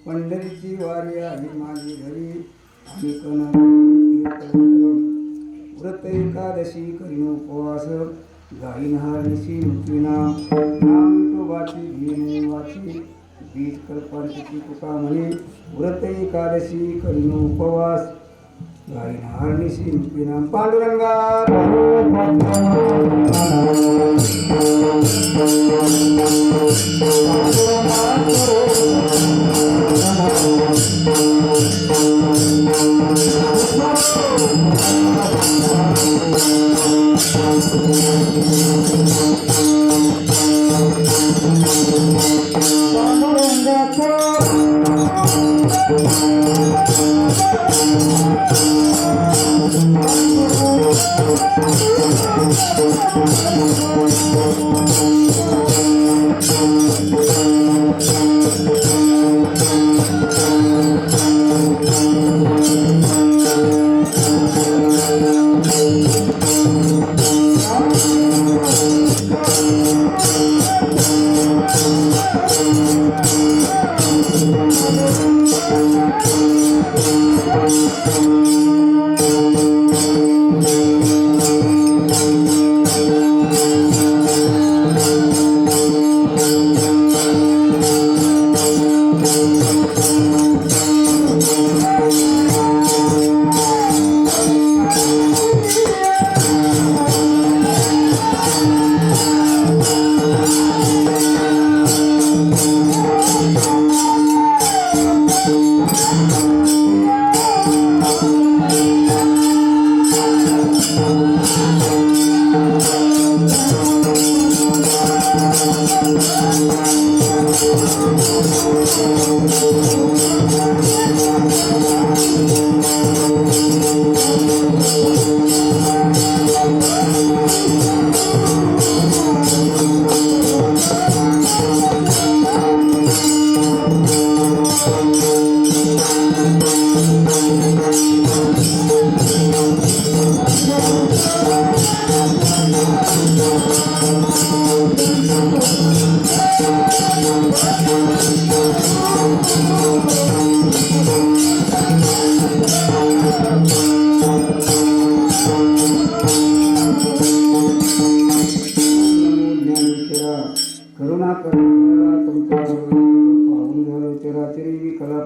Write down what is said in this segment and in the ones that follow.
पंढरीची वारी आली माझी घरी व्रत एकादशी करीन उपवास गाईन हारनिशी मृत्यूनाम नाम विठोबाची घेणे वाची बीज कल्पांची तुका म्हणे व्रत एकादशी करीन उपवास गाईन हारनिशी मृत्यूनाम पांडुरंगा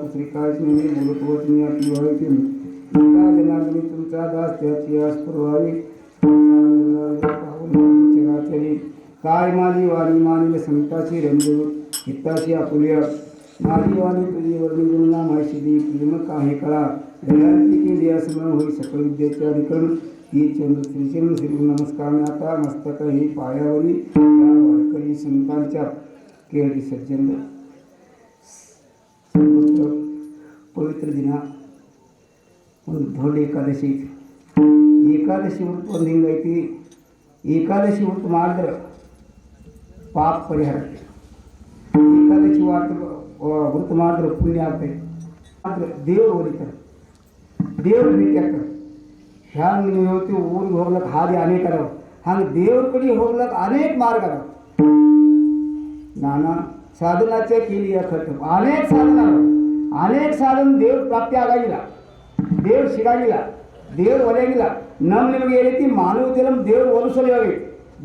दुसरी काहीच नाही बोलत होत मी आपली व्हावी ते एका जनार्दनी तुमचा दास त्याची आस पुरवावी चराचरी काय माझी वाणी मानिल संताची रंजू हिताची आपुल्या माझी वाणी तुझी वर्णी गुणना माहिती दी प्रेम काही कळा दयाची केली असं होई सकल विद्येच्या अधिकरण ही चंद्र श्रीचरण श्री नमस्कार मी आता मस्तक ही पायावरी वारकरी संतांच्या केळी सज्जन सर्वत्र पवित्र दिना धोड एकादशी एकादशी वृत्त ಒಂದಿಂಗೈತಿ ಏಕಾದಶಿ ವೃತ್ತ ಮಾಡಿದ್ರೆ ಪಾಪ ಪರಿಹಾರ ಏಕಾದಶಿ ವೃತ್ತ ಮಾಡಿದ್ರೆ ಪುಣ್ಯ ಆಗ್ತೈತಿ ಆದ್ರೆ ದೇವರು ಹೊಲಿತಾರೆ ದೇವ್ರು ಭೇಟಿ ಆಗ್ತಾರೆ ಹ್ಯಾಂಗೆ ನೀವು ಹೇಳ್ತೀವಿ ಊರಿಗೆ ಹೋಗ್ಲಕ್ಕೆ ಹಾದಿ ಅನೇಕ ಅದಾವ ಹಂಗೆ ದೇವ್ರ ಕಡೆ ಹೋಗ್ಲಕ್ಕೆ ಅನೇಕ ಮಾರ್ಗ ಅದಾವ नाना साधनाच्या केली खट अनेक साधन अनेक साधन देव प्राप्ती आगाಗಿಲ್ಲ देव ಸಿಗಾಗಿಲ್ಲ देव ಒಲೆಗಿಲ್ಲ ನಮ್ಮ ನಿಮಗೆ ಏನೈತಿ ಮಾನವ ಜನ್ಮ ದೇವ್ರು ಒಲಿಸಲು ಹೋಗೈತಿ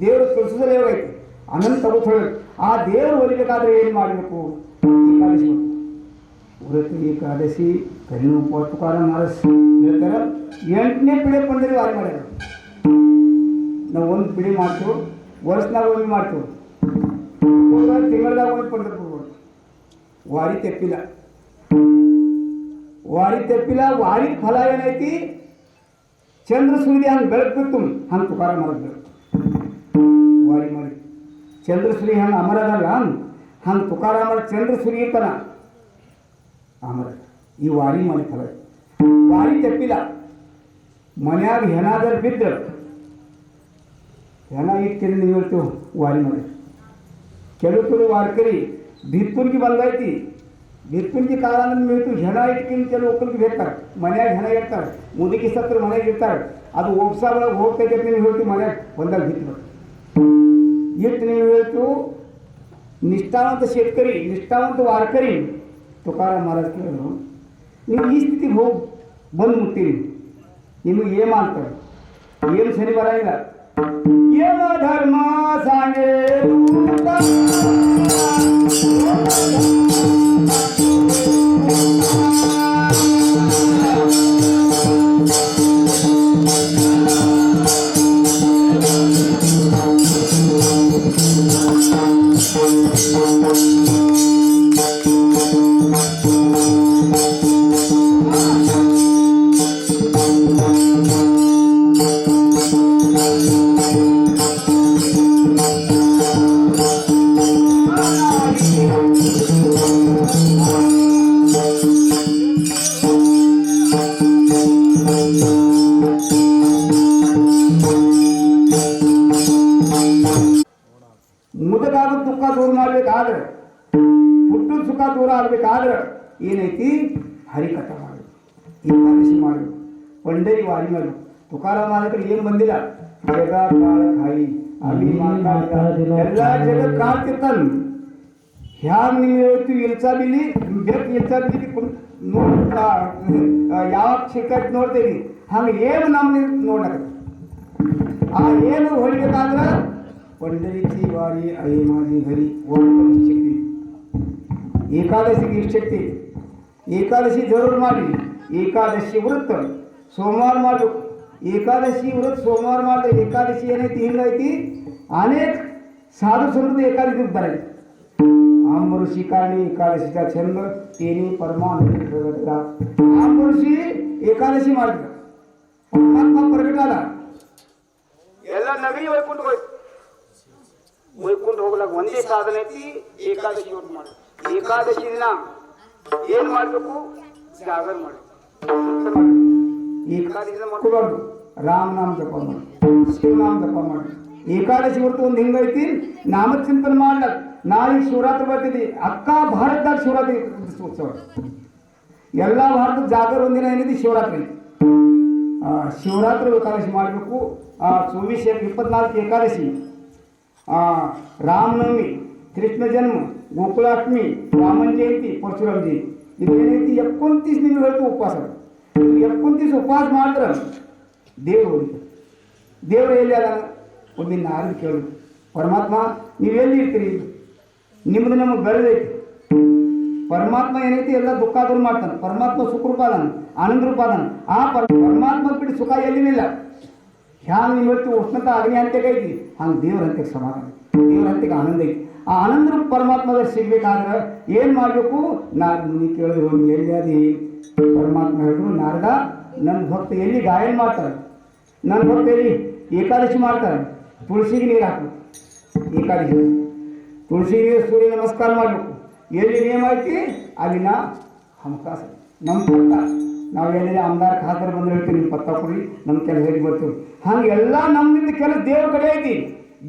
ದೇವ್ರು ಕಳಿಸಲು ಹೋಗೈತಿ ಅನಂತ ತಗೋತೊಳ ಆ ದೇವ್ರು ಒಲಿಬೇಕಾದ್ರೆ ಏನು ಮಾಡಬೇಕು ಏಕಾದಶಿ ವ್ರತ ಏಕಾದಶಿ ಕರಿನ ಉಪವಾಸ ತುಕಾರ ಮಾರಸ್ ಹೇಳ್ತಾರೆ 8ನೇ ಪಿಡೆ ಪಂಡರಿ ವಾರ ಮಾಡ್ಯಾರ ನಾವು ಒಂದು ಪಿಡಿ ಮಾಡ್ತೀವಿ ವರ್ಷನಾಗ ಒಮ್ಮೆ ಮಾಡ್ತೀವಿ ತಿಂಗಳದಾಗ ಒಂದು ಪಂಡರ್ಪುರ ವಾರಿ ತೆಪ್ಪಿಲ್ಲ ವಾರಿ ಫಲ ಏನೈತಿ ಚಂದ್ರ ಸೂರ್ಯ ಹಂಗೆ ಬೆಳಕು ಬಿತ್ತು ಹಂಗೆ ತುಕಾರ ಮರದ ವಾರಿ ಮಾಡಿ ಚಂದ್ರ ಸೂರ್ಯ ಹಂಗೆ ಅಮರದಲ್ಲ ಹಂಗೆ ತುಕಾರ ಮಾಡಿ ಚಂದ್ರ ಸೂರ್ಯ ಇರ್ತಾನ ಅಮರ ಈ ವಾರಿ ಮಾಡಿ ಫಲ ವಾರಿ ತೆಪ್ಪಿಲ್ಲ ಮನ್ಯಾಗ ಹೆಣಾದ್ರ ಬಿದ್ದ ಹೆಣ ಇಟ್ಟು ನೀವು ಹೇಳ್ತೀವಿ ವಾರಿ ಮಾಡಿ ಕೆಲವು ವಾರಕರಿ ಬಿತ್ತುನ್ಗೆ ಬಂದೈತಿ ಬಿತ್ತುನ್ಗೆ ಕಾಲ मिळतो ಹೆಣ ಇಟ್ಕಿಂತ ಕೆಲವು ಒಕ್ಕಲಿಗೆ ಬೇಕಾರೆ ಮನ್ಯಾಗ ಹೆಣ ಇರ್ತಾರೆ ಮುದುಕಿ ಸತ್ರ ಮನೆಯಾಗ ಇರ್ತಾರೆ ಅದು ಒಬ್ಸಾ ಒಳಗೆ ಹೋಗ್ತೈತೆ ಅಂತ ನೀವು ಹೇಳ್ತೀವಿ ಮನ್ಯಾಗ ಬಂದಾಗ ಬಿತ್ತಬೇಕು ಇಟ್ಟು ನೀವು ಹೇಳ್ತೀವಿ ನಿಷ್ಠಾವಂತ शेतकरी ನಿಷ್ಠಾವಂತ ವಾರಕರಿ ತುಕಾರಾಮ್ ಮಹಾರಾಜ್ ಕೇಳಿದ್ರು ನೀವು ಈ ಸ್ಥಿತಿಗೆ ಹೋಗಿ ಬಂದು ಮುಟ್ತೀರಿ ನಿಮಗೆ ಏನು ಮಾಡ್ತಾರೆ ಏನು ಶನಿ ಬರಂಗಿಲ್ಲ ಯಮ ಧರ್ಮ ಸಾಂಗೆ ಮುದಕಾದ ದುಃಖ ದೂರ ಮಾಡಬೇಕಾದ್ರೆ ಹುಟ್ಟು ಸುಖ ದೂರ ಆಗಬೇಕಾದ್ರೆ ಏನೈತಿ ಹರಿಕಥೆ ಮಾಡಬೇಕು ಏಕಾದಶಿ ಮಾಡಬೇಕು ಪಂಡರಿ ವಾರಿ ಮಾಡಬೇಕು ತುಕಾರಾಮ್ ಮಾಲಕರು ಏನು ಬಂದಿಲ್ಲ ಜಗ ಕಾಳ ಖಾಯಿ ಅಲ್ಲಿ ಎಲ್ಲ ಜಗ ಕಾಡ್ತಿರ್ತಾನೆ ಹ್ಯಾಂಗ ನೀವು ಹೇಳ್ತೀವಿ ಇಲ್ಸಾ ಬಿಲ್ಲಿ ಬೇಕು ಇಲ್ಸಾ ಬಿಲ್ಲಿ ಯಾವ ಶಿಕಾಯತ್ ನೋಡ್ತೀವಿ ಹಂಗೆ ಏನು ನಮ್ಮ ನೋಡಕ ಆ ಏನು ಹೊಡಿಬೇಕಾದ್ರೆ पंढरीची वारी आई माझी घरी ओळखण्याची शक्ती एकादशीची शक्ती एकादशी जरूर ಮಾಡಿ ಏಕಾದಶಿ ವೃತ್ತ ಸೋಮವಾರ ಮಾಡು ಏಕಾದಶಿ ವೃತ್ತ ಸೋಮವಾರ ಮಾಡಿದ್ರೆ ಏಕಾದಶಿ ಏನೈತಿ ಹಿಂಗೈತಿ अनेक साधू संत एकादशी ಇರ್ತಾರೆ आंबऋषी काळी एकादशीचा छंद तेनी परमानंद प्रगटला आंबऋषी एकादशी ಮಾಡಿದ್ರು परमात्मा प्रगट आला ಎಲ್ಲ ನಗರಿ ವೈಕುಂಠ ಹೋಯ್ತು ವೈಕುಂಠ ಹೋಗ್ಲಾಕ ಒಂದೇ ಸಾಧನೆ ಐತಿ ಏಕಾದಶಿ ಊಟ ಮಾಡಿ ಏಕಾದಶಿ ದಿನ ಏನು ಮಾಡಬೇಕು ಜಾಗರ ಮಾಡಿ ಏಕಾದಶಿ ದಿನ ಮಾಡ್ಕೋಬಾರ್ದು ರಾಮ ನಾಮ ಜಪ ಮಾಡಿ ಶಿವನಾಮ ಜಪ ಮಾಡಿ ಏಕಾದಶಿ ಹೊರತು ಒಂದು ಹಿಂಗೈತಿ ನಾಮಚಿಂತನೆ ಮಾಡ್ಲಕ್ ನಾಳೆ ಶಿವರಾತ್ರಿ ಬರ್ತಿದ್ವಿ ಅಕ್ಕ ಭಾರತದಾಗ ಶಿವರಾತ್ರಿ ಉತ್ಸವ ಎಲ್ಲ ಭಾರತದ ಜಾಗರ ಒಂದಿನ ಏನಿದೆ ಶಿವರಾತ್ರಿ ಶಿವರಾತ್ರಿ ಏಕಾದಶಿ ಮಾಡಬೇಕು 24 ಏಕಾದಶಿ रामनवमी कृष्ण जन्म गोकुळाष्टमी वामन जयंती परशुराम जयंती इದೇನೈತಿ 29 ನೀವು ಹೇಳ್ತು ಉಪವಾಸ 29 ಉಪವಾಸ ಮಾಡಿದ್ರೆ ದೇವರು ಹೊಡಿತಾರೆ ದೇವರು ಎಲ್ಲಿ ಅದ ಒಂದಿನ ನಾರದು ಕೇಳು ಪರಮಾತ್ಮ ನೀವು ಎಲ್ಲಿ ಇರ್ತೀರಿ ನಿಮ್ಮದು ನಮಗೆ ಬೆಳೆದೈತಿ ಪರಮಾತ್ಮ ಏನೈತಿ ಎಲ್ಲ ದುಃಖ ದೂರ ಮಾಡ್ತಾನೆ. ಪರಮಾತ್ಮ ಸುಖ ರೂಪ ಅದಾನ, ಆನಂದ ರೂಪ ಅದಾನ. ಆ ಪರಮಾತ್ಮ ಬಿಟ್ಟು ಸುಖ ಎಲ್ಲಿಲ್ಲ. ಹ್ಯಾಂಗ ನೀವು ಹೇಳ್ತೀವಿ ಉಷ್ಣತ ಅಗ್ನಿ ಅಂತ್ಯಕ್ಕೆ ಐತಿ, ಹಂಗೆ ದೇವ್ರ ಅಂತ್ಯಕ್ಕೆ ಸಮಾಧಾನ, ದೇವ್ರ ಅಂತ್ಯಕ್ಕೆ ಆನಂದ ಐತಿ. ಆ ಆನಂದ ರೂಪ ಪರಮಾತ್ಮದ ಸಿಗ್ಬೇಕಾದ್ರೆ ಏನು ಮಾಡಬೇಕು? ನೀ ಕೇಳಿದ್ರು ಎಲ್ಲಿ ಅದಿ ಪರಮಾತ್ಮ ಹೇಳಿದ್ರು, ನಾರದ ನನ್ನ ಭಕ್ತ ಎಲ್ಲಿ ಗಾಯನ ಮಾಡ್ತಾರೆ, ನನ್ನ ಭಕ್ತ ಎಲ್ಲಿ ಏಕಾದಶಿ ಮಾಡ್ತಾರೆ, ತುಳಸಿಗೆ ನೀರು ಹಾಕಬೇಕು. ಏಕಾದಶಿ ತುಳಸಿ ನೀರು ಸೂರ್ಯ ನಮಸ್ಕಾರ ಮಾಡಬೇಕು. ಎಲ್ಲಿ ನಿಯಮ ಐತಿ ಅಲ್ಲಿನ ಹಮಕಾಸ ನಮ್ಮ ಪತ್ತ. ನಾವು ಏನಿದೆ ಅಮ್ದಾರ ಖಾತರ ಬಂದ್ರೆ ಹೇಳ್ತೀವಿ, ನಿಮ್ಮ ಪತ್ತ ಕೊಡಿ, ನಮ್ಮ ಕೆಲಸ ಹೇಳಿ ಬರ್ತೀವಿ. ಹಂಗೆ ಎಲ್ಲ ನಮ್ಮಿಂದ ಕೆಲಸ ದೇವ್ರ ಕಡೆ ಐತಿ.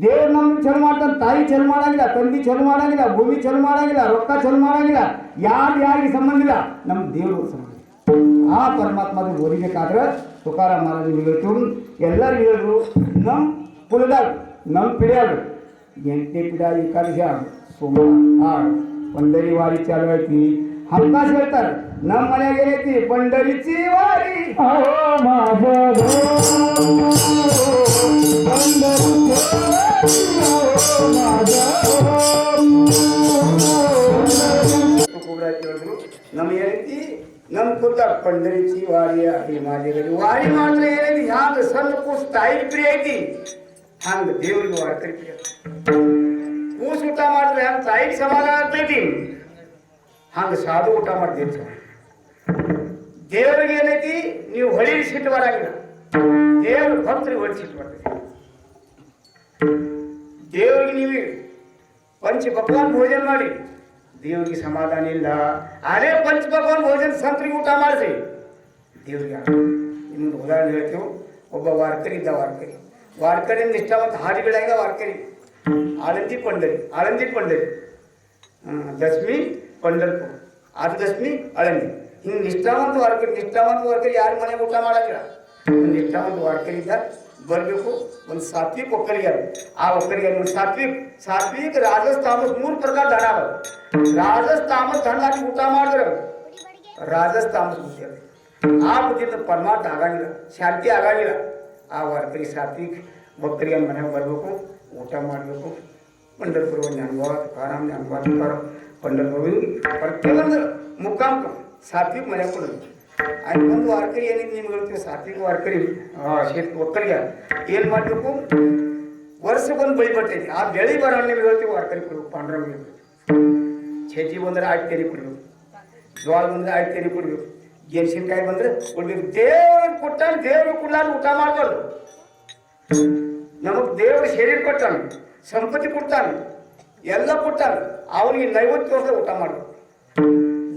ದೇವ್ರು ನಮ್ಗೆ ಚಲು ಮಾಡ್ತಾನೆ. ತಾಯಿ ಚಲು ಮಾಡಂಗಿಲ್ಲ, ತಂದೆ ಚಲು ಮಾಡಂಗಿಲ್ಲ, ಭೂಮಿ ಚಲು ಮಾಡಂಗಿಲ್ಲ, ರೊಕ್ಕ ಚಲು ಮಾಡಂಗಿಲ್ಲ, ಯಾರಿಗೆ ಸಂಬಂಧ ಇಲ್ಲ, ನಮ್ಮ ದೇವ್ರ ಸಂಬಂಧ. ಆ ಪರಮಾತ್ಮದ ಓದಿಬೇಕಾದ್ರೆ ತುಕಾರಾಮ್ ಮಹಾರಾಜ್ ಹೇಳ್ತೀವಿ, ಎಲ್ಲರೂ ಹೇಳಿದ್ರು ನಮ್ಮ ಕುಲದಾಗ ನಮ್ಮ ಪಿಡಿಯಾಗ 8ನೇ ಪಿಡ ಏಕಾದಶಿ ಆಡು, ಸೋಮವಾರ ಆಡು, पंढरी वारी चालू ಐತಿ. हमकाच ಹೇಳ್ತಾರೆ ನಮ್ಮ ಮನೆಯಾಗ ಏನೈತಿ पंढरीची वारी ನಮ್ಮ ಏನೈತಿ ನಮ್ಮ ಕುತ್ತ पंढरीची वारी आहे माझे घरी. वारी ಮಾತ್ರ ಏನೈತಿ ಹ್ಯಾಂಗ ಸಣ್ಣ ಕೂಸ್ ತಾಯಿ ಪ್ರಿಯ ಐತಿ ಹಂಗ ದೇವರಿಗೆ ವಾರ್ಕರಿ ಪ್ರಿಯ. ಕೂಸು ಊಟ ಮಾಡಿದ್ರೆ ಹಂಗೆ ತಾಯಿಗೆ ಸಮಾಧಾನ ಆಗ್ತೈತಿ, ಹಂಗೆ ಸಾಧು ಊಟ ಮಾಡ್ತೀವಿ. ದೇವರಿಗೆ ಏನೈತಿ ನೀವು ಹೊಳಿ ಸಿಟ್ಟು ಬರಂಗಿಲ್ಲ, ದೇವ್ರ ಭಕ್ತರಿಗೆ ಹೊಳಿ ಸಿಟ್ಟು ಬರ್ತೈತಿ. ದೇವರಿಗೆ ನೀವು ಪಂಚ ಪಕ್ವಾನ್ ಭೋಜನ ಮಾಡಿ ದೇವರಿಗೆ ಸಮಾಧಾನ ಇಲ್ಲ. ಅದೇ ಪಂಚ ಪಕ್ವಾನ್ ಭೋಜನ ಸಂತರಿಗೆ ಊಟ ಮಾಡಿದ್ರಿ ದೇವರಿಗೆ. ನಿಮ್ಗೆ ಉದಾಹರಣೆ ಹೇಳ್ತೀವಿ. ಒಬ್ಬ ವಾರ್ಕರಿ ಇದ್ದ, ವಾರ್ಕರಿಯಿಂದ ನಿಷ್ಠಾವಂತ ಹಾಡಿ ಬಿಡಂಗ ವಾರ್ಕರಿ. आळंदी पंढरी दशमी पंढरपूर, आज दशमी आळंदी. ಹಿಂಗೆ ನಿಷ್ಠಾವಂತ ವಾರ್ಕರಿ ಯಾರ ಮನೆಗೆ ಊಟ ಮಾಡಂಗಿಲ್ಲ. ಒಂದು ನಿಷ್ಠಾವಂತ ವಾರ್ಕರಿದ್ದ ಬರಬೇಕು. ಒಂದು ಸಾತ್ವಿಕ ಒಕ್ಕಲಿಗಾರ, ಆ ಒಕ್ಕಲಿಗಾರ ಒಂದು ಸಾತ್ವಿಕ ರಾಜಸ್ ತಾಮಸ್ 3 ಪ್ರಕಾರ ಧನ ಅವ. ರಾಜಸ್ ತಾಮಸ್ ಧನ ಹಾಕಿ ಊಟ ಮಾಡಿದ್ರೆ ರಾಜಸ್ ತಾಮಸ್ ಬುದ್ಧಿ ಅದ. ಆ ಬುದ್ಧಿಯಿಂದ ಪರಮಾರ್ಥ ಆಗಂಗಿಲ್ಲ, ಶಾಂತಿ ಆಗಂಗಿಲ್ಲ. ಆ ವಾರ್ಕರಿ ಸಾತ್ವಿಕ ಒಕ್ಕಲಿಗಾರ ಮನೆಗೆ ಬರಬೇಕು, ಊಟ ಮಾಡಬೇಕು. पंढरपूर ज्ञानवा तुकाराम ज्ञानवा तुकाराम पंढरपूर ಪ್ರತಿಯೊಂದು ಮುಖಾಂಕ ಸಾತ್ವಿಕ ಮನೆ ಕೊಡೋದು. ಅಲ್ಲಿ ಒಂದು ವಾರ್ಕರಿ ಏನಿದೆ ನಿಮ್ಗೆ ಹೇಳ್ತೀವಿ, ಸಾತ್ವಿಕ ವಾರ್ಕರಿ ಒಕ್ಕಲಿಗೆ ಏನು ಮಾಡಬೇಕು? ವರ್ಷಕ್ಕೊಂದು ಬೆಳೆ ಬರ್ತೈತಿ, ಆ ಬೆಳೆ ಬರೋ ನಿಮ್ಗೆ ಹೇಳ್ತೀವಿ ವಾರ್ಕರಿ ಕೊಡ್ಬೇಕು. ಪಾಂಡುರಂಗ ಛಜ್ಜಿ ಬಂದ್ರೆ 8 ತೆರಿ ಕೊಡ್ಬೇಕು, ಜೋಳ ಬಂದ್ರೆ 8 ತೆರಿ ಕೊಡ್ಬೇಕು, ಗೆಣಸಿನಕಾಯಿ ಬಂದ್ರೆ ಕೊಡ್ಬೇಕು. ದೇವ್ರಿಗೆ ಕೊಟ್ಟಾನ, ದೇವ್ರಿಗೆ ಕೊಡ್ಲಾರ ಊಟ ಮಾಡಬಾರ್ದು. ನಮಗೆ ದೇವರು ಶರೀರ ಕೊಟ್ಟಾನೆ, ಸಂಪತ್ತಿ ಕೊಡ್ತಾನೆ, ಎಲ್ಲ ಕೊಟ್ಟಾನೆ, ಅವನಿಗೆ ನೈವೇದ್ಯ ತೋರಿಸ ಊಟ ಮಾಡಬೇಕು.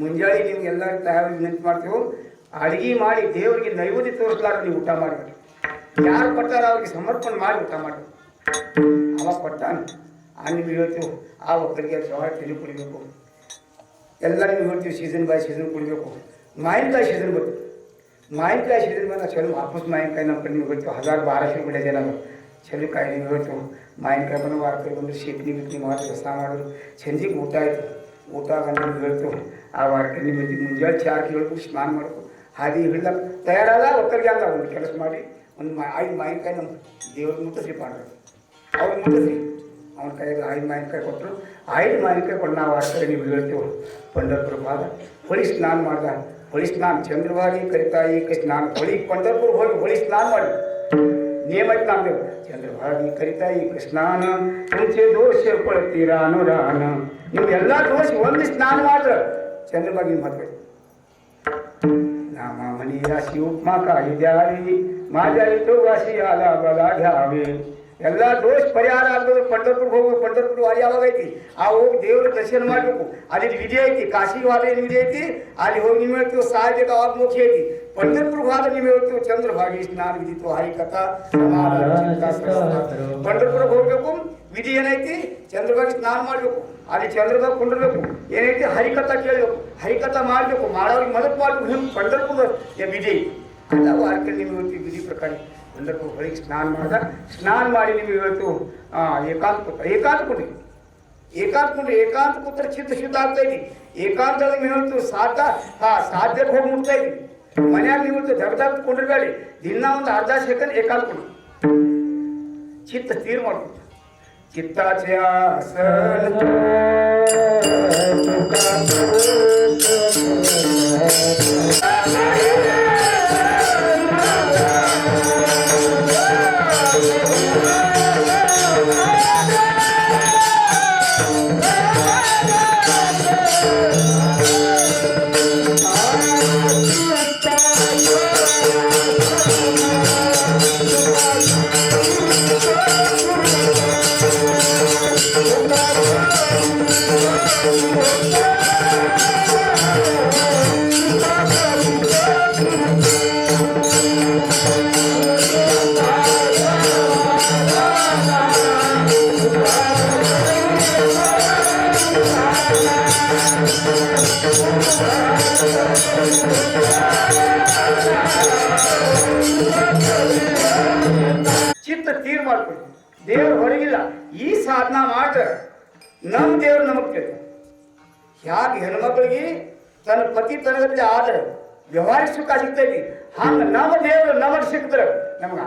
ಮುಂಜಾನೆ ನೀವು ಎಲ್ಲ ತಯಾರಿ ನೆನಪು ಮಾಡ್ತೀವಿ, ಅಡುಗೆ ಮಾಡಿ ದೇವರಿಗೆ ನೈವೇದ್ಯ ತೋರಿಸ್ಲಾರ ನೀವು ಊಟ ಮಾಡಬೇಕು. ಯಾರು ಕೊಟ್ಟಾರ ಅವ್ರಿಗೆ ಸಮರ್ಪಣೆ ಮಾಡಿ ಊಟ ಮಾಡಬೇಕು. ಅವಾಗ ಕೊಟ್ಟಾನೆ. ನಿಮ್ಗೆ ಹೇಳ್ತೀವಿ ಆ ಒಕ್ಕಲಿಗೆ ಜೋಳ ತಿಳಿ ಕುಡಿಬೇಕು. ಎಲ್ಲ ನಿಮ್ಗೆ ಹೇಳ್ತೀವಿ ಸೀಸನ್ ಬೈ ಸೀಸನ್ ಕುಡಿಬೇಕು. ಮಾವಿನಕಾಯಿ ಸೀಸನ್ ಬರ್ತದೆ, ಮಾವಿನಕಾಯಿ ಸೀಸನ್ ಬಂದ ಚಲೋ ವಾಪಸ್ ಮಾವಿನಕಾಯಿ ನಮ್ಮ ಕಡೆ ನೀವು ಹೇಳ್ತೀವಿ 1000-1200 ಬೆಳೆ ಜನ ಚಲೋ ಕಾಯಿ ನೀವು ಹೇಳ್ತೀವಿ. ಮಾವಿನಕಾಯಿ ಬಂದು ವಾರಕ್ಕೆ ಬಂದು ಶೇಕ್ನಿ ಬಿಕ್ನಿ ಮಾಡಿ ರಸ ಮಾಡೋದು. ಸಂಜೆಗೆ ಊಟ ಆಯಿತು, ಊಟ ಬಂದು ನಿಮ್ಗೆ ಹೇಳ್ತೀವಿ ಆ ವಾರಕ್ಕೆ ನಿಮ್ಮ ಮುಂಜಾನೆ 4 ಕೇಳ್ಬೇಕು, ಸ್ನಾನ ಮಾಡಬೇಕು, ಹಾದಿ ಹಿಡ್ದಾಗ ತಯಾರಾದ ಒಕ್ಕಲಿಗೆ ಅಲ್ಲ ಒಂದು ಕೆಲಸ ಮಾಡಿ ಒಂದು 5 ಮಾವಿನಕಾಯಿ ನಮ್ಮ ದೇವ್ರಿಗೆ ಮುಟ್ಟಿಸ್ರಿ ಪಾಂಡ್ರು, ಅವ್ರಿಗೆ ಮುಟ್ಟಿಸ್ರಿ. ಅವನ ಕೈಗೆ 5 ಮಾವಿನಕಾಯಿ ಕೊಟ್ಟರು. 5 ಮಾವಿನಕಾಯಿ ಕೊಟ್ಟು ನಾವು ವಾರಕ್ಕೆ ನೀವು ಹೇಳ್ತೀವಿ पंढरपूर ಭಾಗ ಹೊಳಿ ಸ್ನಾನ ಮಾಡ್ದ. ಹೊಳಿ ಸ್ನಾನ ಚಂದ್ರವಾರಿ ಕರಿತಾಯಿ ಸ್ನಾನ ಹೊಳಿ पंढरपूर ಹೋಗಿ ಹೊಳಿ ಸ್ನಾನ ಮಾಡಿ नियम आहेत ना आपले. चंद्रभागी करिताई स्नान तुमचे दोष पळती रान रान. ನೀವೆಲ್ಲ ದೋಷ ಒಂದು ಸ್ನಾನ ಮಾಡಿದ್ರೆ ಚಂದ್ರಭಾಗಿ ಮದುವೆ नामा म्हणी अशी उपमा काही द्यावी माझ्या इथं वाशी आला बला घ्यावे. ಎಲ್ಲ ದೋಷ ಪರಿಹಾರ ಆಗ್ಬೋದು. पंढरपूर ಹೋಗಿ पंढरपूर ವಾರಿ ಯಾವಾಗ ಐತಿ ಆ ಹೋಗಿ ದೇವ್ರ ದರ್ಶನ ಮಾಡಬೇಕು. ಅಲ್ಲಿ ವಿಧಿ ಐತಿ, ಕಾಶಿ ವಾದ ವಿಧಿ ಐತಿ, ಅಲ್ಲಿ ಹೋಗಿ ನೀವು ಹೇಳ್ತೀವಿ ಸಾಹಿತ್ಯ ಅವಾಗ ಮೋಕ್ಷ ಐತಿ. पंढरपूर ವಾದ ನೀವು ಹೇಳ್ತೀವಿ ಚಂದ್ರಭಾಗಿ ಸ್ನಾನ ವಿಧಿತ್ತು ಹರಿಕಥಾ पंढरपूर ಹೋಗ್ಬೇಕು. ವಿಧಿ ಏನೈತಿ ಚಂದ್ರಭಾಗಿ ಸ್ನಾನ ಮಾಡಬೇಕು, ಅಲ್ಲಿ ಚಂದ್ರಭಾಗ ಕೊಂಡಿರ್ಬೇಕು, ಏನೈತಿ ಹರಿಕಥಾ ಕೇಳಬೇಕು, ಹರಿಕಥಾ ಮಾಡಬೇಕು, ಮಾಡೋರಿಗೆ ಮದತ್ ಮಾಡಬೇಕು. पंढरपूर ವಿಧಿ ಅಲ್ಲ ವಾರಕ್ಕೆ ನೀವು ಹೇಳ್ತೀವಿ ವಿಧಿ ಪ್ರಕಾರ. पंढरपूर ಹೊಳಿಗೆ ಸ್ನಾನ ಮಾಡ್ದ, ಸ್ನಾನ ಮಾಡಿ ನಿಮಗೆ ಇವತ್ತು ಏಕಾಂತ ಕೂತ್ರೆ ಚಿತ್ತ ಶುದ್ಧ ಆಗ್ತೈತಿ. ಏಕಾಂತದಾಗ ನೀವು ಹೇಳ್ತೀವಿ ಸಾಧ್ಯಕ್ಕೆ ಹೋಗಿ ಮುಟ್ತೈತಿ. ಮನ್ಯಾಗ ನೀವು ದಗದಾಗ ಕೊಂಡಿರ್ಬೇಡಿ, ದಿನ ಒಂದು ಅರ್ಧ ಸೆಕೆಂಡ್ ಏಕಾಂತ ಕೊಡಿ, ಚಿತ್ತ ತೀರ್ ಮಾಡ್ಬೇಕು. चित्ताचे आसन ಚಿತ್ತ ತೀರ್ ಮಾಡ್ಕೊಳ್ಳಿ ದೇವ್ರ ಹೊರಗಿಲ್ಲ ಈ ಸಾಧನ ಮಾಡ್ರ ನಮ್ ದೇವ್ರ ನಮಗ್ ಕೇಳ್ತ ಯಾಕೆ ಹೆಣ್ಮಕ್ಳಿಗೆ ತನ್ನ ಪತಿ ತನಗತ್ತೆ ಆದ್ರೆ ವ್ಯವಹಾರಿಕ ಸುಖ ಸಿಗ್ತೈತಿ ಹಂಗ ನಮ್ಮ ದೇವ್ರು ನಮಗ್ ಸಿಕ್ತರ ನಮಗ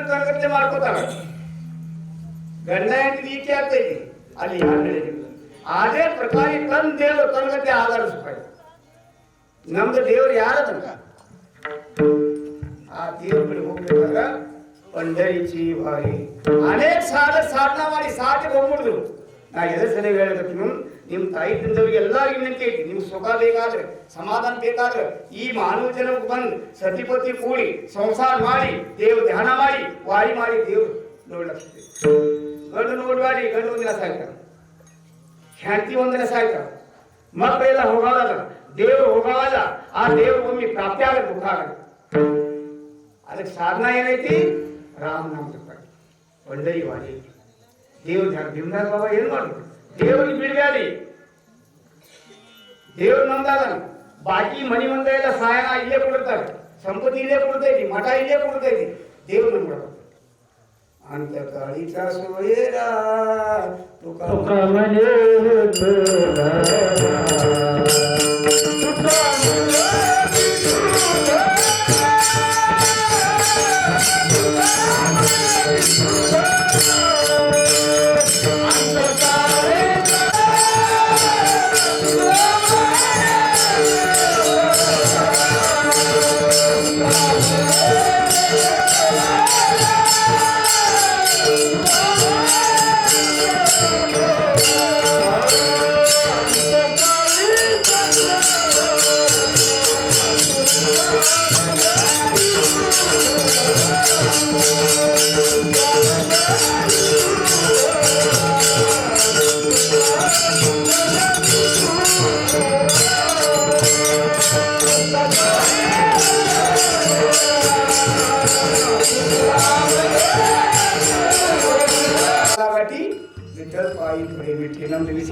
ತನಗತ್ತೆ ಮಾಡ್ಕೋತಾರ ಗಂಡ ಹೆಂಡತಿ ಈಕೆ ಆಗ್ತೈತಿ ಅಲ್ಲಿ ಅದೇ ಪ್ರಕಾರ ತನ್ನ ದೇವರು ತನಗತ್ತೆ ಆಧರಿಸ್ಬೇಕು ನಮ್ದು ದೇವ್ರು ಯಾರದಲ್ಲ ಆ ದೇವ್ರ ಕಡೆ ಹೋಗ್ಬೇಕಾದ್ರ पंढरीची वारी अनेक साधना ಮಾಡಿ ಸಾಟಿ ಹೋಗ್ಬಿಡ್ರು ನಾ ಎದೆ ಸಲ ಹೇಳಕತ್ತೀನಿ ನಿಮ್ಮ ತಾಯಿ ತಂದೆಯವರಿಗೆ ಎಲ್ಲರಿಗೂ ವಿನಂತಿ ಐತಿ ನಿಮ್ಗೆ ಸುಖ ಬೇಕಾದ್ರೆ ಸಮಾಧಾನ ಬೇಕಾದ್ರೆ ಈ ಮಾನವ ಜನಕ್ಕೆ ಬಂದು ಸತಿಪತಿ ಕೂಡಿ ಸಂಸಾರ ಮಾಡಿ ದೇವ ಧ್ಯಾನ ಮಾಡಿ ವಾರಿ ಮಾಡಿ ದೇವ್ರು ನೋಡ್ಲಕ್ಕೆ ಗಂಡು ನೋಡ್ಬಾಡಿ ಗಂಡು ಒಂದಿನ ಸಾಯ್ತಾರ ಹೆಂಡತಿ ಒಂದಿನ ಸಾಯ್ತಾರ ಮಕ್ಕಳೆಲ್ಲ ಹೋಗಲ್ಲ ದೇವ್ರು ಹೋಗಲ್ಲ ಆ ದೇವ್ರ ಒಮ್ಮೆ ಪ್ರಾಪ್ತಿ ಆಗಕ್ಕೆ ದುಃಖ ಆಗತ್ತೆ ಅದಕ್ಕೆ ಸಾಧನ ಏನೈತಿ ರಾಮ ನಾಮ ಜಪ पंढरी वारी देव ध्यान भीमदास बाबा ಏನು ಮಾಡಿದ್ರು ದೇವರಿಗೆ ಬಿಡಬೇಡಿ ದೇವ್ರ ನಂದಾಗ ಬಾಕಿ ಮನಿ ಮಂದ ಎಲ್ಲ ಸಹಾಯನ ಇಲ್ಲೇ ಕೊಡ್ತಾರೆ ಸಂಪತ್ತಿ ಇಲ್ಲೇ ಕೊಡ್ತೈತಿ ಮಠ ಇಲ್ಲೇ ಕೊಡ್ತೈತಿ ದೇವ್ರ ನಂಬಬೇಕು ಅಂತ ಕಾಳಿಕ ಸೋಯರ ತುಕ ಮನೆ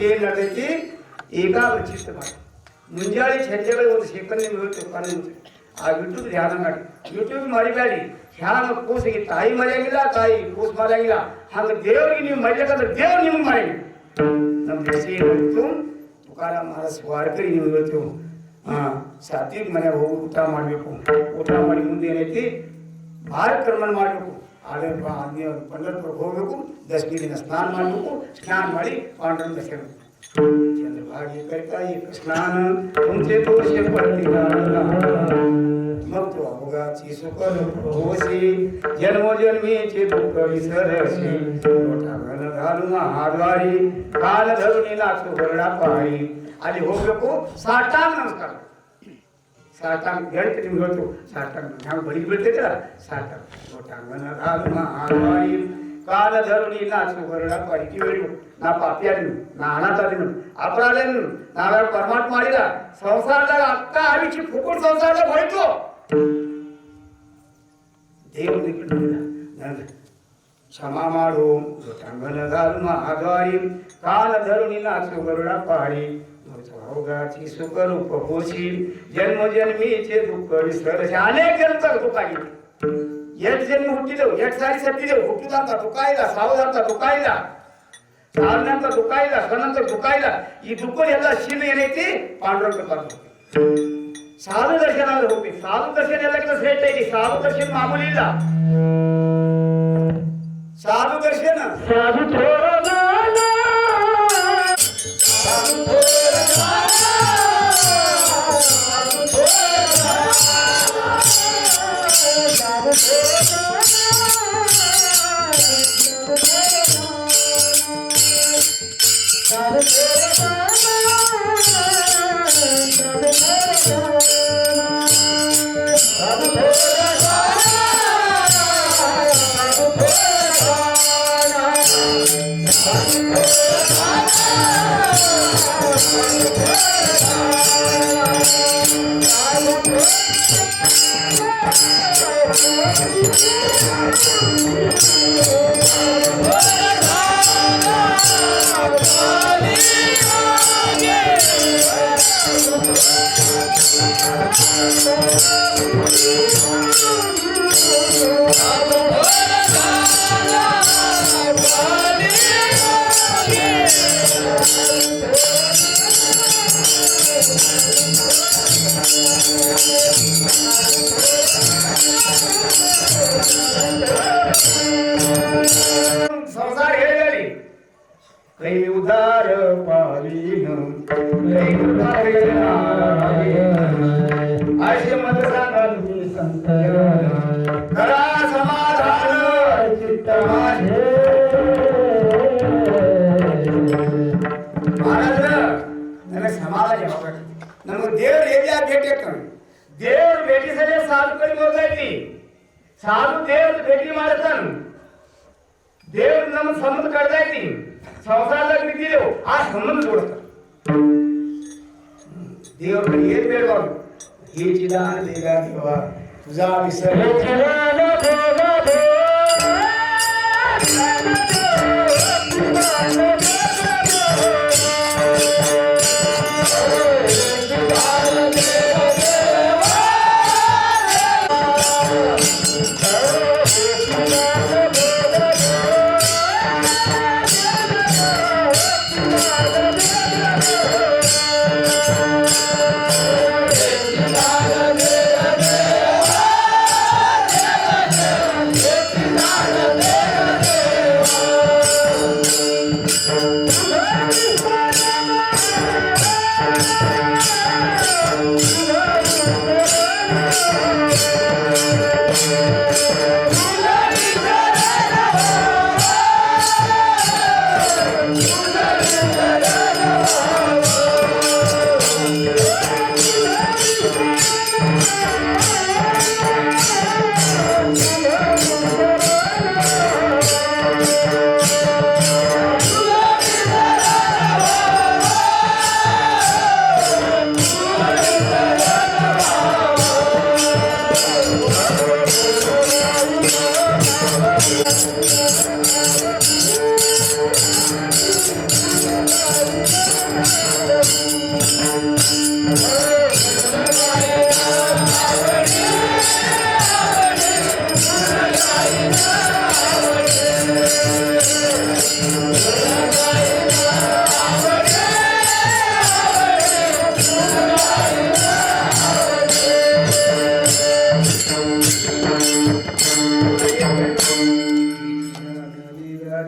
ವಿಷಯ ನಡೆದೈತಿ. ಏಕಾಗ್ರಚಿತ್ತ ಮಾಡಿ ಮುಂಜಾನೆ ಸಂಜೆಗಳು ಒಂದು ಸೆಕೆಂಡ್ ನಿಮ್ಗೆ ಆ ಯೂಟ್ಯೂಬ್ ಧ್ಯಾನ ಮಾಡಿ. ಯೂಟ್ಯೂಬ್ ಮರಿಬೇಡಿ. ಧ್ಯಾನ ಕೂಸಿಗೆ ತಾಯಿ ಮರೆಯಂಗಿಲ್ಲ, ತಾಯಿ ಕೂಸು ಮರೆಯಂಗಿಲ್ಲ. ಹಂಗೆ ದೇವರಿಗೆ ನೀವು ಮರಿಬೇಕಂದ್ರೆ ದೇವ್ರು ನಿಮ್ಗೆ ಮರೆಯಂಗಿಲ್ಲ. ನಮ್ಮ ದೇಶ ಏನಿತ್ತು ತುಕಾರಾಮ್ ಮಹಾರಾಜ್ ವಾರಕರಿ ನೀವು ಇವತ್ತು ಸಾತ್ವಿಕ ಮನೆಗೆ ಹೋಗಿ ಊಟ ಮಾಡಬೇಕು. ಊಟ ಮಾಡಿ ಮುಂದೆ ಏನೈತಿ ಭಾರತ ಕ್ರಮಣ ಮಾಡಬೇಕು. ಆದ್ರೆ ಪಂಢರಪುರಕ್ಕೆ ಹೋಗ್ಬೇಕು. ದಶಮಿ ದಿನ ಸ್ನಾನ ಮಾಡಬೇಕು. ಸ್ನಾನ ಮಾಡಿ ಪಾಂಡುರಂಗ ದರ್ಶನ चंद्रभागी करता एक स्नान तुमचे दोष पडतील मग तो अवघाची सुख होशी जन्मोजन्मीचे दुःख विसरशी मोठा घन घालून हाडवारी काल धरुणी नाचू गरडा पाळी आधी ಹೋಗಬೇಕು. ಸಾಷ್ಟಾಂಗ ನಮಸ್ಕಾರ. ಸಾಷ್ಟಾಂಗ ಹೇಳ್ತೀನಿ ನಿಮ್ಗೆ ಹೇಳ್ತು. ಸಾಷ್ಟಾಂಗ ನಾವು ಬಳಿ ಬೀಳ್ತೈತಲ್ಲ ಸಾಷ್ಟಾಂಗ. मोठा घन घालून हाडवारी काल धरुणी नाचू गरडा पाळी ಕಿವಿಡು. ನಾ ಪಾಪಿಯಾದಿನು, ನಾ ಅನಾಥಾದಿನು, ಅಪರಾಧನು, ನಾವ್ಯಾವ ಪರಮಾತ್ಮ ಮಾಡಿಲ್ಲ. ಸಂಸಾರದಾಗ ಅಕ್ಕ ಅಡಿಚಿ ಫುಕುಡ್ ಸಂಸಾರದಾಗ ಹೋಯ್ತು. ದೇವರಿಗೆ ನನಗೆ ಕ್ಷಮಾ ಮಾಡು. ಅಂಗನಗಾಲು ಮಹಾದ್ವಾರಿ ಕಾಲ ಧರುಣಿ ನಾಚು ಗರುಡ ಪಾಳಿ ಅವಗಾಚಿ ಸುಖ ರೂಪ ಹೋಸಿ ಜನ್ಮ ಜನ್ಮೀಚೆ ದುಃಖ ವಿಸರಸಿ. ಅನೇಕ ಜನ್ಮದಾಗ ದುಃಖ ಆಗಿದೆ. ಎಷ್ಟು ಜನ್ಮ ಹುಟ್ಟಿದೆವು, ಎಷ್ಟು ಸಾರಿ ಸತ್ತಿದೆವು. ಹುಟ್ಟಿದಂತ ದುಃಖ ಇಲ್ಲ, ಸಾವುದಂತ ದುಃಖ ಇಲ್ಲ, ಸಾಧನಂತ ದುಃಖ ಇಲ್ಲ, ಸನಂತ ದುಃಖ ಇಲ್ಲ. ಈ ದುಃಖ ಎಲ್ಲ ಸೀಮೆ ಏನೈತಿ ಪಾಂಡುರಂಗ ಬಂದು ಸಾಧು ದರ್ಶನ ಆದ್ರೆ ಹೋಗ್ಬೇಕು. ಸಾಧು ದರ್ಶನ ಎಲ್ಲಕ್ಕಿಂತ ಶ್ರೇಷ್ಠ ಐತಿ. ಸಾಧು ದರ್ಶನ ಮಾಮೂಲಿ ಇಲ್ಲ. ಸಾಧು ದರ್ಶನ ಸಾಧು संसार ಹೇಳಿ ಕೈ ಉದಾರ ಪಾಲಿನ ಕೈ ಉದಾರ ಆಶ್ಯ ಮತ ಸಾಧು ಸಂತರ ಕರ ಸಮಾಧಾನ ಚಿತ್ತಮಾನೆ ಮಹಾರಾಜ ನನಗೆ ಸಮಾಧಾನ ಯಾವಾಗ ನಮಗೆ ದೇವರು ಎಲ್ಲಿ ಭೇಟಿ ಆಗ್ತಾನೆ. ದೇವರು ಭೇಟಿ ಸಲೇ ಸಾಧು ಕೈ ಹೋಗೈತಿ. ಸಾಧು ದೇವ್ರ ಭೇಟಿ ಮಾಡ್ತಾನ. ದೇವ್ರು ನಮ್ಮ ಸಂಬಂಧ ಕಡ್ದೈತಿ. ಸಂಸಾರದಾಗ ಬಿದ್ದಿದ್ದೆವು, ಆ ಸಂಬಂಧ ಕೊಡ್ತಾನೆ. ದೇವ್ರ ಏನ್ ಬೇಡಬಾರ್ದು. ಹೇಚಿದಾನ ದೇಗ ದೇವ ತುಜಾ ವಿಸರ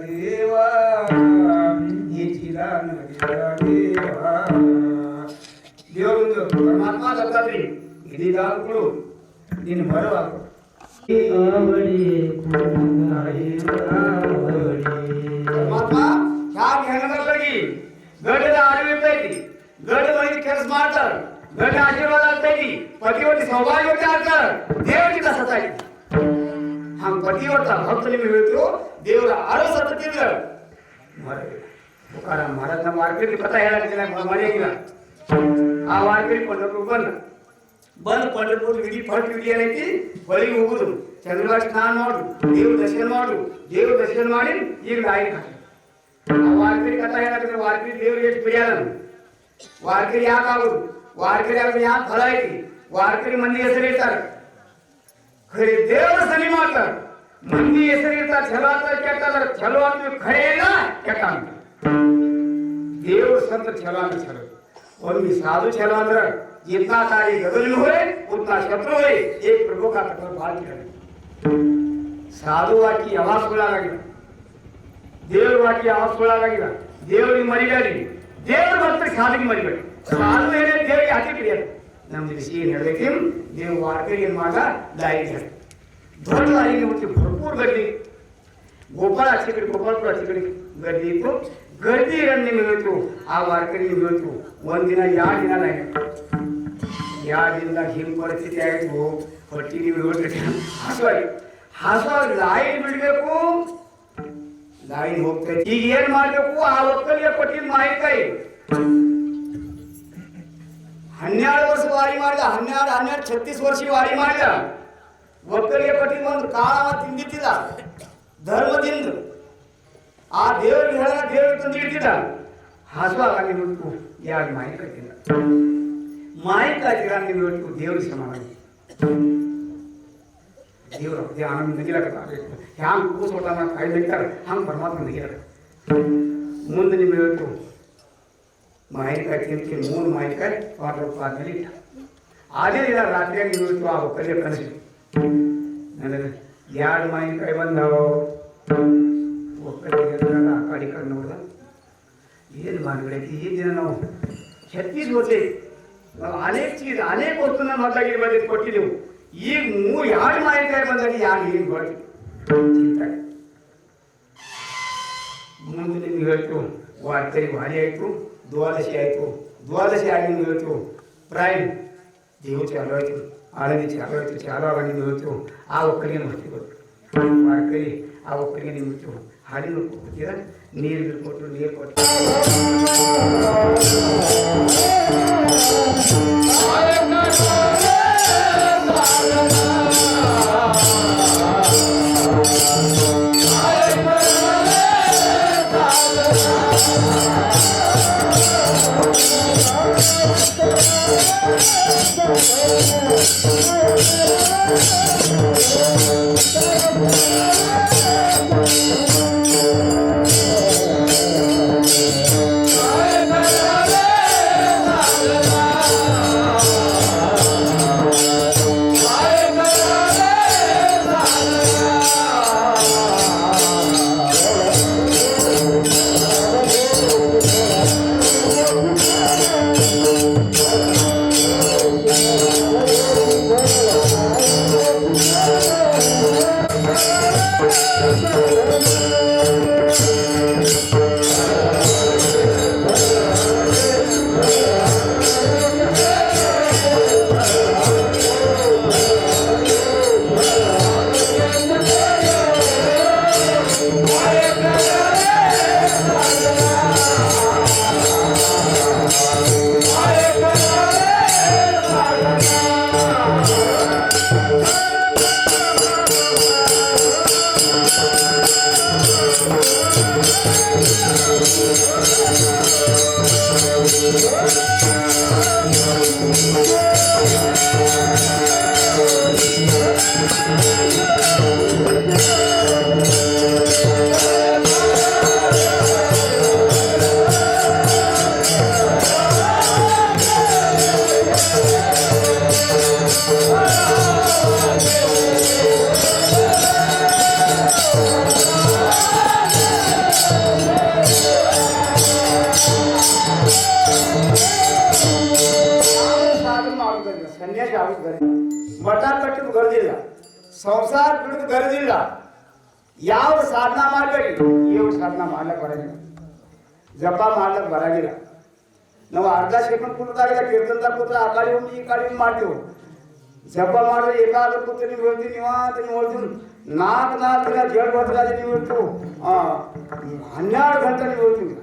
ದೇವಾ ದೇವಾ ದೇವರೊಂದು ಪರಮಾತ್ಮ ದತ್ತಾತ್ರಿ ಇದಿದಾಗಲು ನೀನು ಬರುವಾಗ ಪರಮಾತ್ಮ ಯಾಕೆ ಹೆಣ್ಣಲ್ಲಿ ಗಡ್ಡದ ಆಡಳಿತೈತಿ ಗಡ್ಡ ಮನೆಗೆ ಕೆಲಸ ಮಾಡ್ತಾರ ಗಡ್ಡ ಆಶೀರ್ವಾದ ಆಗ್ತೈತಿ ಪತಿವರ್ತಿ ಸೌಭಾಗ್ಯವತಿ ಆಗ್ತಾರ ದೇವರಿಗೆ ಸತ್ತಾಯ್ತಿ ಹಂಗ ಪತಿವರ್ತ ಭಕ್ತ ನಿಮಗೆ ಹೇಳ್ತು ದೇವರ ಆರೋ ಸತ್ತಿದ್ರ ಮಹಾರಾಜನ ವಾರ್ಕರಿ ಕಥಾ ಹೇಳಕ್ಕಿಲ್ಲ ಮರೆಯಂಗಿಲ್ಲ ಆ ವಾರ್ಕರಿ ಪಂಡರ್ಪುರ್ ಬಂದು ಪಂಡರ್ಪುರ್ ವಿಧಿ ಫಸ್ಟ್ ವಿಧಿ ಏನೈತಿ ಹೊಳಿಗೆ ಹೋಗುದು ಚಂದ್ರಭಾಗ ಸ್ನಾನ ಮಾಡು ದೇವ್ರ ದರ್ಶನ ಮಾಡಿ ಈಗ ನಾಯಿ ಆ ವಾರ್ಕರಿ ಕಥಾ ಹೇಳಕ್ಕಿದ್ರೆ ವಾರ್ಕರಿ ದೇವ್ರಿಗೆ ಎಷ್ಟು ಪ್ರಿಯಾದ ವಾರ್ಕರಿ ಯಾಕೆ ಆಗುದು ವಾರ್ಕರಿ ಆಗೋದು ಯಾಕೆ ಫಲ ಐತಿ ವಾರ್ಕರಿ ಮಂದಿ ಹೆಸರು ಇರ್ತಾರೆ ಖರೆ ದೇವರ ಸನಿ ಮಾಡ್ತಾರ ಮಂದಿ ಹೆಸರು ಇರ್ತಾರೆ ಚಲೋ ಅಂತ ಕೆಟ್ಟ ಚಲೋ ಅಂತ ಖರೆ ಇಲ್ಲ ಕೆಟ್ಟ ಅಂತ देव संत चला चलो और भी साधु चला अंदर जितना कार्य गदल में हुए उतना शत्रु हुए एक प्रभु का कठोर बात करे साधु की आवाज सुना लगेगा देव की आवाज सुना लगेगा देव मरी गई देव भक्त साधु की मरी गई साधु है देव की हाथी प्रिय नम्बर विषय ಹೇಳಬೇಕು देव वारकरी ಮಾಡ ದಾಯಿಗೆ ದೊಡ್ಡ ದಾಯಿಗೆ ಮುಟ್ಟಿ ಭರಪೂರ ಗಡ್ಡಿ ಗೋಪಾಲ ಆಚೆ ಕಡೆ ಗೋಪಾಲಪುರ ಆಚೆ ಕಡೆ ಗಡ್ಡಿ ಇತ್ತು ಗಡ್ಡಿ ನಿಮ್ಗೆ ಹೇಳ್ತು ಆ ವಾರ್ಕರಿ ನಿಮ್ಗೆ ಹೇಳ್ತು ಒಂದಿನ 2 ದಿನ ದಿನದಾಗ ಹಿಂಗೆ ಪರಿಸ್ಥಿತಿ ಆಯಿತು ಹೊಟ್ಟಿ ನೀವು ಹೇಳ್ಬೇಕು ಹಸುವಾಗಿ ಲಾಯಿನ್ ಬಿಡಬೇಕು ಲಾಯಿನ್ ಹೋಗ್ತೈತಿ ಈಗ ಏನ್ ಮಾಡ್ಬೇಕು ಆ ಒಕ್ಕಲಿಗೆ ಕೊಟ್ಟಿದ್ ಮಾಹಿತಿ 12 ವರ್ಷ ವಾರಿ ಮಾಡಿದ 36 ವರ್ಷ ವಾರಿ ಮಾಡಿದ ಒಕ್ಕಲಿಗೆ ಕೊಟ್ಟಿದ್ ಒಂದು ಕಾಳ ತಿಂದಿತ್ತಿದ ಧರ್ಮದಿಂದ ಆ ದೇವರಿಗೆ ಹೇಳ ದೇವರಿಗೆ ತಂದು ಇಡ್ತಿದ್ದ ಹಸುವಾಗ ನೀವು ಯಾರು ಮಾಯಿ ಕಟ್ಟಿಲ್ಲ ಮಾಯಿ ಕಾಯ್ತೀರ ನೀವು ದೇವ್ರಿಗೆ ಸಮಾನ ದೇವ್ರ ಆನಂದ ನಗಿಲಕ್ಕ ಹ್ಯಾಂಗ ಕೂಸೋಟ ಕಾಯ್ದಿರ್ತಾರೆ ಹಂಗೆ ಪರಮಾತ್ಮ ನಗಿಲಕ್ಕ ಮುಂದೆ ನಿಮ್ಗೆ ಹೇಳ್ತು ಮಾಯಿಕಾಯಿ ತಿಂತೀನಿ 3 ಮಾಯಿಕಾಯಿ ಪಾತ್ರೆ ಇಟ್ಟ ಅದೇ ದಿನ ರಾತ್ರಿಯಾಗಿ ನೀವು ಹೇಳ್ತು ಆ ಒಕ್ಕಲಿಗೆ ಕನಸಿ ನನಗೆ 2 ಮಾಯಿಕಾಯಿ ಬಂದವು ಒಕ್ಕಲಿಗೆ ಆ ಕಡೆ ಕಡೆ ನೋಡ್ದ ಏನು ಮಾಡಿಬಿಡೈತಿ ಈ ದಿನ ನಾವು 36 ವರ್ಷ ಅನೇಕ ವಸ್ತುನ ಮೊದಲಾಗಿ ಬಂದಿದ್ದು ಕೊಟ್ಟಿದ್ದೆವು ಈಗ 2 ಮಾಯಿಕಾಯಿ ಬಂದಾಗ ಯಾರು ಏನು ಕೊಡ್ತೀವಿ ಚಿಂತೆ ಮುಂದೆ ನಿಮ್ಗೆ ಹೇಳ್ತು ವಾರ್ಕರಿ ಭಾರಿ ಆಯಿತು ದ್ವಾದಶಿ ಆಗಿ ನಿಮ್ಗೆ ಹೇಳ್ತು ಪ್ರಾಯ ದೇವು ಚಾಲು ಆಯಿತು ಆಳದಿ ಚಾಲು ಆಗ ನಿಮ್ಗೆ ಹೇಳ್ತು ಆ ಒಕ್ಕಲಿಗೆ ಹೊತ್ತಿ ಕೊಟ್ಟು ವಾರ್ಕರಿ ಆ ಒಕ್ಕಲಿಗೆ ನಿಮ್ಗೆ ಹಾಡಿನ ಕೊಡ್ತೀರ ನೀರು ಕೊಟ್ಟು ನೀರು ಕೊಟ್ಟು ಗರಜಿಲ್ಲ, ಸಂಸಾರ ಬಿಡೋದು ಗರಜಿಲ್ಲ. ಯಾವ ಸಾಧನ ಮಾಡಬೇಡಿ, ಯಾವ ಸಾಧನ ಮಾಡ್ಲಿಕ್ಕೆ ಬರಂಗಿಲ್ಲ, ಜಪ ಮಾಡ್ಲಿಕ್ಕೆ ಬರಂಗಿಲ್ಲ. ನಾವು ಅರ್ಧ ಸೆಕೆಂಡ್ ಕೂತಾಗಿಲ್ಲ, ಕೀರ್ತನದಾಗ ಕೂತ್ರೆ ಆ ಕಾಳಿ ಒಮ್ಮೆ ಈ ಕಾಳಿ ಒಮ್ಮೆ ಮಾಡ್ತೀವಿ. ಜಪ ಮಾಡಿದ್ರೆ ಏಕಾಗ್ರ ಕೂತ್ರೆ ನೀವು ಹೇಳ್ತೀವಿ, ನೀವು ಅಂತ ನೀವು ಹೇಳ್ತೀವಿ. ನಾಲ್ಕು ದಿನ ಜೇಳು ಬರ್ತಾರೆ ನೀವು ಹೇಳ್ತೀವಿ, 12 ಗಂಟೆ ನೀವು ಹೇಳ್ತೀವಿ.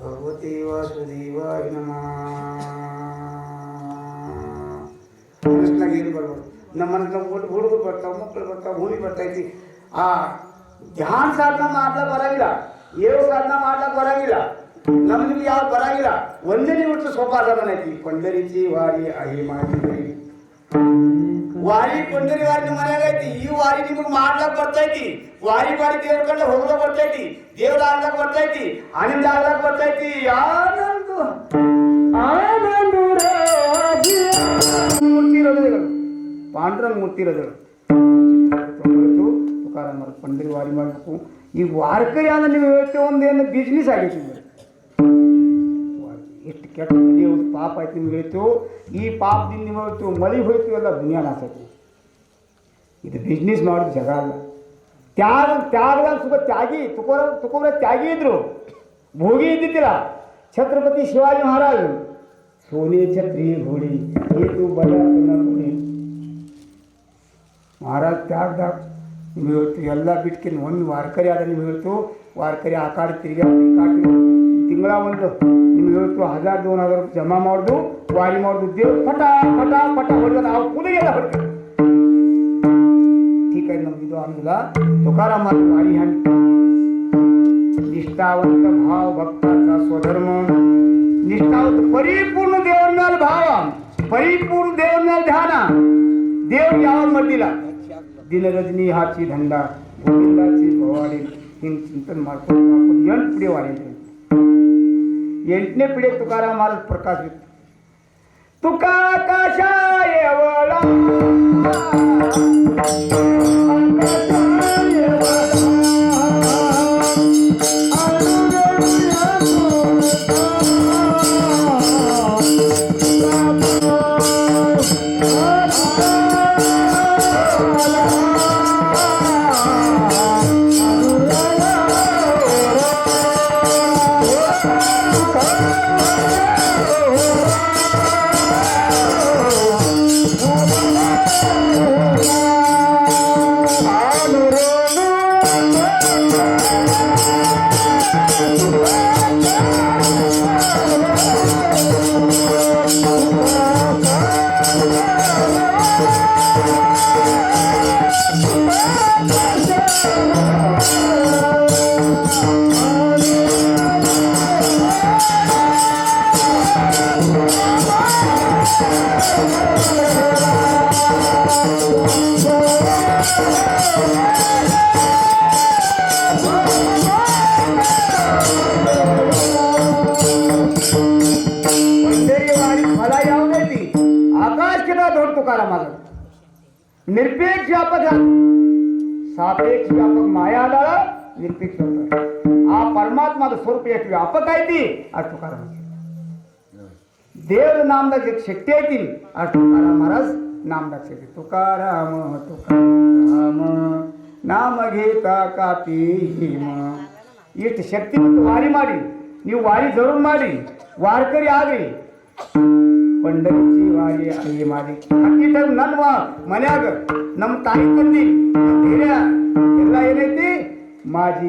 ಭಗವತಿ ವಾಸುದೇವಾಯ ನಮಃ. ಮನಸ್ಸಿನಾಗ ಏನು ಬರ್ಬೋದು, ನಮ್ಮ ಮನಸ್ಸಿನಾಗ ಹುಡುಗರು ಬರ್ತಾವೆ, ಮಕ್ಕಳು ಬರ್ತಾವೆ, ಭೂಮಿ ಬರ್ತೈತಿ. ಆ ಧ್ಯಾನ ಸಾಧನ ಮಾಡ್ಲಿಕ್ಕೆ ಬರಂಗಿಲ್ಲ, ಏಳು ಸಾಧನ ಮಾಡ್ಲಿಕ್ಕೆ ಬರಂಗಿಲ್ಲ, ನಮ್ಗೆ ಯಾವ್ದು ಬರಂಗಿಲ್ಲ. ಒಂದೇ ನಿಮಿಷ ಸೋಪಾಸನ ಐತಿ. ಕೊಂಡರಿಚಿ ವಾರಿ ಅಹಿ ಮಾಡಿ ವಾರಿ ಕೊಂಡರಿ ವಾರಿ ನಿಮ್ಮ ಮನ್ಯಾಗ ಐತಿ. ಈ ವಾರಿ ನಿಮಗೆ ಮಾಡ್ಲಕ್ ಬರ್ತೈತಿ. ವಾರಿ ಮಾಡಿ ದೇವ್ರ ಕಂಡ ಹೋಗ್ಲಕ್ ಬರ್ತೈತಿ, ದೇವ್ರ ಆಗ್ಲಕ್ ಬರ್ತೈತಿ, ಆನಂದ ಆಗ್ಲಕ್ ಬರ್ತೈತಿ. ಮೂರ್ತಿ ಇರೋದು, ಪಾಂಡುರಂಗ ಮೂರ್ತಿ ಇರೋದು. ತುಕಾರಾಮ ಪಂಡರಿ ವಾರಿ ಮಾಡಬೇಕು. ಈ ವಾರಕರಿ ಅಂದ್ರೆ ನೀವು ಹೇಳ್ತೇವೆ, ಒಂದೇನು ಬಿಸ್ನೆಸ್ ಆಗೈತಿ. ಎಷ್ಟು ಕೆಟ್ಟ ಪಾಪ ಆಯ್ತು ನಿಮ್ಗೆ ಹೇಳ್ತೇವೆ. ಈ ಪಾಪದಿಂದ ನೀವು ಹೇಳ್ತೇವೆ ಮಳೆ ಹೋಯ್ತು, ಎಲ್ಲ ದುನಿಯಾ ನಾಶ ಆಯ್ತು. ಇದು ಬಿಸ್ನೆಸ್ ಮಾಡೋದು ಜಗ ಅಲ್ಲ. ತ್ಯಾಗದ ಸುಖ ತ್ಯಾಗಿ. ತುಕೋರ ತ್ಯಾಗಿ ಇದ್ರು, ಭೋಗಿ ಇದ್ದಿದ್ದಿಲ್ಲ. ಛತ್ರಪತಿ ಶಿವಾಜಿ ಮಹಾರಾಜ್ ಸೋನೆ ಛತ್ರಿ ಘೋಡಿ ಏತು ಬಡ ಘೋಡಿ ಮಹಾರಾಜ್ ತ್ಯಾಗದಾಗ ನೀವು ಹೇಳ್ತೀವಿ ಎಲ್ಲ ಬಿಟ್ಕೊಂಡು ಒಂದು ವಾರಕರಿ ಆದ ನೀವು ಹೇಳ್ತು. ವಾರಕರಿ ಆ ಕಾಡು ತಿರುಗಿ ತಿಂಗಳ ಒಂದು ನಿಮ್ಗೆ ಹೇಳ್ತು 1000-2000 ರೂಪಾಯಿ ಜಮಾ ಮಾಡೋದು, ವಾರಿ ಮಾಡೋದು, ದೇವ್ರು ಪಟ ಪಟ ಪಟ ಹೊಡೆದ ನಾವು ಕೂಲಿಗೆಲ್ಲ ಹೊಡ್ತೀವಿ. ठीक आहे, ನಮ್ದು ಇದು ಅನ್ನೋದಿಲ್ಲ. ತುಕಾರಾಮ वारी हंड निष्ठावंत भाव भक्ताचा स्वधर्म. निष्ठावंत परिपूर्ण देवर ಮೇಲೆ ಭಾವ, परिपूर्ण देवर ಮೇಲೆ ಧ್ಯಾನ. ದೇವ್ರು ಯಾವಾಗ ಮಡ್ಡಿಲ್ಲ. ದಿನ ರಜನಿ ಹಾಚಿ ದಂಡ ಗೋವಿಂದಾಚಿ ಭವಾಡಿ ಹಿಂಗೆ ಚಿಂತನೆ ಮಾಡ್ಕೊಂಡು 8 ಪಿಡಿ ವಾರಿ ಅಂತ. 8ನೇ ಪಿಡಿ ತುಕಾರಾಮ ಮಹಾರಾಜ್ ಪ್ರಕಾಶ ಇತ್ತು. ತುಕಾ ಕಾಶಾಯವಳ निरपेक्ष व्यापक सापेक्ष व्यापक माया आला निरपेक्ष होता. आ परमात्माचं स्वरूप एक व्यापक आहे ती आज तुकाराम. देव नामदाग एक शक्ती आहे ती आज तुकाराम महाराज नामदाग शक्ती. तुकाराम तुकाराम नाम घेता कापी हिम. ಇಷ್ಟು ಶಕ್ತಿ ಮತ್ತು ವಾರಿ ಮಾಡಿ ನೀವು ವಾರಿ ಜರೂರ್ ಮಾಡಿ ವಾರಕರಿ ಆಗ್ರಿ. ಪಂಡರಿಚಿ ವಾರಿ ಅಯ್ಯ ಮಾಡಿ ಅಕ್ಕಿ ಟೈಮ್ ನನ್ನ ಮನ್ಯಾಗ ನಮ್ಮ ತಾಯಿ ತಂದಿ ಧೈರ್ಯ ಎಲ್ಲ ಏನೈತಿ. माझी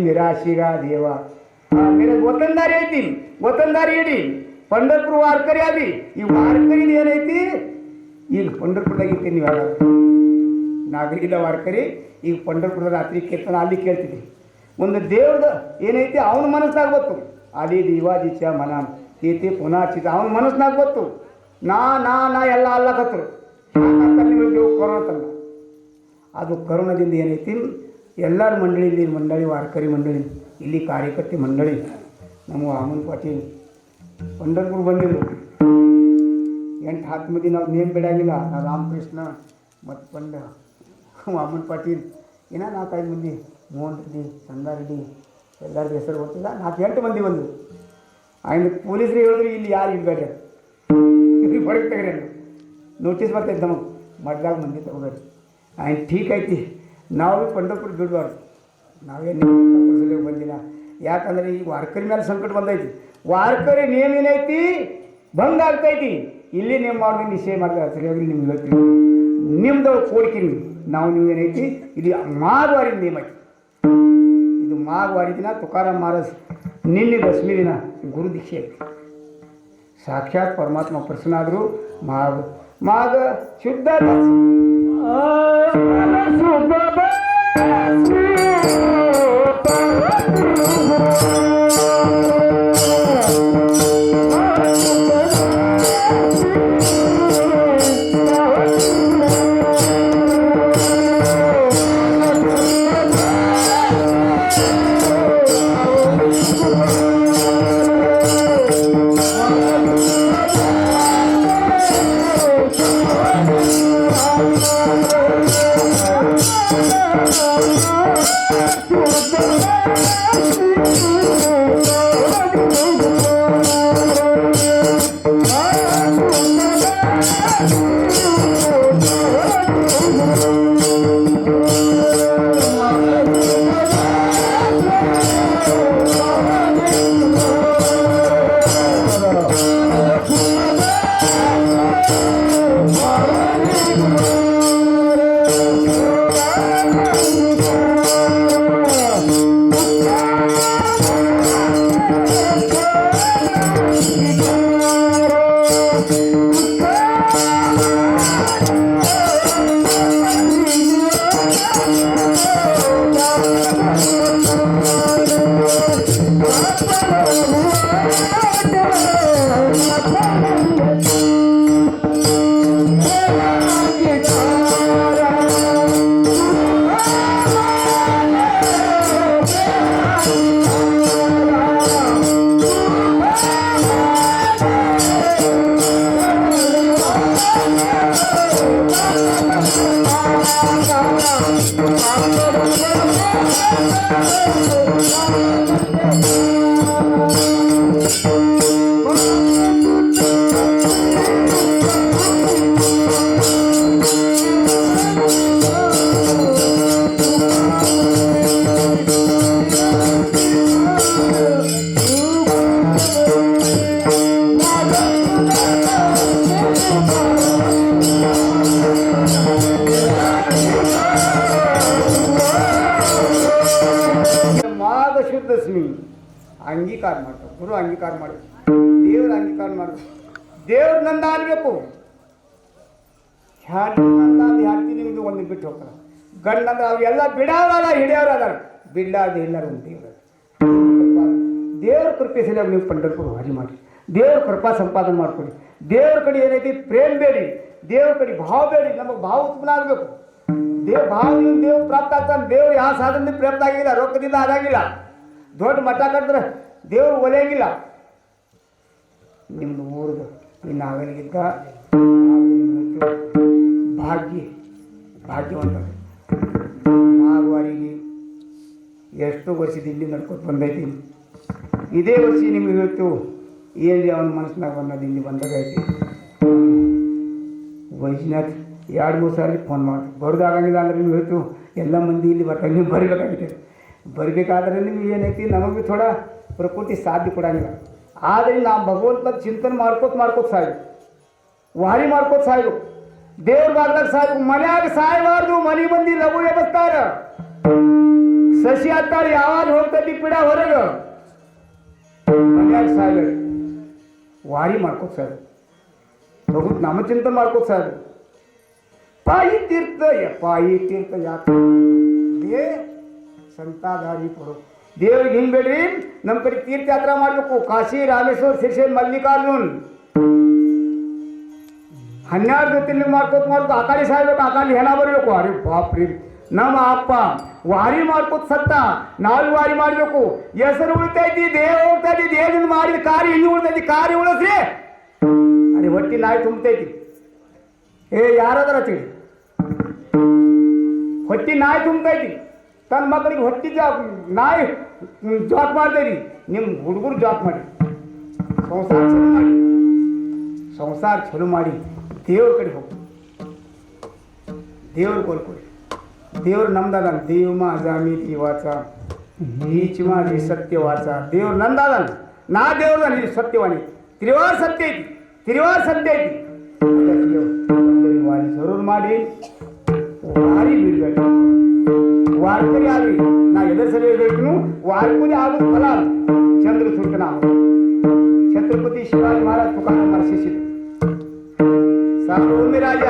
निराशिगा देवा मेरे वतनदारी येतील. वतनदारी येईल. पंढरपूर वारकरी आली. ಈ ವಾರಕರಿ ಏನೈತಿ ಈಗ ಪಂಢರಪುರದಾಗ ಇತ್ತು. ನೀವು ನಾಗರಿಕದ ವಾರಕರಿ ಈಗ ಪಂಢರಪುರದ ರಾತ್ರಿ ಕೀರ್ತನ ಅಲ್ಲಿ ಕೇಳ್ತಿದ್ವಿ. ಒಂದು ದೇವ್ರದ ಏನೈತಿ ಅವನ ಮನಸ್ಸಾಗ ಗೊತ್ತು. ಆದಿ ದೇವಾದಿತ್ಯ ಮನ ಏತಿ ಪುನಾಚಿತ ಅವನ ಮನಸ್ಸಿನಾಗ ಗೊತ್ತು. ನಾ ಎಲ್ಲ ಅಲ್ಲಕತ್ತರು ನೀವು ದೇವ್ ಕರೋಣ ತಂದ. ಅದು ಕರೋಣದಿಂದ ಏನೈತಿ ಎಲ್ಲರ ಮಂಡಳಿ ವಾರಕರಿ ಮಂಡಳಿ ಇಲ್ಲಿ ಕಾರ್ಯಕರ್ತೆ ಮಂಡಳಿ ನಮ್ಮ ವಾಮನ್ ಪಾಟೀಲ್ ಪಂಢರಪುರ ಬಂದಿದ್ರು. 8-10 ಮಂದಿ ನಾವು ನೇಮ್ ಬಿಡಾಗಿಲ್ಲ. ರಾಮಕೃಷ್ಣ ಮತ್ತು ವಾಮನ್ ಪಾಟೀಲ್ ಏನೋ 4-5 ಮಂದಿ, ಮೋಹನ್ ರೆಡ್ಡಿ, ಸಂಗಾ ರೆಡ್ಡಿ ಎಲ್ಲರದ್ದು ಹೆಸರು ಗೊತ್ತಿಲ್ಲ 4-8 ಮಂದಿ ಬಂದು ಆಯ್ತು ಪೊಲೀಸರು ಹೇಳಿದ್ರು ಇಲ್ಲಿ ಯಾರು ಇಡಬೇಡ್ರಿ ಇವ್ರಿಗೆ ಹೊರಗೆ ತೆಗ್ರಿ ಅಂದರು ನೋಟಿಸ್ ಬರ್ತೈತೆ ನಮಗೆ ಮಡ್ದಾಗ ಮಂದಿ ತಗೋಬೇಡ್ರಿ ಆಯ್ತು ಠೀಕ್ ಐತಿ ನಾವು ಭೀ ಪಂಡರಪುರ ಬಿಡಬಾರ್ದು ನಾವೇನು ಬಂದಿಲ್ಲ ಯಾಕಂದ್ರೆ ಈಗ ವಾರ್ಕರಿ ಮೇಲೆ ಸಂಕಟ ಬಂದೈತಿ ವಾರ್ಕರಿ ನಿಯಮ ಏನೈತಿ ಭಂಗ ಆಗ್ತೈತಿ ಇಲ್ಲಿ ನೇಮ್ ಮಾಡೋದು ನಿಶ್ಚಯ ಮಾಡಿದ್ರೆ ಸರಿಯಾಗಿ ನಿಮ್ಗೆ ಹೇಳ್ತೀವಿ ನಿಮ್ದು ಕೋಡಿಕೆ ನಾವು ನೀವು ಏನೈತಿ ಇದು ಮಾಘವಾರಿ ನೇಮ ಐತಿ ಇದು ಮಾಘವಾರಿ ದಿನ ತುಕಾರಾಮ್ ಮಹಾರಾಜ್ ನಿನ್ನೆ ದಶಮಿ ದಿನ ಗುರು ದೀಕ್ಷೆ ಐತಿ ಸಾಕ್ಷಾತ್ ಪರಮಾತ್ಮ ಪ್ರಸನ್ನಾದರು ಮಾಘ ಶುದ್ಧ ಅಂಗೀಕಾರ ಮಾಡ್ತಾರೆ ಗುರು ಅಂಗೀಕಾರ ಮಾಡಿ ದೇವ್ರ ಅಂಗೀಕಾರ ಮಾಡ್ತಾರೆ ದೇವ್ರ ನಂದ ಅನ್ಬೇಕು ನಂದಾಂದು ಹೇಳ್ತೀನಿ ನಿಮ್ದು ಒಂದು ಬಿಟ್ಟು ಹೋಗ್ತಾರೆ ಗಂಡಂದ್ರೆ ಅವೆಲ್ಲ ಬಿಡೋರಲ್ಲ ಹಿಡಿಯೋರು ಅದಾರ ಬಿಡ್ಲಾರ್ದು ಎಲ್ಲರೂ ಒಂದು ದೇವ್ರ ಕೃಪೆ ಸಲ ನೀವು ಪಂಡರಪುರ ವಾರಿ ಮಾಡಿ ದೇವ್ರ ಕೃಪಾ ಸಂಪಾದನೆ ಮಾಡ್ಕೊಡಿ ದೇವ್ರ ಕಡೆ ಏನೈತಿ ಪ್ರೇಮ ಬೇಡಿ ದೇವ್ರ ಕಡೆ ಭಾವ ಬೇಡಿ ನಮಗೆ ಭಾವ ಉತ್ಪನ್ನ ಆಗಬೇಕು ಭಾವದಿಂದ ದೇವ್ರು ಪ್ರಾಪ್ತ ಆಗ್ತಾನೆ ದೇವ್ರು ಯಾವ ಸಾಧನೆ ಪ್ರಾಪ್ತ ಆಗಿಲ್ಲ ರೊಕ್ಕದಿಂದ ಆದಾಗಿಲ್ಲ ದೊಡ್ಡ ಮಠ ಕಟ್ಟಿದ್ರೆ ದೇವ್ರು ಒಲೆಯಂಗಿಲ್ಲ ನಿಮ್ದು ಊರದು ಈ ನಾಗಲಿಗಿದ್ದ ಭಾಗ್ಯವಂತ ಮಾಘವಾರಿಗೆ ಎಷ್ಟು ವರ್ಷದ ಇಲ್ಲಿ ನಡ್ಕೊತ ಬಂದೈತಿ ಇದೇ ವರ್ಷ ನಿಮ್ಗೆ ಇವತ್ತು ಏನು ಅವನ ಮನಸ್ಸಿನಾಗ ಅನ್ನೋದು ಇಲ್ಲಿ ಬಂದಾಗೈತಿ ವೈಷ್ಣವ್ 2-3 ಸಾರಿ ಫೋನ್ ಮಾಡಿ ಬರೋದಾಗಂಗಿಲ್ಲ ಅಂದ್ರೆ ನೀವು ಇವತ್ತು ಎಲ್ಲ ಮಂದಿ ಇಲ್ಲಿ ಬರ್ತಾರೆ ನೀವು ಬರಬೇಕಾಗಿದೆ ಬರಬೇಕಾದ್ರೆ ನಿಮ್ಗೆ ಏನೈತಿ ನಮಗೆ ಭೀ ಥೋಡ ಪ್ರಕೃತಿ ಸಾಧ್ಯ ಕೊಡಂಗಿಲ್ಲ ಆದರೆ ನಾವು ಭಗವಂತನ ಚಿಂತನೆ ಮಾಡ್ಕೋತ ಸಾಯ್ದು ವಾರಿ ಮಾಡ್ಕೋತ ಸಾಯ್ದು ದೇವ್ರ ಬಾಗ್ದಾಗ ಸಾಯ್ದು ಮನ್ಯಾಗ ಸಾಯಬಾರ್ದು ಮನೆ ಮಂದಿ ಲಘು ಎಬಸ್ತಾರ ಸಸಿ ಹತ್ತಾರ ಯಾವಾಗ ಹೋಗ್ತೈತಿ ಪಿಡ ಹೊರಗೆ ಮನ್ಯಾಗ ಸಾಯ್ಬೇಡಿ ವಾರಿ ಮಾಡ್ಕೋತ ಸಾಯ್ದು ಭಗವಂತ ನಾಮಚಿಂತನೆ ಮಾಡ್ಕೋತ ಸಾಯ್ದು ಪಾಯಿ ತೀರ್ಥ ಯಾಕೆ ಸಂತಾಧಾರಿ ಕೊಡು ದೇವ್ರಿಗೆ ಹಿಂಗೆ ಬೇಡ್ರಿ ನಮ್ಮ ಕಡೆ ತೀರ್ಥಯಾತ್ರೆ ಮಾಡಬೇಕು ಕಾಶಿ ರಾಮೇಶ್ವರ ಶ್ರೀಶೈಲ ಮಲ್ಲಿಕಾರ್ಜುನ್ 12 ಜ್ಯೋತಿರ್ಲಿಂಗ ಮಾಡ್ಕೋತ ಅಕಾಲಿ ಸಾಯ್ಬೇಕು ಅಕಾಲಿ ಹೆಣ ಬರಬೇಕು ಅರೆ ಬಾಪ್ರಿ ನಮ್ಮ ಅಪ್ಪ ವಾರಿ ಮಾಡ್ಕೋತ ಸತ್ತ ನಾವು ವಾರಿ ಮಾಡಬೇಕು ಹೆಸರು ಉಳಿತೈತಿ ದೇಹ ಹೋಗ್ತೈತಿ ದೇಹದಿಂದ ಮಾಡಿದ ಕಾರ್ಯ ಹಿಂಗೆ ಉಳಿತೈತಿ ಕಾರ್ಯ ಉಳಿಸ್ರಿ ಅರೆ ಹೊಟ್ಟಿ ನಾಯಿ ತುಂಬತೈತಿ ಯಾರಾದ್ರ ತಿಳಿ ಹೊಟ್ಟಿ ನಾಯಿ ತುಂಬತೈತಿ ತನ್ನ ಮಕ್ಕಳಿಗೆ ಹೊಟ್ಟಿ ನಾಯಿ ಜಾಬ್ ಮಾಡ್ದೇರಿ, ನಿಮ್ಮ ಹುಡುಗರು ಜಾಬ್ ಮಾಡಿ ಸಂಸಾರ ಚಲೋ ಮಾಡಿ, ಸಂಸಾರ ಚಲೋ ಮಾಡಿ ದೇವ್ರ ಕಡೆ ಹೋಗಿ ದೇವ್ರ ಕೋಲ್ಕೊಡಿ. ದೇವ್ರು ನಮ್ದಾದಾನ, ದೇವ ಜಾಮಿ ವಾಚ हीच माझी सत्य वाचा. देव नंदादान ना देवदान ही सत्यवाणी त्रिवार सत्य ಐತಿ, त्रिवार सत्य ಐತಿ. ವಾರಿ ಜರೂರ್ ಮಾಡಿ ವಾರಿ ಬಿಡಬೇಡಿ, ವಾರ್ಕರಿ ಆಗಲಿ. ನಾ ಎದರ ಸರಿ ಹೇಳ್ತೀನಿ, ವಾರ್ಕರಿ ಆಗೋದು ಫಲ ಚಂದ್ರಸೂರ್ಯನ ಛತ್ರಪತಿ ಶಿವಾಜಿ ಮಹಾರಾಜ್ ತುಕಾರಾಮ್ ಮರ್ಸಿಸಿದ್ರು. ಸಾರ್ವಭೌಮ ರಾಜ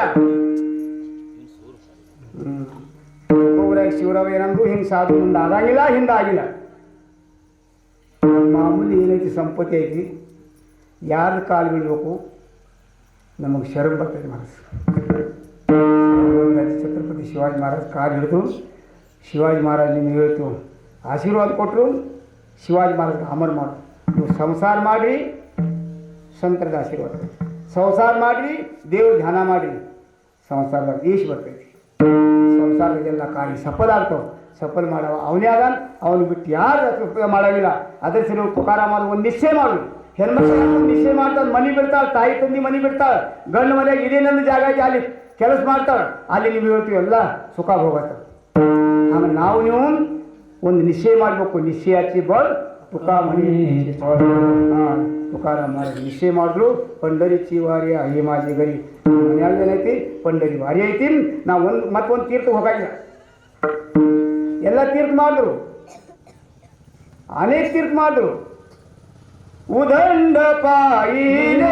ಶಿವರಾವ್ ಏನಂದ್ರು, ಹಿಂಗೆ ಸಾಧು ಮುಂದೆ ಆದಾಗಿಲ್ಲ, ಹಿಂದಾಗಿಲ್ಲ. ಮಾಮೂಲಿ ಏನೈತಿ ಸಂಪತ್ತಿ ಐತಿ, ಯಾರು ಕಾಲು ಬೀಳ್ಬೇಕು ನಮಗೆ ಶರಣ ಬರ್ತೈತಿ ಮನಸ್ಸು. ಛತ್ರಪತಿ ಶಿವಾಜಿ ಮಹಾರಾಜ್ ಕಾಲು ಹಿಡಿದು ಶಿವಾಜಿ ಮಹಾರಾಜ್ ನಿಮ್ಗೆ ಹೇಳ್ತು ಆಶೀರ್ವಾದ ಕೊಟ್ಟರು. ಶಿವಾಜಿ ಮಹಾರಾಜ್ ಅಮರ ಮಾಡು, ನೀವು ಸಂಸಾರ ಮಾಡಿರಿ ಸಂತರದ ಆಶೀರ್ವಾದ, ಸಂಸಾರ ಮಾಡಿರಿ ದೇವ್ರ ಧ್ಯಾನ ಮಾಡಿರಿ, ಸಂಸಾರದಾಗ ದೇಶ ಬರ್ತೈತಿ. ಸಂಸಾರದೆಲ್ಲ ಕಾರ್ಯ ಸಫಲ ಆಗ್ತಾವೆ. ಸಫಲ ಮಾಡವ ಅವನೇ ಅದಾನ, ಅವನು ಬಿಟ್ಟು ಯಾರು ಉಪಯೋಗ ಮಾಡೋಂಗಿಲ್ಲ. ಅದ್ರ ಸರಿ ತುಕಾರಾಮ್ ಒಂದು ನಿಶ್ಚಯ ಮಾಡು. ಹೆಣ್ಮಕ್ಳು ಒಂದು ನಿಶ್ಚಯ ಮಾಡ್ತಾಳೆ, ಮನೆ ಬಿಡ್ತಾಳೆ, ತಾಯಿ ತಂದೆ ಮನೆ ಬಿಡ್ತಾಳೆ, ಗಂಡು ಮನೆಯಾಗ ಇದೇನೊಂದು ಜಾಗ ಐತಿ ಅಲ್ಲಿ ಕೆಲಸ ಮಾಡ್ತಾಳೆ, ಅಲ್ಲಿ ನೀವು ಹೇಳ್ತೀವಿ ಎಲ್ಲ ಸುಖ ಹೋಗತ್ತೆ. ಆಮೇಲೆ ನಾವು ನೀವು ಒಂದು ನಿಶ್ಚಯ ಮಾಡಬೇಕು. ನಿಶ್ಚಯ ಹಚ್ಚಿ ಬಲ್ ತುಕಾ ಮಣಿ ತುಕಾರಾಮ್ ಮಾಡಿ ನಿಶ್ಚಯ ಮಾಡಿದ್ರು. ಪಂಡರಿಚಿ ವಾರ್ಯ ಹೇ ಮಾಜಿ ಗರಿ ಮನ್ಯಾಗ ಏನೈತಿ ಪಂಡರಿ ವಾರಿ ಐತಿ. ನಾವು ಮತ್ತೊಂದು ತೀರ್ಥ ಹೋಗಾಗಿಲ್ಲ, ಎಲ್ಲ ತೀರ್ಥ ಮಾಡಿದ್ರು, ಅನೇಕ ತೀರ್ಥ ಮಾಡಿದ್ರು. ಉದಂಡ ಪಾಯಿನ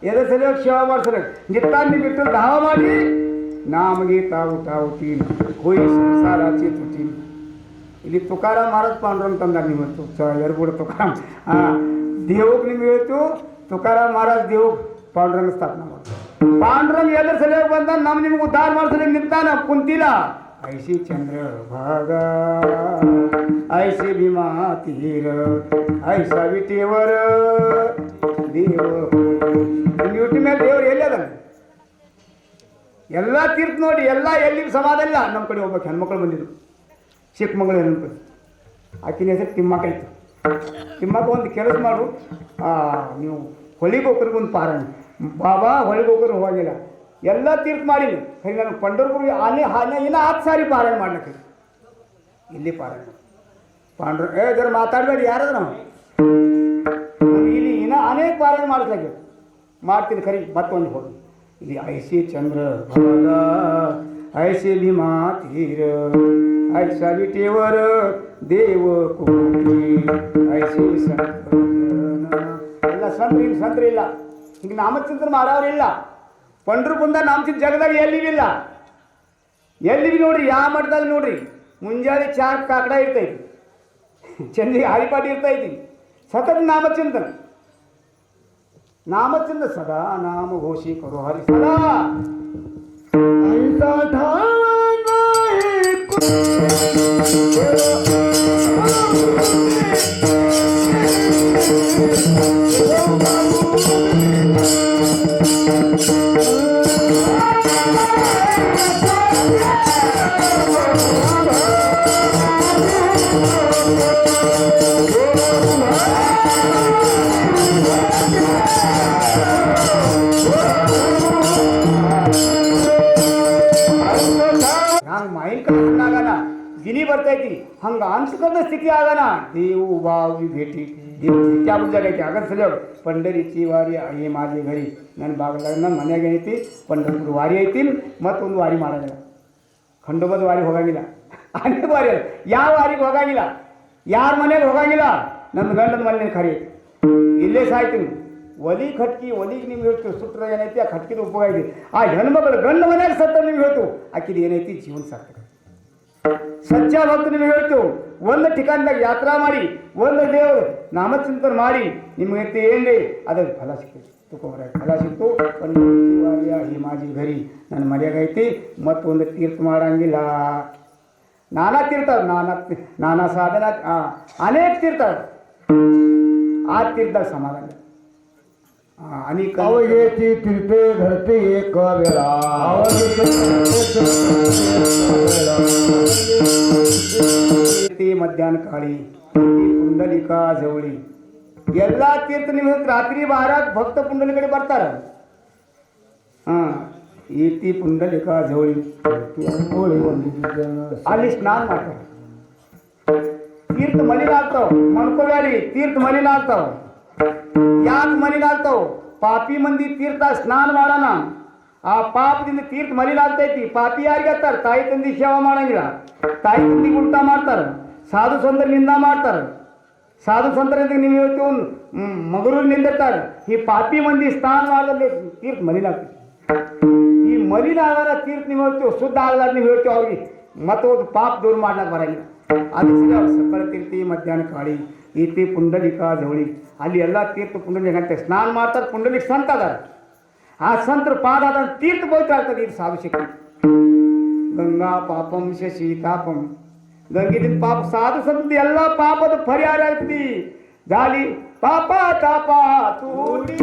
ಎದೆ ಸರಿಯಾಗಿ ಸೇವಾ ಮಾಡ್ತಾರೆ. ನಿತ್ತಾన్ని ಬಿಟ್ಟು ದಾವ ಮಾಡಿ ನಾಮಗೆ ತಾವು ತೀನ್ ಹೋಯಿ ಸಂಸಾರಾಚಿ ತುಟೀನ್. ಇಲ್ಲಿ ತುಕಾರಾಮ್ ಮಹಾರಾಜ್ ಪಾಂಡುರಂಗ ತಂದಾರ. ನಿಮ್ಮತ್ತು ಎರಗೂಡ ತುಕಾರಾಮ್ ದೇವಕ್ಕೆ ನಿಮ್ಗೆ ಹೇಳ್ತು, ತುಕಾರಾಮ್ ಮಹಾರಾಜ್ ದೇವಕ್ಕೆ ಪಾಂಡುರಂಗ ಸ್ಥಾಪನೆ ಮಾಡ್ತಾರೆ. ಪಾಂಡುರಂಗ ಎದ್ರ ಸರಿಯಾಗಿ ಬಂದ ನಮ್ಮ ನಿಮ್ಗೆ ಉದ್ಧಾರ ಮಾಡ್ಸಲಿಕ್ಕೆ ನಿಂತಾನ, ಕುಂತಿಲ್ಲ. ಐಸಿ ಚಂದ್ರ ಭಾಗ ಐಸಿ ಭೀಮಾ ತೀರ ಐಸಾ ವಿಟೇವರ ದೇವ. ಯುಟಿ ಮೇಲೆ ದೇವ್ರು ಎಲ್ಲಿ ಅದ? ಎಲ್ಲ ತೀರ್ಥ ನೋಡಿ, ಎಲ್ಲ ಎಲ್ಲಿ ಸಮಾಧ ಇಲ್ಲ. ನಮ್ಮ ಕಡೆ ಹೋಗ್ಬೇಕು ಹೆಣ್ಮಕ್ಳು ಬಂದಿದ್ರು, ಚಿಕ್ಕಮಗಳು ಹೆಣ್ಮಕ್ಳು. ಆಕಿನ ಹೆಸರು ತಿಮ್ಮಕ್ಕ ಇತ್ತು. ತಿಮ್ಮಕ್ಕ ಒಂದು ಕೆಲಸ ಮಾಡು, ನೀವು ಹೊಳಿಗೋಕರಿಗೊಂದು ಪಾರಾಯಣ. ಬಾಬಾ ಹೊಳಿಗೋಕರು ಹೋಗಿಲ್ಲ, ಎಲ್ಲ ತೀರ್ಥ ಮಾಡಿಲ್ಲ. ಸರಿ ನಾನು ಪಂಡರ್ಪುರ ಇನ್ನೂ 10 ಸಾರಿ ಪಾರಾಯಣ ಮಾಡ್ಲಿಕ್ಕೆ ಇಲ್ಲಿ ಪಾರಾಯಣ. ಜರ ಮಾತಾಡಬೇಡಿ, ಯಾರದ ನಾವು ಇಲ್ಲಿ ಇನ್ನೂ ಅನೇಕ ಪಾರಾಯಣ ಮಾಡಿಸ್ಲಾಗ ಮಾಡ್ತೀನಿ. ಖರೀ ಮತ್ತೊಂದು ಹೋಗಿ ಇಲ್ಲಿ ಐಸಿ ಚಂದ್ರ ಭಾಗ ಐಸಿ ಭೀಮಾ ತೀರ ಐಸಾ ವಿಟೇವರ ದೇವ ಕೋಟಿ ಐಸಿ ಸಂತ. ಎಲ್ಲ ಸಂತ್ರ ಇಲ್ಲ, ಹಿಂಗೆ ನಾಮಚಿಂತನ ಮಾಡೋರಿಲ್ಲ. ಪಂಡ್ರು ಬಂದ ನಾಮಚಿಂತ ಜಗದಾಗ ಎಲ್ಲಿವಿಲ್ಲ. ಎಲ್ಲಿವಿ ನೋಡ್ರಿ, ಯಾವ ಮಠದಾಗ ನೋಡ್ರಿ ಮುಂಜಾನೆ ಚಾರ್ ಕಾಕಡ ಇರ್ತೈತಿ, ಚಂದಿಗೆ ಹಾರಿಪಾಟಿ ಇರ್ತೈತಿ. ಸತತ ನಾಮಚಿಂತನ, ನಾಮಚಿಂತ ಸದಾ ನಾಮ ಘೋಷಿ ಕರೋ ಹರಿ ಸದಾ. ಗಿನಿ ಬರ್ತೈತಿ ಹಂಗೆ ಅನ್ಸ್ಕೊಂಡ ಸ್ಥಿತಿ ಆಗನ ದೇವು ಬಾವಿ ಭೇಟಿ ದೇವು ಜಾಗೈತಿ ಆಗದ ಸಲ ಪಂಡರಿತಿ ವಾರಿ ಈ ಮಾದಿ ಗರಿ ನನ್ನ ಬಾಗಲಾಗ ನನ್ನ ಮನ್ಯಾಗ ಏನೈತಿ ಪಂಡರಪುರ ವಾರಿ ಐತಿ ಮತ್ತೊಂದು ವಾರಿ ಮಾಡೋದಿಲ್ಲ ಖಂಡೋಬದ ವಾರಿಗೆ ಹೋಗಂಗಿಲ್ಲ ಅನೇಕ ವಾರಿ ಅಲ್ಲ ಯಾವ ವಾರಿಗೆ ಹೋಗಂಗಿಲ್ಲ ಯಾರ ಮನೆಗೆ ಹೋಗಂಗಿಲ್ಲ ನನ್ನ ಗಂಡನ ಮನೆ ಖರೀ ಇಲ್ಲೇ ಸಾಯ್ತೀನಿ ಒಲಿ ಖಟ್ಕಿ ಒಲಿಗೆ ನೀವು ಹೇಳ್ತೀವಿ ಸುಟ್ರ ಏನೈತಿ ಆ ಖಟ್ಕಿದ ಉಪಯೋಗ ಐತಿ ಆ ಹೆಣ್ಮಗಳು ಗಂಡ ಮನೆಯಾಗ ಸತ್ತ ನೀವು ಹೇಳ್ತು ಆಕಿದು ಏನೈತಿ ಜೀವನ ಸಾಕ್ತದೆ ಸಚ್ಚ ಭಕ್ತ ನಿಮಗೆ ಹೇಳ್ತು ಒಂದು ಠಿಕಾನ್ದಾಗ ಯಾತ್ರಾ ಮಾಡಿ ಒಂದು ದೇವರು ನಾಮಚಿಂತನೆ ಮಾಡಿ ನಿಮಗೆ ಏನ್ರಿ ಅದಕ್ಕೆ ಫಲ ಸಿಗ್ತೈತಿ ತುಕೋರ ಫಲ ಸಿಕ್ತು ಒಂದು ಹಿಮಾಜಿ ಗರಿ ನನ್ನ ಮರ್ಯಾಗೈತಿ ಮತ್ತೊಂದು ತೀರ್ಥ ಮಾಡಂಗಿಲ್ಲ ನಾನಾ ತೀರ್ಥ ನಾನಾ ಸಾಧನ ಅನೇಕ ತೀರ್ಥ ಆ ತೀರ್ಥದಾಗ ಸಮಾಧಾನ अनेक अवयेची तीर्थे घडते एक वेळा मध्यान काळी पुंडलिका जवळी ಎಲ್ಲ ತೀರ್ಥ ನಿಮಿತ್ತ ರಾತ್ರಿ ಬಾರಾಗ ಭಕ್ತ ಪುಂಡಲಿಕಡೆ ಬರ್ತಾರ ಈತಿ ಪುಂಡಲಿಕಾ ಜವಳಿ ಅಲ್ಲಿ ಸ್ನಾನ ಮಾಡ್ತಾರೆ ತೀರ್ಥ ಮಲಿನಾಗ್ತಾವ ಮಣ್ಕೊಳ್ಯಾರಿ ತೀರ್ಥ ಮಲಿನಾಗ್ತಾವ ಯಾಕೆ ಮಲಿನಾಗ್ತಾವ ಪಾಪಿ ಮಂದಿ ತೀರ್ಥ ಸ್ನಾನ ಮಾಡೋಣ ಆ ಪಾಪದಿಂದ ತೀರ್ಥ ಮಲಿನಾಗ್ತೈತಿ ಪಾಪಿ ಯಾರಿಗೆ ಹತ್ತಾರ ತಾಯಿ ತಂದಿ ಸೇವಾ ಮಾಡಂಗಿಲ್ಲ ತಾಯಿ ತಂದಿಗೆ ಉಲ್ಟಾ ಮಾಡ್ತಾರ ಸಾಧು ಸಂತರ ನಿಂದ ಮಾಡ್ತಾರ ಸಾಧು ಸಂತರ ನೀವು ಹೇಳ್ತೀವಿ ಮಗರು ನಿಂದಿರ್ತಾರೆ ಈ ಪಾಪಿ ಮಂದಿ ಸ್ನಾನ ಮಾಡೋದಲ್ಲಿ ತೀರ್ಥ ಮಲಿನಾಗ್ತೈತಿ ಈ ಮಲಿನಾಗರ ತೀರ್ಥ ನೀವು ಹೇಳ್ತೀವಿ ಶುದ್ಧ ಆಗಲಾರ ನೀವು ಹೇಳ್ತೀವಿ ಅವ್ರಿಗೆ ಮತ್ತೊಂದು ಪಾಪ ದೂರ ಮಾಡ್ಲಾಕ ಬರಂಗಿಲ್ಲ ಅದಕ್ಕೆ ಅವ್ರು ಸಕ್ಕಳ ತೀರ್ತಿ ಮಧ್ಯಾಹ್ನ ಕಾಳಿ ಈತಿ ಪುಂಡಲಿಕಾ ಜವಳಿ ಅಲ್ಲಿ ಎಲ್ಲ ತೀರ್ಥ ಪುಂಡಲಿಕ ಅಂತ ಸ್ನಾನ ಮಾಡ್ತಾರೆ ಪುಂಡಲಿಕ ಸಂತ ಅದಾರ ಆ ಸಂತರ ಪಾದ ಅದ ತೀರ್ಥ ಪವಿತ್ರ ಆಗ್ತದೆ ಇದು ಸಾಧು ಶಕ್ತಿ ಗಂಗಾ ಪಾಪಂ ಶಶಿ ತಾಪಂ ಗಂಗಿದ ಪಾಪ ಸಾಧು ಸಂತ ಎಲ್ಲ ಪಾಪದ ಪರಿಹಾರ ಆಗ್ತದೆ ಜಾಲಿ ಪಾಪ ತಾಪ ತೂಡಿ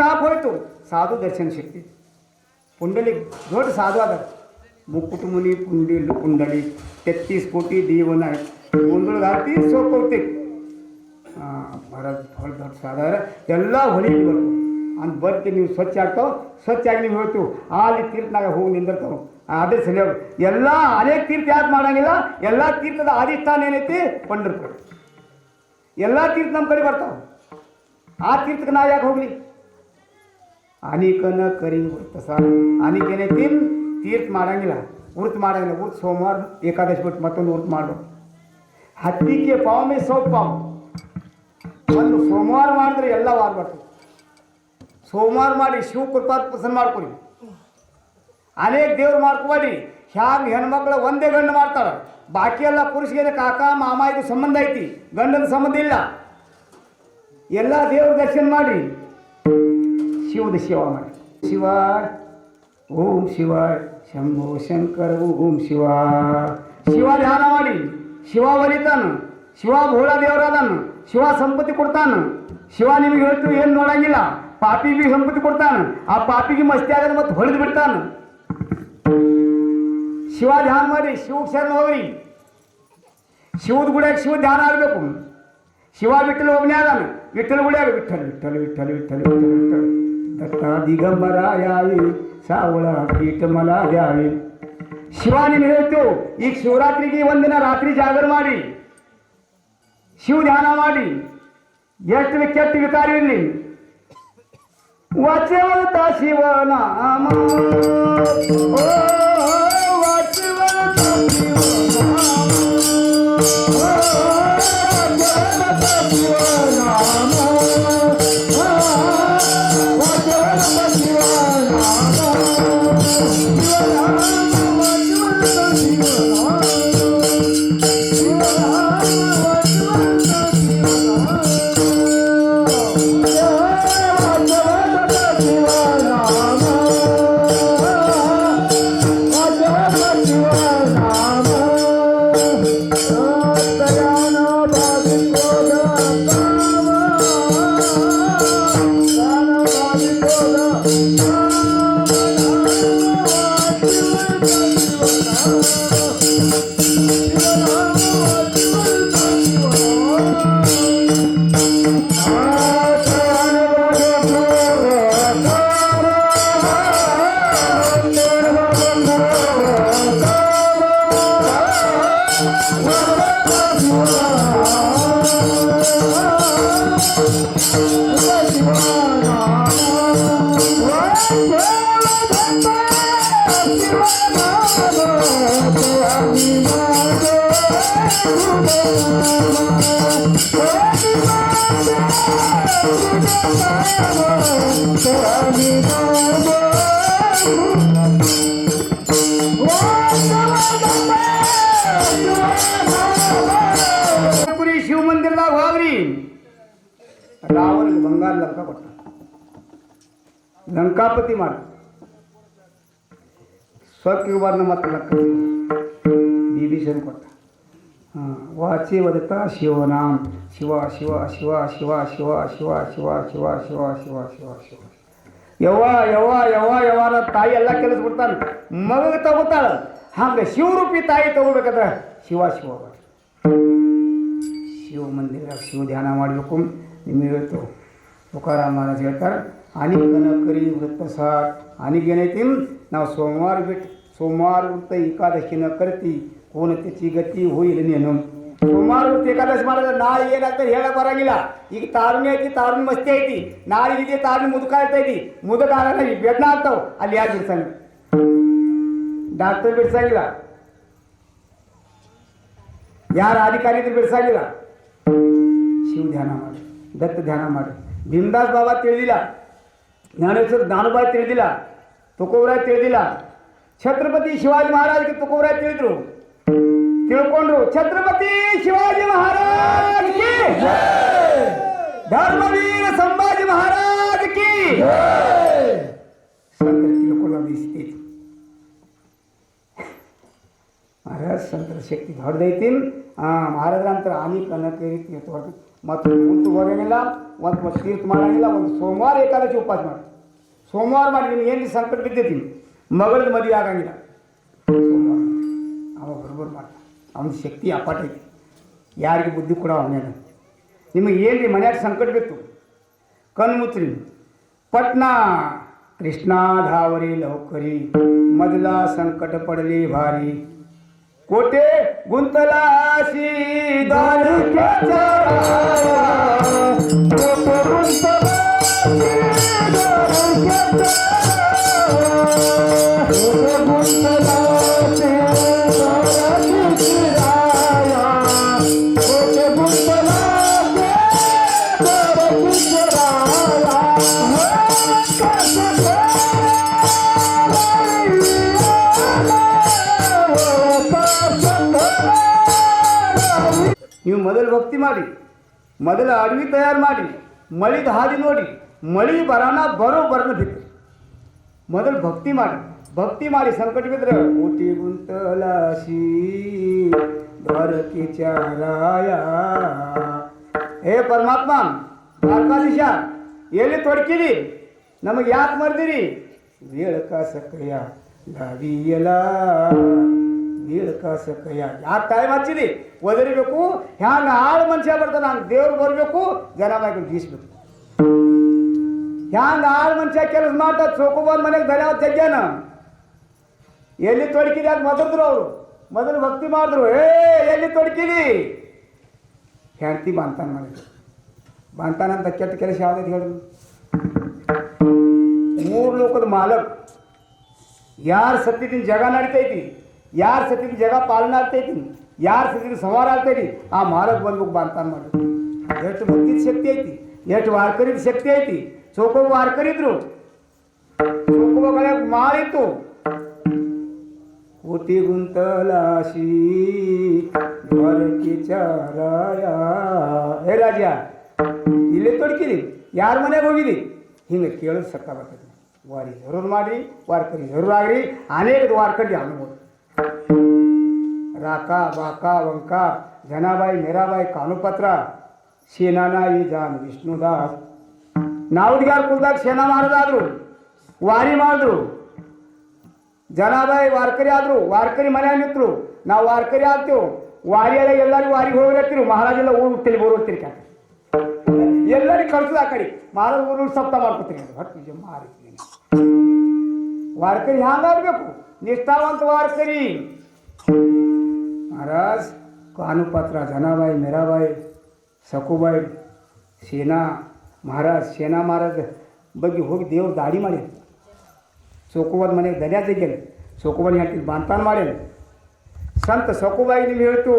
ताप होतो साधू दर्शन शक्ती पुंडलिक घट साधू आधार मुकुटमुनी पुंडलिक 33 कोटी देवन आहेत गोंधळ घालती सोपवते महाराज फळ ದೊಡ್ಡ ಸಾಧಾರ ಎಲ್ಲ ಹೊಳಿಗೆ ಬರ್ತು ಅಂದ್ ಬರ್ತಿ ನೀವು ಸ್ವಚ್ಛ ಆಗ್ತಾವ ಸ್ವಚ್ಛ ಆಗಿ ನೀವು ಹೇಳ್ತು ಅಲ್ಲಿ ತೀರ್ಥನಾಗ ಹೋಗಿ ನಿಂದಿರ್ತಾವ ಅದೇ ಸರಿಯಾಗಿ ಎಲ್ಲ ಅನೇಕ ತೀರ್ಥ ಯಾಕೆ ಮಾಡಂಗಿಲ್ಲ ಎಲ್ಲ ತೀರ್ಥದ ಅಧಿಷ್ಠಾನ ಏನೈತಿ ಪಂಡರಪುರ ಎಲ್ಲ ತೀರ್ಥ ನಮ್ಮ ಕಡೆ ಬರ್ತಾವ ಆ ತೀರ್ಥಕ್ಕೆ ನಾ ಯಾಕೆ ಹೋಗ್ಲಿ ಅನೇಕನ ಕರಿ ವೃತ್ತ ಸರ್ ಅನೇಕ ಏನೈತಿ ತೀರ್ಥ ಮಾಡಂಗಿಲ್ಲ ವೃತ್ತ ಮಾಡಂಗಿಲ್ಲ ವೃತ್ತ ಸೋಮವಾರ ಏಕಾದಶಿ ಬಿಟ್ಟು ಮತ್ತೊಂದು ವೃತ್ತ ಮಾಡಬೇಕು ಹತ್ತಿಗೆ ಪಾವು ಮೇ ಸೌ ಪಾವು ಒಂದು ಸೋಮವಾರ ಮಾಡಿದ್ರೆ ಎಲ್ಲ ವಾರ ಬರ್ತದೆ ಸೋಮವಾರ ಮಾಡಿ ಶಿವ ಕೃಪಾತ್ ಪ್ರಸನ್ನ ಮಾಡ್ಕೊಡಿ ಅನೇಕ ದೇವ್ರು ಮಾಡ್ಕೊಬೇಡಿ ಹ್ಯಾಂಗೆ ಹೆಣ್ಮಕ್ಳು ಒಂದೇ ಗಂಡು ಮಾಡ್ತಾಳೆ ಬಾಕಿ ಎಲ್ಲ ಪುರುಷರಿಗೆ ಕಾಕ ಮಾಮ ಇದು ಸಂಬಂಧ ಐತಿ ಗಂಡನ ಸಂಬಂಧ ಇಲ್ಲ ಎಲ್ಲ ದೇವ್ರ ದರ್ಶನ ಮಾಡಿ ಶಿವದ ಸೇವಾ ಮಾಡಿ ಶಿವ ಓಂ ಶಿವ ಶಂಭೋ ಶಂಕರ ಓಂ ಶಿವ ಶಿವ ಧ್ಯಾನ ಮಾಡಿ ಶಿವ ಒಲಿತಾನ ಶಿವ ಭೋಳ ದೇವರಾದನು ಶಿವ ಸಂಪತ್ತಿ ಕೊಡ್ತಾನ ಶಿವ ನಿಮಗೆ ಹೇಳ್ತು ಏನು ನೋಡಂಗಿಲ್ಲ ಪಾಪಿಗೆ ಸಂಪತ್ತಿ ಕೊಡ್ತಾನ ಆ ಪಾಪಿಗೆ ಮಸ್ತಿ ಆಗದ ಮತ್ತು ಹೊಡೆದು ಬಿಡ್ತಾನ ಶಿವ ಧ್ಯಾನ ಮಾಡಿ ಶಿವ ಶರಣ ಹೋಗ್ರಿ ಶಿವದ ಗುಡಿಯಾಗ ಶಿವ ಧ್ಯಾನ ಆಗಬೇಕು ಶಿವ ವಿಠ್ಠಲ ಒಬ್ಬನೇ ಅದಾನ ವಿಠ್ಠಲ ಗುಡಿಯಾಗ ವಿಠ್ಠಲ ವಿಠ್ಠಲ ವಿಠ್ಠಲ ವಿಠ್ಠಲ ವಿಠ್ಠಲ ವಿಠ್ಠಲ ದತ್ತ ದಿಗಂಬರ ಯಾವಿ ಸಾವಳ ಪೀಠ ಮಲ ಯಾವಿ ಶಿವ ನೀನು ಹೇಳ್ತು ಈಗ ಶಿವರಾತ್ರಿಗೆ ಒಂದಿನ ರಾತ್ರಿ ಜಾಗರ ಮಾಡಿ ಶಿವ ಧ್ಯಾನ ಮಾಡಿ ಎಷ್ಟು ಕೆಟ್ಟ ವಿಕಾರ ಇರಲಿ ವಾಚ್ಯವಂತ ಶಿವನಾಮ ಓ ವಾಚ್ಯವಂತ ಶಿವನಾಮ ಶಿವ ಮಂದಿರದಾಗ ಹೋಗ್ರಿ ರಾವಣಿಗೆ ಬಂಗಾರ ಲಂಕ ಕೊಟ್ಟ ಲಂಕಾಪತಿ ಮಾಡ ಸ್ವಕ್ಕೆ ಬರ್ನ ಮತ್ತೆ ಲಂಕ ವಿಭೀಷಣ ಕೊಟ್ಟ ವಾಚಿ ವದತ ಶಿವನಾಮ್ ಶಿವ ಶಿವ ಶಿವ ಶಿವ ಶಿವ ಶಿವ ಶಿವ ಶಿವ ಶಿವ ಶಿವ ಶಿವ ಶಿವ ಯವ್ವ ಯವ್ವ ಯವ್ವ ಯವ್ವಾರ ತಾಯಿ ಎಲ್ಲ ಕೆಲಸ ಬಿಡ್ತಾನೆ ಮಗಗೆ ತಗೋತಾಳ ಹಂಗೆ ಶಿವರೂಪಿ ತಾಯಿ ತಗೋಬೇಕಾದ್ರೆ ಶಿವ ಶಿವ ಶಿವ ಮಂದಿರ ಶಿವ ಧ್ಯಾನ ಮಾಡಬೇಕು ನಿಮಗೆ ಹೇಳ್ತು ತುಕಾರಾಮ್ ಮಹಾರಾಜ್ ಹೇಳ್ತಾರೆ ಅನಿಗನ ಕರಿ ವೃತ್ತ ಸಹ ಅನಿಗೇನೈತಿ ನಾವು ಸೋಮವಾರ ಬಿಟ್ಟು ಸೋಮವಾರ ವೃತ್ತ ಏಕಾದಶಿನ ಕರಿತಿ ಕೋನ ತೆಚ್ಚಿ ಗತಿ ಹೋಯಿಲ್ಲ ನೀನು ಸೋಮವಾರ ವೃತ್ತ ಏಕಾದಶಿ ಮಾಡಿದ್ರೆ ನಾಳೆ ಏನಾಗ್ತದೆ ಹೇಳಕ್ಕೆ ಬರೋಂಗಿಲ್ಲ ಈಗ ತಾರುಣಿ ಐತಿ ತಾರುಣಿ ಮಸ್ತಿ ಐತಿ ನಾಳೆಗೆ ಇದೆ ತಾರುಣಿ ಮುದುಕ ಇರ್ತೈತಿ ಮುದುಕ ಈ ಬೆಡ್ನ ಆಗ್ತಾವೆ ಅಲ್ಲಿ ಯಾರು ಬಿಡ್ಸಂಗಿಲ್ಲ ಡಾಕ್ಟರ್ ಬಿಡ್ಸಂಗಿಲ್ಲ ಯಾರು ಅಧಿಕಾರಿ ಇದ್ರು ಬಿಡ್ಸಂಗಿಲ್ಲ ಶಿವ ಧ್ಯಾನ ಮಾಡಿ ದತ್ತ ಧ್ಯಾನ ಮಾಡಿ ಭೀಮದಾಸ್ ಬಾಬಾ ತಿಳಿದಿಲ್ಲ ಜ್ಞಾನೇಶ್ವರ ಜ್ಞಾನಬಾಯಿ ತಿಳಿದಿಲ್ಲ ತುಕೋಬರಾಯ್ ತಿಳಿದಿಲ್ಲ ಛತ್ರಪತಿ ಶಿವಾಜಿ ಮಹಾರಾಜ್ಗೆ ತುಕೋಬರಾಯ್ ತಿಳಿದ್ರು ತಿಳ್ಕೊಂಡ್ರು ಛತ್ರಪತಿ ಶಿವಾಜಿ ಮಹಾರಾಜ್ ಕಿ ಧರ್ಮವೀರ ಸಂಭಾಜಿ ಮಹಾರಾಜ್ ಕಿ ಸಂತರ ತಿಳ್ಕೊಳ್ಳೋದು ಸ್ಥಿತಿ ಮಹಾರಾಜ್ ಸಂತರ ಶಕ್ತಿ ದೊಡ್ಡದೈತಿ ಮಹಾರಾಜರ ಅಂತಾರೆ ಆನಿ ಕನಕ ತೀರ್ಥ ಹೊರತು ಮತ್ತು ಕುಂತು ಹೋಗಂಗಿಲ್ಲ ಒಂದು ತೀರ್ಥ ಮಾಡೋಂಗಿಲ್ಲ ಒಂದು ಸೋಮವಾರ ಏಕಾದಶಿ ಉಪವಾಸ ಮಾಡಿ ಸೋಮವಾರ ಮಾಡಿ ನಿಮ್ಗೆ ಏನು ಸಂಕಟ ಬಿದ್ದೈತಿ ಮಗಳದ್ದು ಮದುವೆ ಆಗಂಗಿಲ್ಲ ಸೋಮವಾರ ಅವ ಬರೋಬ್ಬರು ಮಾಡ್ತಾನೆ ಅವನ ಶಕ್ತಿ ಅಪಾಟ ಐತಿ ಯಾರಿಗೆ ಬುದ್ಧಿ ಕೊಡೋ ಅವನ್ಯಾಗ ನಿಮಗೆ ಏನು ರೀ ಮನ್ಯಾಗ ಸಂಕಟ ಬಿತ್ತು ಕಣ್ಮುಚ್ಚ್ರಿ ಪಟ್ನಾ ಕೃಷ್ಣಾಧಾವರಿ ಲೌಕರಿ ಮೊದಲ ಸಂಕಟ ಪಡಲಿ ಭಾರಿ ಕೋಟೆ ಗುಂತಲಾಸಿ ದಾರಿ ನೀವು ಮೊದಲು ಭಕ್ತಿ ಮಾಡಿ ಮೊದಲು ಅಡವಿ ತಯಾರು ಮಾಡಿ ಮಳಿದ ಹಾದಿ ನೋಡಿ ಮಳಿ ಬರೋಣ ಬರೋನ ಬಿತ್ತು ಮೊದಲು ಭಕ್ತಿ ಮಾಡಿ ಸಂಕಟ ಬಿದ್ದರೆ ಊಟಿ ಗುಂತಲಾಸಿ ದ್ವಾರಕಿ ಚಾರಾಯ ಹೇ ಪರಮಾತ್ಮ ದ್ವಾರಕಾಧೀಶ ಎಲ್ಲಿ ತೊಡಕಿರಿ ನಮಗೆ ಯಾಕೆ ಮರ್ದಿರಿ ವೇಳಕ ಸಕ್ಕಯ್ಯ ಗಾವಿಯಲ ವೇಳಕ ಸಕ್ಕಯ್ಯ ಯಾಕೆ ಟೈಮ್ ಹಚ್ಚಿರಿ ಒದರಿಬೇಕು ಹ್ಯಾಂಗೆ ಆಳು ಮನುಷ್ಯ ಬರ್ತಾನೆ ಹಂಗೆ ದೇವ್ರು ಬರಬೇಕು ಜನ ಬಾಯ್ಕೊಂಡು ಗೀಸ್ಬೇಕು ಹ್ಯಾಂಗೆ ಆಳು ಮನುಷ್ಯ ಕೆಲಸ ಮಾಡ್ತಾರೆ ಸೋಕೋಬಂದು ಮನೆಗೆ ಧನ್ಯವಾದ ತೆಗ್ಯಾನ ಎಲ್ಲಿ ತೊಡಕಿದೆ ಅಂತ ಮೊದಲಿದ್ರು ಅವರು ಮೊದಲು ಭಕ್ತಿ ಮಾಡಿದ್ರು ಎಲ್ಲಿ ತೊಡಕಿದಿ ಹೆಂಡತಿ ಬಾಂತಾನ ಮಾಡಿದ್ರು. ಬಾಂತಾನ ಅಂತ ಕೆಟ್ಟ ಕೆಲಸ ಯಾವ್ದೈತಿ ಹೇಳಿದ್ರು? ಮೂರು ಲೋಕದ ಮಾಲಕ್, ಯಾರು ಸತ್ತಿದ್ದೀನಿ ಜಗ ನಡಿತೈತಿ, ಯಾರು ಸತ್ತಿದ್ದು ಜಗ ಪಾಲನೆ ಆಗ್ತೈತಿ, ಯಾರು ಸತ್ತಿದ್ದು ಸಂಹಾರ ಆಗ್ತೈತಿ, ಆ ಮಾಲಕ್ ಬಂದ್ಬೇಕು ಬಾಂತಾನ ಮಾಡಿದ್ರು. ಎಷ್ಟು ಭಕ್ತಿದ ಶಕ್ತಿ ಐತಿ, ಎಷ್ಟು ವಾರ್ಕರಿದ ಶಕ್ತಿ ಐತಿ. ಚೋಕೋಬ ವಾರ್ಕರಿದ್ರು, ಚೋಕೋಬಗಳೇ ಮಾಳಿತ್ತು. ಕೋಟಿ ಗುಂತಲಾಶಿ ದ್ವಾರಕಿ ಚಾರಾಯ. ಹೇ ರಾಜ, ಇಲ್ಲೇ ತೊಡಕಿದಿ, ಯಾರ ಮನೆಗೆ ಹೋಗಿದಿ? ಹಿಂಗೆ ಕೇಳೋದು ಸಕ್ಕ ಬರ್ತದೆ. ವಾರಿ ಜರೂರು ಮಾಡಿರಿ, ವಾರ್ಕರಿ ಜರೂರು ಆಗ್ರಿ. ಅನೇಕ ವಾರ್ಕರಿ ಅನುಭವ. ರಾಕ ಬಾಕ ವಂಕ ಜನಾಬಾಯಿ ಮೇರಾಬಾಯಿ ಕಾನುಪತ್ರ ಸೇನಾನಾಯಿ ಜಾನ್ ವಿಷ್ಣುದಾಸ್. ನಾವುದಿಗಾರ ಕುಲ್ದಾಗ ಸೇನಾ ಮಾಡೋದಾದ್ರು, ವಾರಿ ಮಾಡಿದ್ರು. ಜನಾಬಾಯಿ ವಾರ್ಕರಿ ಆದರು, ವಾರ್ಕರಿ ಮನೆ ನಿಂತರು. ನಾವು ವಾರ್ಕರಿ ಆಗ್ತೇವೆ. ವಾರಿಯೆಲ್ಲ ಎಲ್ಲರಿಗೂ ವಾರಿಗೆ ಹೋಗಿರ್ತೀವಿ. ಮಹಾರಾಜೆಲ್ಲ ಊರು ಹುಟ್ಟಲಿ ಬೋರ್ ಹೋಗ್ತೀರಿ. ಎಲ್ಲರಿಗೂ ಕಳ್ಸೋದು ಆ ಕಡೆ. ಮಹಾರಾಜ ಊರು ಸಪ್ತ ಮಾಡ್ಕೊತೀರಿ. ಹೊಟ್ಟು ಮಾರಿತೀನಿ. ವಾರ್ಕರಿ ಹ್ಯಾಂಗಾಗಬೇಕು? ನಿಷ್ಠಾವಂತ ವಾರ್ಕರಿ. ಮಹಾರಾಜ್ ಕಾನುಪಾತ್ರ ಜನಾಬಾಯಿ ಮೇರಾಬಾಯಿ ಸಕುಬಾಯಿ ಸೇನಾ ಮಹಾರಾಜ್ ಸೇನಾ ಮಹಾರಾಜ್ ಬಗ್ಗೆ ಹೋಗಿ ದೇವ್ರ ದಾಡಿ ಮಾಡಿ ಸೋಕುಬಾದ ಮನೆಗೆ ದರ್ಯಾ ತೆಗ್ಯಾನ. ಸೋಕುಬಾನಿ ಹಾಕಿದ್ದು ಬಾಂತಾನ ಮಾಡ್ಯಾನ. ಸಂತ ಸಕುಬಾಯಿ ನೀವು ಹೇಳ್ತು,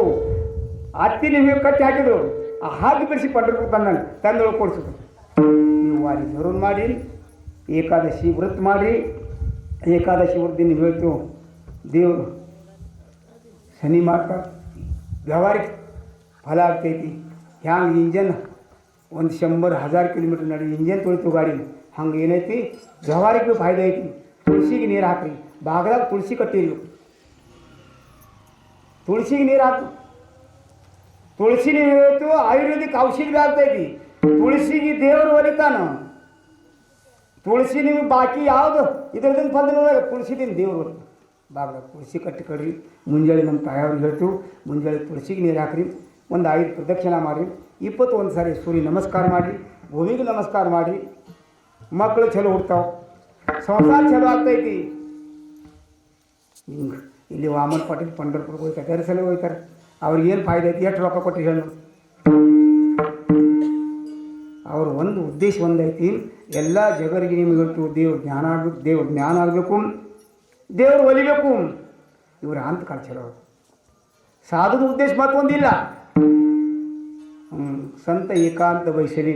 ಅತ್ತಿ ನೀವು ಕಟ್ಟಿ ಹಾಕಿದ್ರು. ಆ ಹಾಕಿ ಬಿಡಿಸಿ ಪಂಡ್ರಪುರ ತಂದೊಳಗೆ ಕೊಡಿಸಿದ್ರು. ನೀವು ವಾರಿ ಜರೂರು ಮಾಡಿ, ಏಕಾದಶಿ ವೃತ್ ಮಾಡಿ. ಏಕಾದಶಿ ವೃತ್ತಿ ನೀವು ಹೇಳ್ತು ದೇವರು ಶನಿ ಮಾಡ್ತಾ ವ್ಯವಹಾರಿಕ ಫಲ ಆಗ್ತೈತಿ. ಹ್ಯಾಂಗೆ ಇಂಜನ್ ಒಂದು 100,000 ಕಿಲೋಮೀಟ್ರ್ ನಡಿ ಇಂಜನ್ ತೊಳಿತು ಗಾಡಿ, ಹಂಗೆ ಏನೈತಿ ವ್ಯವಹಾರಿಕ ಫಾಯ್ದೆ ಐತಿ. ತುಳಸಿಗೆ ನೀರು ಹಾಕ್ರಿ, ಬಾಗದಾಗ ತುಳಸಿ ಕಟ್ಟಿರಿ, ತುಳಸಿಗೆ ನೀರು ಹಾಕು. ತುಳಸಿ ನೀವು ಹೇಳ್ತು ಆಯುರ್ವೇದಿಕ್ ಔಷಧಿ ಆಗ್ತೈತಿ. ತುಳಸಿಗೆ ದೇವರು ಒಲಿತಾನ. ತುಳಸಿ ನೀವು ಬಾಕಿ ಯಾವುದು ಇದ್ರದಿಂದ ಬಂದ ತುಳಸಿದಿಂದ ದೇವರು ಒಲಿತ. ಬಾಗದಾಗ ತುಳಸಿ ಕಟ್ಟಿ ಕಡ್ರಿ. ಮುಂಜಾನೆ ನಮ್ಮ ತಾಯವ್ರಿಗೆ ಹೇಳ್ತು, ಮುಂಜಾನೆ ತುಳಸಿಗೆ ನೀರು ಹಾಕ್ರಿ, ಒಂದು 5 ಪ್ರದಕ್ಷಿಣೆ ಮಾಡಿರಿ, 21 ಸಾರಿ ಸೂರ್ಯ ನಮಸ್ಕಾರ ಮಾಡಿರಿ, ಭೂಮಿಗೆ ನಮಸ್ಕಾರ ಮಾಡಿರಿ. ಮಕ್ಕಳು ಚಲೋ ಹುಡ್ತಾವೆ, ಸಂಸಾರ ಚಲೋ ಆಗ್ತೈತಿ. ಹಿಂಗೆ ಇಲ್ಲಿ ವಾಮನ್ ಪಾಟೀಲ್ ಪಂಢರಪುರಕ್ಕೆ ಹೋಗ್ತಾರೆ, ಬೇರೆ ಸಲ ಹೋಗ್ತಾರೆ. ಅವ್ರಿಗೇನು ಫಾಯ್ದೆ ಐತಿ? ಎಷ್ಟು ರೊಕ್ಕ ಕೊಟ್ಟು ಹೇಳಿ. ಅವ್ರ ಒಂದು ಉದ್ದೇಶ ಒಂದೈತಿ, ಎಲ್ಲ ಜಗರಿಗೆ ನಿಮಗೆ ಹೇಳ್ತು ದೇವ್ರ ಜ್ಞಾನ ಆಗಬೇಕು, ದೇವ್ರ ಜ್ಞಾನ ಆಗಬೇಕು, ದೇವ್ರು ಒಲಿಬೇಕು. ಇವ್ರ ಅಂತ ಕಾಲ ಚಲೋ. ಸಾಧುದ ಉದ್ದೇಶ ಮತ್ತೊಂದಿಲ್ಲ. ಸಂತ ಏಕಾಂತ ವೈಶಲಿ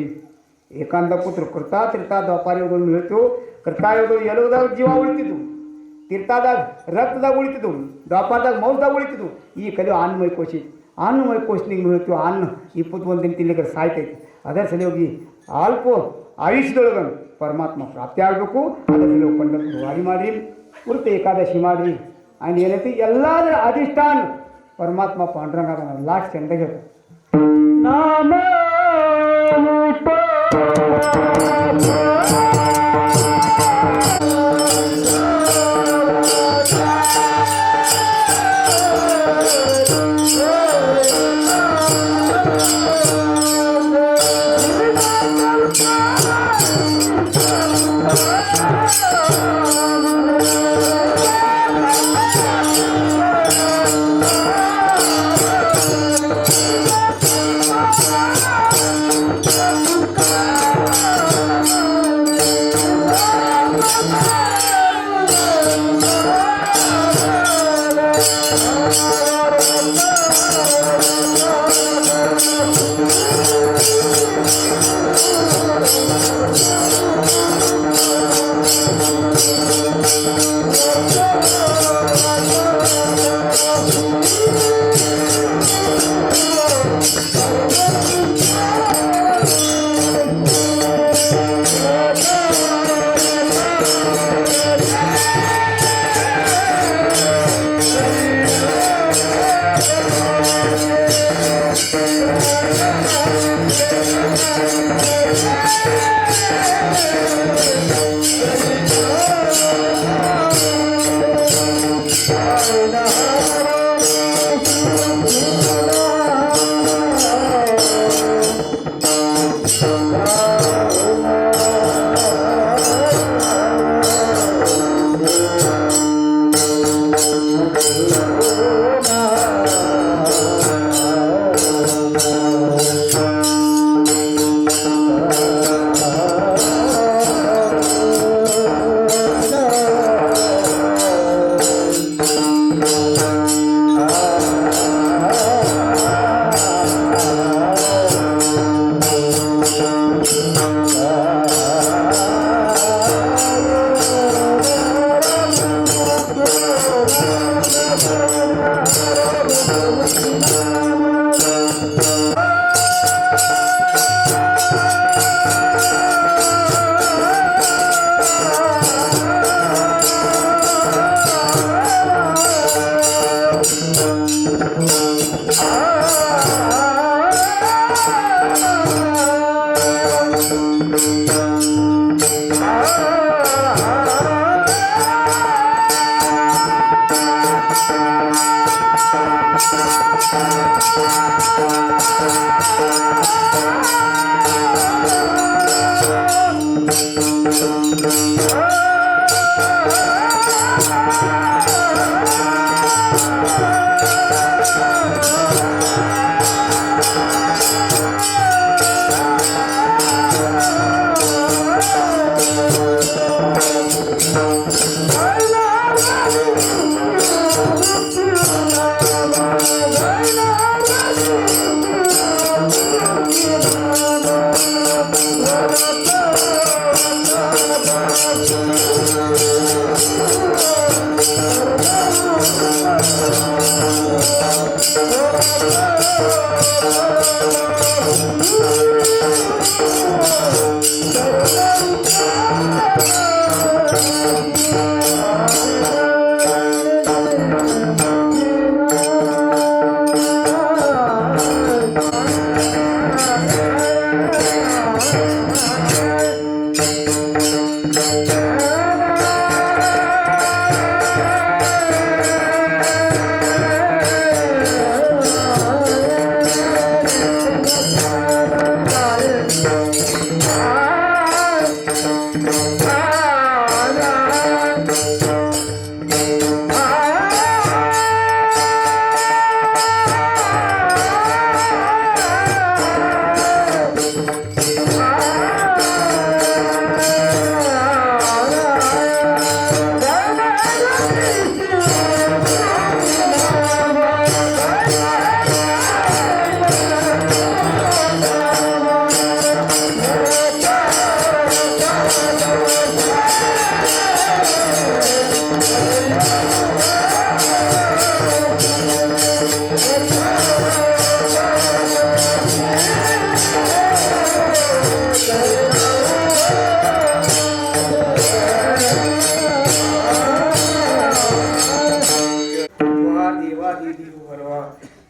ಏಕಾಂತ ಪುತ್ರ ಕೃತಾ ತೀರ್ಥ ದ್ವಾಪಾರಯೋಗಗಳನ್ನು ಹೇಳ್ತು. ಕೃತಾಯೋಗ ಎಲ್ಲದಾಗ ಜೀವ ಉಳಿತಿದ್ದು, ತೀರ್ಥದಾಗ ರಕ್ತದಾಗ ಉಳಿತಿದ್ದು, ದ್ವಾಪಾರದಾಗ ಮೌಸದಾಗ ಉಳಿತಿದ್ದು. ಈ ಕಲಿಯೋ ಅನ್ನಮಯ ಕೋಶಿ, ಅನ್ನಮಯ ಕೋಶನಿಗೆ ಹೇಳ್ತೀವಿ. ಅನ್ನ 21 ದಿನ ತಿನ್ಲಿಕ್ಕೆ ಸಾಯ್ತೈತಿ. ಅದರ ಸಲುವಾಗಿ ಅಲ್ಪ ಆಯುಷ್ಯದೊಳಗೆ ಪರಮಾತ್ಮ ಪ್ರಾಪ್ತಿ ಆಗಬೇಕು. ಅದರ ಸಲುವಾಗಿ ಪಂಡಪುರ ವಾರಿ ಮಾಡಿ, ವೃತ್ತ ಏಕಾದಶಿ ಮಾಡಿ. ಆ್ಯಂಡ್ ಏನೈತಿ ಎಲ್ಲದರ ಅಧಿಷ್ಠಾನ ಪರಮಾತ್ಮ ಪಾಂಡುರಂಗ ಲಾಸ್ಟ್ ಚಂದಾಗ ಹೇಳ್ತಾರೆ. ನಾಮ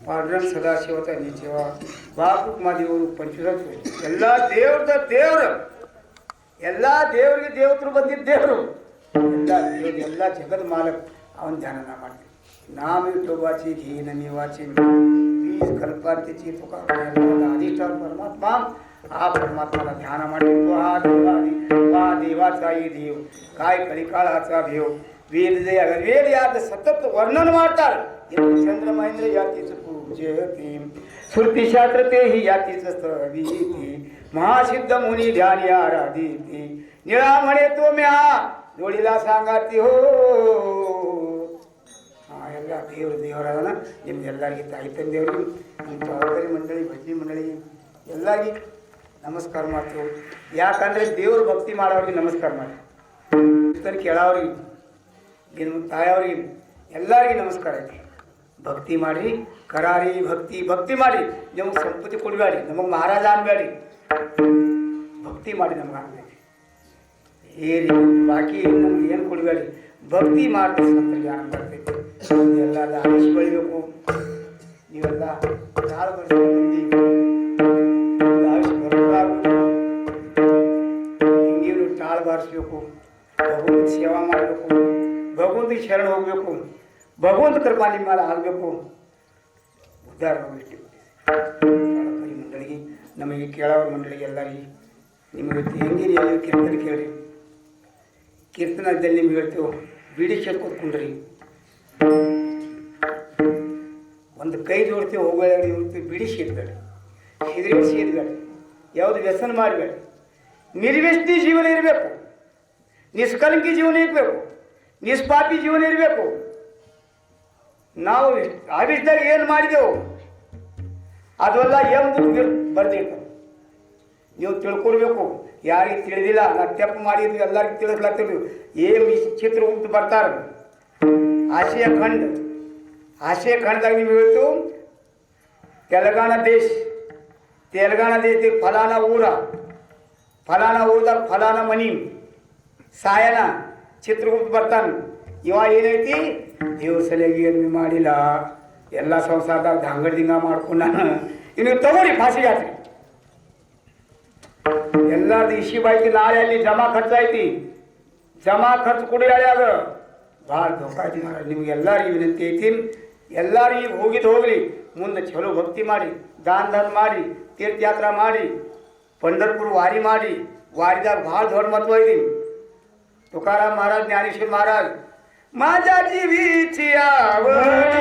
ಪಾಂಡುರಂಗ ಸದಾಶಿವತ ನಿಜವ ಬಾಪುಕ್ಮಾದೇವರು ಪಂಚರತ್ವ ಎಲ್ಲ ದೇವ್ರದ ದೇವರು ಎಲ್ಲ ದೇವರಿಗೆ ದೇವತರು ಬಂದಿದ್ದ ದೇವರು ಎಲ್ಲ ದೇವ್ರು ಎಲ್ಲ ಜಗದ ಮಾಲಕ್ ಅವನ ಧ್ಯಾನ ಮಾಡ್ತೀವಿ नाम विठोबाची घे नमी वाचे बीज कल्पांतीची तुका अधिष्ठान परमात्मा हा परमात्माला ध्यान ಮಾಡಿ वा देवाचा ये देव काय कलिकाळाचा भेव वेद वेद यात सतत वर्णन ಮಾಡ್ತಾರೆ चंद्र महेंद्र यातीच पूजते श्रुती शास्त्र ते ही यातीच स्तवीती महासिद्ध मुनी ध्यान आराधिते निळा म्हणे तो म्या जोडीला सांगाती हो ಎಲ್ಲ ದೇವರು ದೇವರಾದನ ನಿಮ್ಗೆಲ್ಲರಿಗೆ ತಾಯಿ ತಂದೆಯವ್ರಿಗೆ ನಿಮ್ಮ ಸಹೋದರಿ ಮಂಡಳಿ ಭಜನಿ ಮಂಡಳಿ ಎಲ್ಲರಿಗೆ ನಮಸ್ಕಾರ ಮಾಡ್ತೀವಿ ಯಾಕಂದರೆ ದೇವ್ರ ಭಕ್ತಿ ಮಾಡೋರಿಗೆ ನಮಸ್ಕಾರ ಮಾಡಿ ಇತರ ಕೇಳೋರಿಗೆ ನಿಮ್ಮ ತಾಯಿಯವ್ರಿಗೆ ಎಲ್ಲರಿಗೆ ನಮಸ್ಕಾರ ಐತಿ ಭಕ್ತಿ ಮಾಡಿರಿ ಕರಾರಿ ಭಕ್ತಿ ಭಕ್ತಿ ಮಾಡಿ ನಮಗೆ ಸಂಪತ್ತಿ ಕೊಡಬೇಡಿ ನಮಗೆ ಮಹಾರಾಜ ಅನ್ಬೇಡಿ ಭಕ್ತಿ ಮಾಡಿ ನಮ್ಗೆ ಅನ್ಬೇಡಿ ಏರಿ ಬಾಕಿ ನಮ್ಗೆ ಏನು ಕೊಡಬೇಡಿ ಭಕ್ತಿ ಮಾಡ್ತೀವಿ ಅಂತ ಜ್ಞಾನ ಬರ್ತೈತಿ ಎಲ್ಲ ಆಯುಷ್ ಬೆಳಿಬೇಕು ನೀವೆಲ್ಲ ಕಾಳು ಬರ್ತೀವಿ ಆಯುಷ್ ಬರಬಾರ್ದು ಹಿಂಗೇನು ಟಾಳು ಬಾರಿಸ್ಬೇಕು ಭಗವಂತ ಸೇವಾ ಮಾಡಬೇಕು ಭಗವಂತಿಗೆ ಶರಣ ಹೋಗಬೇಕು ಭಗವಂತ ಕೃಪಾ ನಿಮ್ಮ ಮೇಲೆ ಆಗಬೇಕು ಉದ್ಧಾರ ಹೋಗ್ಬಿಟ್ಟು ಮಂಡಳಿಗೆ ನಮಗೆ ಕೇಳೋರ ಮಂಡಳಿಗೆ ಎಲ್ಲರಿಗೆ ನಿಮಗೆ ಹೆಂಗಿರಿ ಎಲ್ಲ ಕೀರ್ತನೆ ಕೇಳಿರಿ ಕೀರ್ತನದಲ್ಲಿ ನಿಮ್ಗೆ ಹೇಳ್ತೇವೆ ಬಿಡಿ ಕೂತ್ಕೊಂಡ್ರಿ ಒಂದು ಕೈ ಜೋಡ್ತೀವಿ ಹೋಗಬೇಡಿ ಇರ್ತೀವಿ ಬಿಡಿ ಸೇದ್ಬೇಡಿ ಸಿಗರೇಟ್ ಸೇದ್ಬೇಡಿ ಯಾವುದು ವ್ಯಸನ ಮಾಡಬೇಡಿ ನಿರ್ವ್ಯಸ್ತಿ ಜೀವನ ಇರಬೇಕು ನಿಷ್ಕಲಂಕಿ ಜೀವನ ಇರಬೇಕು ನಿಷ್ಪಾಪಿ ಜೀವನ ಇರಬೇಕು ನಾವು ಆಫೀಸ್ದಾಗ ಏನು ಮಾಡಿದೆವು ಅದೆಲ್ಲ ಎಂದು ಬರ್ದಿರ್ತಾರೆ ನೀವು ತಿಳ್ಕೊಡ್ಬೇಕು ಯಾರಿಗೆ ತಿಳಿದಿಲ್ಲ ನಾವು ತಪ್ಪು ಮಾಡಿದ್ವಿ ಎಲ್ಲರಿಗೂ ತಿಳಿಸ್ಲಾಗ್ತಿದ್ವಿ ಏನು ಚಿತ್ರ ಉಂಟು ಬರ್ತಾರೆ ಆಶಯ ಖಂಡದಾಗ ನೀವು ಹೇಳ್ತು ತೆಲಂಗಾಣ ದೇಶ ಫಲಾನ ಊರದಾಗ ಫಲಾನ ಮನಿ ಸಾಯನ ಚಿತ್ರಗುಪ್ತ ಬರ್ತಾನೆ. ಇವ ಏನೈತಿ ದೇವ್ರ ಸಲಿಗೆ ಏನು ಮಾಡಿಲ್ಲ, ಎಲ್ಲ ಸಂಸಾರದಾಗ ದಂಗಡಿಂಗ ಮಾಡ್ಕೊಂಡಾನ. ಇನ್ನು ತಗೋರಿ ಫಾಸಿಗೆ ಆತ್ರಿ. ಎಲ್ಲಾರ್ದು ಇಶಿ ಬಾಯ್ತಿ ನಾಳೆ ಅಲ್ಲಿ ಜಮಾ ಖರ್ಚಾಯ್ತಿ. ಜಮಾ ಖರ್ಚು ಕೊಡಿ ಅಳ್ಯಾಗ ಭಾಳ ಧೋಕ ಐತಿ. ನಿಮ್ಗೆಲ್ಲರಿಗೂ ವಿನಂತಿ ಐತಿ, ಎಲ್ಲರೂ ಈಗ ಹೋಗಿದ್ದು ಹೋಗ್ಲಿ, ಮುಂದೆ ಚಲೋ ಭಕ್ತಿ ಮಾಡಿ, ದಾನ ಮಾಡಿ, ತೀರ್ಥಯಾತ್ರಾ ಮಾಡಿ, पंढरपूर वारी ಮಾಡಿ. वारीದಾಗ ಭಾಳ ದೊಡ್ಡ ಮಹತ್ವ ಇದೆ. तुकाराम महाराज, ज्ञानेश्वर महाराज, माझ्या जीवीची आवड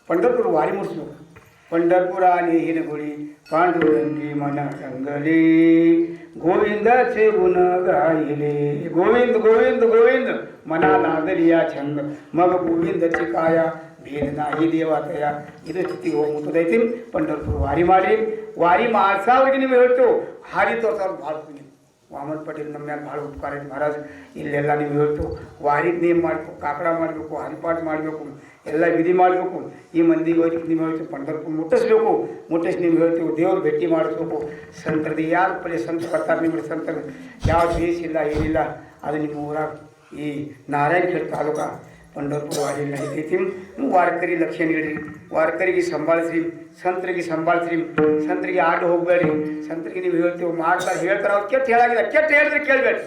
पंढरपूर वारी मुसलो. पंढरपुराने हिरगुडी पांडुरंगी मना रंगले, गोविंदाचे गुण गायले. गोविंद गोविंद गोविंद मना लागलिया छंद, मग गोविंदची काया भेद नाही ದೇವಾತಯ. ಇದು ಸ್ಥಿತಿಗೆ ಹೋಗಿ ಮುಟ್ಟದೈತಿ. पंढरपूर ವಾರಿ ಮಾಡಿ. ವಾರಿ ಮಾಡ್ಸಾವ್ರಿಗೆ ನೀವು ಹೇಳ್ತು ಹಾರಿ ತೋರ್ಸೋರು ಭಾಳ ವಾಮನ್ ಪಾಟೀಲ್ ನಮ್ಮ ಮ್ಯಾಲೆ ಭಾಳ ಉಪಕಾರ ಐತಿ ಮಹಾರಾಜ್. ಇಲ್ಲೆಲ್ಲ ನೀವು ಹೇಳ್ತು ವಾರಿದ ನೇಮ್ ಮಾಡಬೇಕು, ಕಾಕಡ ಮಾಡಬೇಕು, ಹರಿಪಾಠ ಮಾಡಬೇಕು, ಎಲ್ಲ ವಿಧಿ ಮಾಡಬೇಕು. ಈ ಮಂದಿಗೆ ಹೋಗಿ ನೀವು ಹೇಳ್ತೀವಿ पंढरपूर ಮುಟ್ಟಿಸಿ ನೀವು ಹೇಳ್ತೀವಿ ದೇವ್ರು ಭೇಟಿ ಮಾಡಿಸ್ಬೇಕು. ಸಂತರದ್ದು ಯಾರು ಪಲ್ಲೆ ಸಂತ ಬರ್ತಾರೆ ನಿಮಗೆ ಸಂತರ ಯಾವ ದೇಶ ಇಲ್ಲ ಏನಿಲ್ಲ. ಅದು ನಿಮ್ಮ ಊರಾಗ ಈ ನಾರಾಯಣಖೇಡ್ ತಾಲೂಕ पंढरपूर वारी ನಡೀತೈತಿ. ವಾರಕರಿ ಲಕ್ಷ ನೀಡ್ರಿ, ವಾರಕರಿಗೆ ಸಂಭಾಳಿಸ್ರಿ, ಸಂತರಿಗೆ ಸಂಭಾಳಿಸ್ರಿ, ಸಂತರಿಗೆ ಆಡು ಹೋಗಬೇಡಿ. ಸಂತರಿಗೆ ನೀವು ಹೇಳ್ತೀವಿ ಮಾಡ್ತಾರೆ ಹೇಳ್ತಾರೆ, ಅವ್ರು ಕೆಟ್ಟ ಹೇಳಾಗಿಲ್ಲ, ಕೆಟ್ಟ ಹೇಳಿದ್ರೆ ಕೇಳಬೇಡಿ.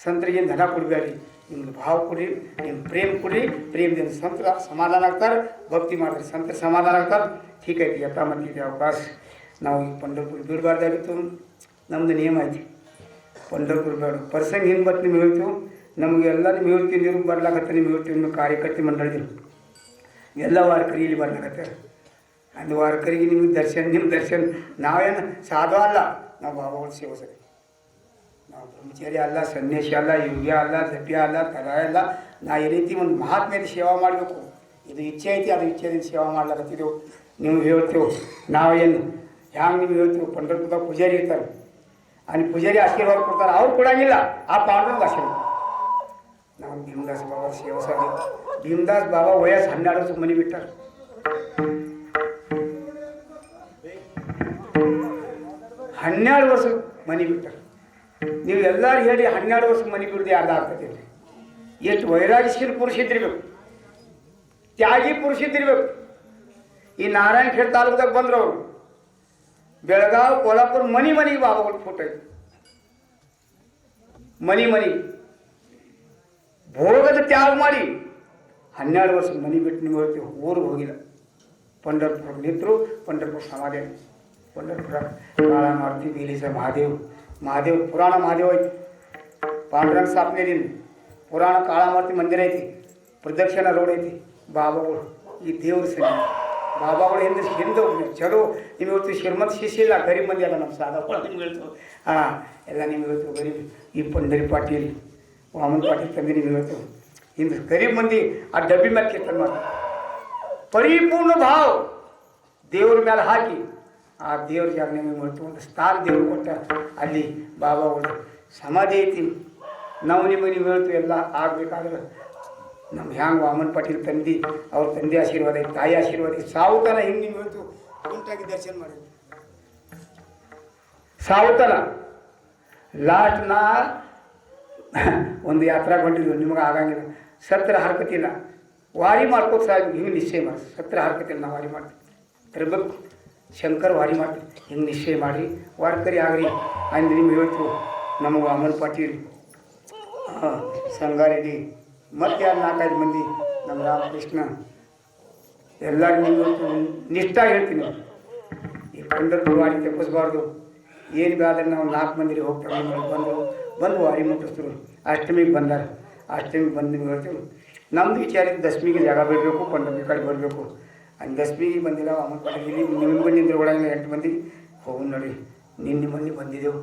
ಸಂತರಿಗೆ ಧನ ಕೊಡಬೇಡಿ, ನಿಮ್ಗೆ ಭಾವ ಕೊಡ್ರಿ, ನಿಮ್ಮ ಪ್ರೇಮ ಕೊಡ್ರಿ. ಪ್ರೇಮದಿಂದ ಸಂತರ ಸಮಾಧಾನ ಆಗ್ತಾರೆ, ಭಕ್ತಿ ಮಾಡ್ತಾರೆ, ಸಂತರ ಸಮಾಧಾನ ಆಗ್ತಾರೆ. ठीक ಐತಿ. ಯಥ ಮತ್ತಿದೆ ಅವಕಾಶ ನಾವು ಈ पंढरपूर ಬಿಡಬಾರ್ದಾಗಿತ್ತು. ನಮ್ಮದು ನಿಯಮ ಐತಿ, पंढरपूर ಬೇಡ. ಪ್ರಸಂಗ ಹಿಂಗೆ ಬತ್ತು ನಿಮ್ಗೆ ಹೇಳ್ತೀವಿ, ನಮಗೆಲ್ಲ ನಿಮ್ಗೆ ಹೇಳ್ತೀವಿ, ನೀವು ಬರ್ಲಾಗತ್ತೆ. ನಿಮ್ಗೆ ಹೇಳ್ತೀವಿ ನಿಮ್ಮ ಕಾರ್ಯಕರ್ತೆ ಮಂಡಳಿದ್ರು ಎಲ್ಲ ವಾರಕರಿ ಇಲ್ಲಿ ಬರ್ಲಾಗತ್ತೆ. ಅದು ವಾರಕರಿಗೆ ನಿಮಗೆ ದರ್ಶನ, ನಿಮ್ಮ ದರ್ಶನ. ನಾವೇನು ಸಾಧು ಅಲ್ಲ, ನಾವು ಬಾಬಾಗಳ ಸೇವಸರಿ. ನಾವು ಬ್ರಹ್ಮಚಾರಿ ಅಲ್ಲ, ಸನ್ಯಾಸಿ ಅಲ್ಲ, ಯೋಗ್ಯ ಅಲ್ಲ, ಜಪ್ಯ ಅಲ್ಲ, ತರಾಯ ಅಲ್ಲ. ನಾ ಈ ರೀತಿ ಒಂದು ಮಹಾತ್ಮೆಯಲ್ಲಿ ಸೇವಾ ಮಾಡಬೇಕು. ಇದು ಇಚ್ಛೆ ಐತಿ, ಅದು ಇಚ್ಛೆದಿಂದ ಸೇವಾ ಮಾಡ್ಲಾಕತ್ತಿದ್ದೆವು. ನೀವು ಹೇಳ್ತೇವೆ ನಾವೇನು ಹ್ಯಾಂಗೆ ನೀವು ಹೇಳ್ತೀವಿ. पंढरपूरದಾಗ ಪೂಜಾರಿ ಇರ್ತಾರೆ, ಅಲ್ಲಿ ಪೂಜಾರಿ ಆಶೀರ್ವಾದ ಕೊಡ್ತಾರೆ, ಅವ್ರು ಕೊಡಂಗಿಲ್ಲ. ಆ ಪಾಂಡುರಂಗ ಆಶೀರ್ವಾದ. ನಾವು ಭೀಮದಾಸ್ ಬಾಬಾ ಸೇವಸಾಗಿ. ಭೀಮದಾಸ್ ಬಾಬಾ ವಯಸ್ಸು 12 ವರ್ಷಕ್ಕೆ ಮನೆ ಬಿಟ್ಟಾರೆ. 12 ವರ್ಷಕ್ಕೆ ಮನೆ ಬಿಟ್ಟಾರೆ. ನೀವು ಎಲ್ಲರೂ ಹೇಳಿ 12 ವರ್ಷಕ್ಕೆ ಮನೆ ಬಿಡದೆ ಅರ್ಧ ಆಗ್ತದೆ. ಎಷ್ಟು ವೈರಾಗ್ಯಶೀಲ ಪುರುಷ ಇದ್ದಿರ್ಬೇಕು, ತ್ಯಾಗಿ ಪುರುಷ ಇದ್ದಿರ್ಬೇಕು. ಈ ನಾರಾಯಣಖೇಡ್ ತಾಲೂಕದಾಗ ಬಂದ್ರು ಅವರು. ಬೆಳಗಾವಿ, ಕೋಲ್ಹಾಪುರ ಮನೆಗೆ ಬಾಬಾಗಳ ಫೋಟೋ ಐತಿ. ಮನೆ ಭೋಗದ ತ್ಯಾಗ ಮಾಡಿ 12 ವರ್ಷ ಮನೆ ಬಿಟ್ಟು ನೀವು ಹೇಳ್ತೀವಿ ಊರಿಗೆ ಹೋಗಿಲ್ಲ. पंढरपूर ನಿಂತರು. पंढरपूर ಸಮಾಧಿ, पंढरपूर ಕಾಳ ಮಾರುತಿ, ಬೀಲಿಸ ಮಹಾದೇವ್ ಪುರಾಣ ಮಹಾದೇವ್ ಐತಿ. ಪಾಂಡುರಂಗ ಸ್ಥಾಪನೆದಿಂದ ಪುರಾಣ ಕಾಳ ಮಾರುತಿ ಮಂದಿರ ಐತಿ, ಪ್ರದಕ್ಷಿಣ ರೋಡ್ ಐತಿ. ಬಾಬಾಗಳು ಈ ದೇವ್ರ ಸರಿ ಬಾಬಾಗಳು ಹಿಂದೆ ಚಲೋ ನಿಮ್ಗೆ ಹೇಳ್ತೀವಿ. ಶ್ರೀಮಂತ ಶಿಷ್ಯ ಇಲ್ಲ, ಗರೀಬ್ ಮಂದಿ ಅಲ್ಲ. ನಮ್ಮ ಸಾಧಗಳು ನಿಮ್ಗೆ ಹೇಳ್ತೀವಿ. ಎಲ್ಲ ನಿಮ್ಗೆ ಹೇಳ್ತೀವಿ ಗರೀಬ್. ಈ पंढरी ಪಾಟೀಲ್, ವಾಮನ್ ಪಾಟೀಲ್ ತಂದೆ ನಿಮ್ಗೆ ಹೇಳ್ತೀವಿ. ಹಿಂದೆ ಗರೀಬ್ ಮಂದಿ ಆ ಡಬ್ಬಿ ಮೇಲೆ ಕೀರ್ತನೆ ಮಾಡ್ತಾರೆ. ಪರಿಪೂರ್ಣ ಭಾವ ದೇವ್ರ ಮೇಲೆ ಹಾಕಿ ಆ ದೇವ್ರ ಜಾಗ ನಿಮಗೆ ಮಾಡ್ತೀವಿ. ಒಂದು ಸ್ಥಾನ ದೇವ್ರು ಕೊಟ್ಟ ಅಲ್ಲಿ ಬಾಬಾಗಳು ಸಮಾಧಿ ಐತಿ. ನಾವು ನೀವು ಹೇಳ್ತೀವಿ ಎಲ್ಲ ಆಗಬೇಕಾದ್ರೆ ನಮ್ಮ ಹ್ಯಾಂಗೆ ವಾಮನ್ ಪಾಟೀಲ್ ತಂದೆ, ಅವ್ರ ತಂದೆ ಆಶೀರ್ವಾದ ಐತಿ, ತಾಯಿ ಆಶೀರ್ವಾದ ಐತಿ. ಸಾವುತನ ಹಿಂಗೆ ನೀವು ಹೇಳ್ತೀವಿ ಉಂಟಾಗಿ ದರ್ಶನ ಮಾಡಿ ಸಾವುತನ ಲಾಸ್ಟ್ ನಾ ಒಂದು ಯಾತ್ರಾ ಹೊಂಟಿದ್ವಿ. ನಿಮಗೆ ಆಗಂಗಿಲ್ಲ, ಸತ್ರ ಹರ್ಕತಿಲ್ಲ, ವಾರಿ ಮಾಡ್ಕೋತ ಸಾಕು. ಹಿಂಗೆ ನಿಶ್ಚಯ ಮಾಡಿ ಸತ್ರ ಹರ್ಕತಿಲ್ಲ, ನಾವು ವಾರಿ ಮಾಡ್ತೀವಿ. ತಿರ್ಬೇಕು ಶಂಕರ್ ವಾರಿ ಮಾಡ್ತೀವಿ. ಹಿಂಗೆ ನಿಶ್ಚಯ ಮಾಡಿ ವಾರ್ಕರಿ ಆಗ್ರಿ ಅಂದ್ರೆ ನಿಮ್ಗೆ ಹೇಳ್ತೀವಿ. ನಮಗೆ ವಾಮನ್ ಪಾಟೀಲ್, ಸಂಗಾರೆಡ್ಡಿ, ಮತ್ತು ಯಾರು 4-5 ಮಂದಿ, ನಮ್ಮ ರಾಮಕೃಷ್ಣ ಎಲ್ಲರೂ ನಿಮ್ಗೆ ನಿಷ್ಠ ಹೇಳ್ತೀನಿ. ಈ पंढरपूर ವಾರಿ ತಪ್ಪಿಸ್ಬಾರ್ದು. ಏನು ಬೇಕಾದ್ರೆ ನಾವು 4 ಮಂದಿಗೆ ಹೋಗ್ತಾರೆ. ಬಂದು ವಾರಿ ಮುಟ್ಟಿಸ್ತರು. ಅಷ್ಟಮಿಗೆ ಬಂದಾರೆ. ಅಷ್ಟಮಿಗೆ ಬಂದು ನೀವು ಹೇಳ್ತೀವಿ ನಮ್ಮದು ವಿಚಾರ ಇತ್ತು ದಶಮಿಗೆ ಜಾಗ ಬಿಡಬೇಕು, ಪಂಡರಪುರ ಕಡೆ ಬರಬೇಕು. ಅಲ್ಲಿ ದಶಮಿಗೆ ಬಂದಿಲ್ಲ, ಅಮ್ಮ ಪಡೆದು ಇಲ್ಲಿ ನಿಮ್ಮ ಮನೆ ನಿಂದ್ರೊಳಗೆ 8 ಮಂದಿ ಹೋಗಿ ನೋಡಿ. ನಿನ್ನೆ ಮೊನ್ನೆ ಬಂದಿದ್ದೆವು,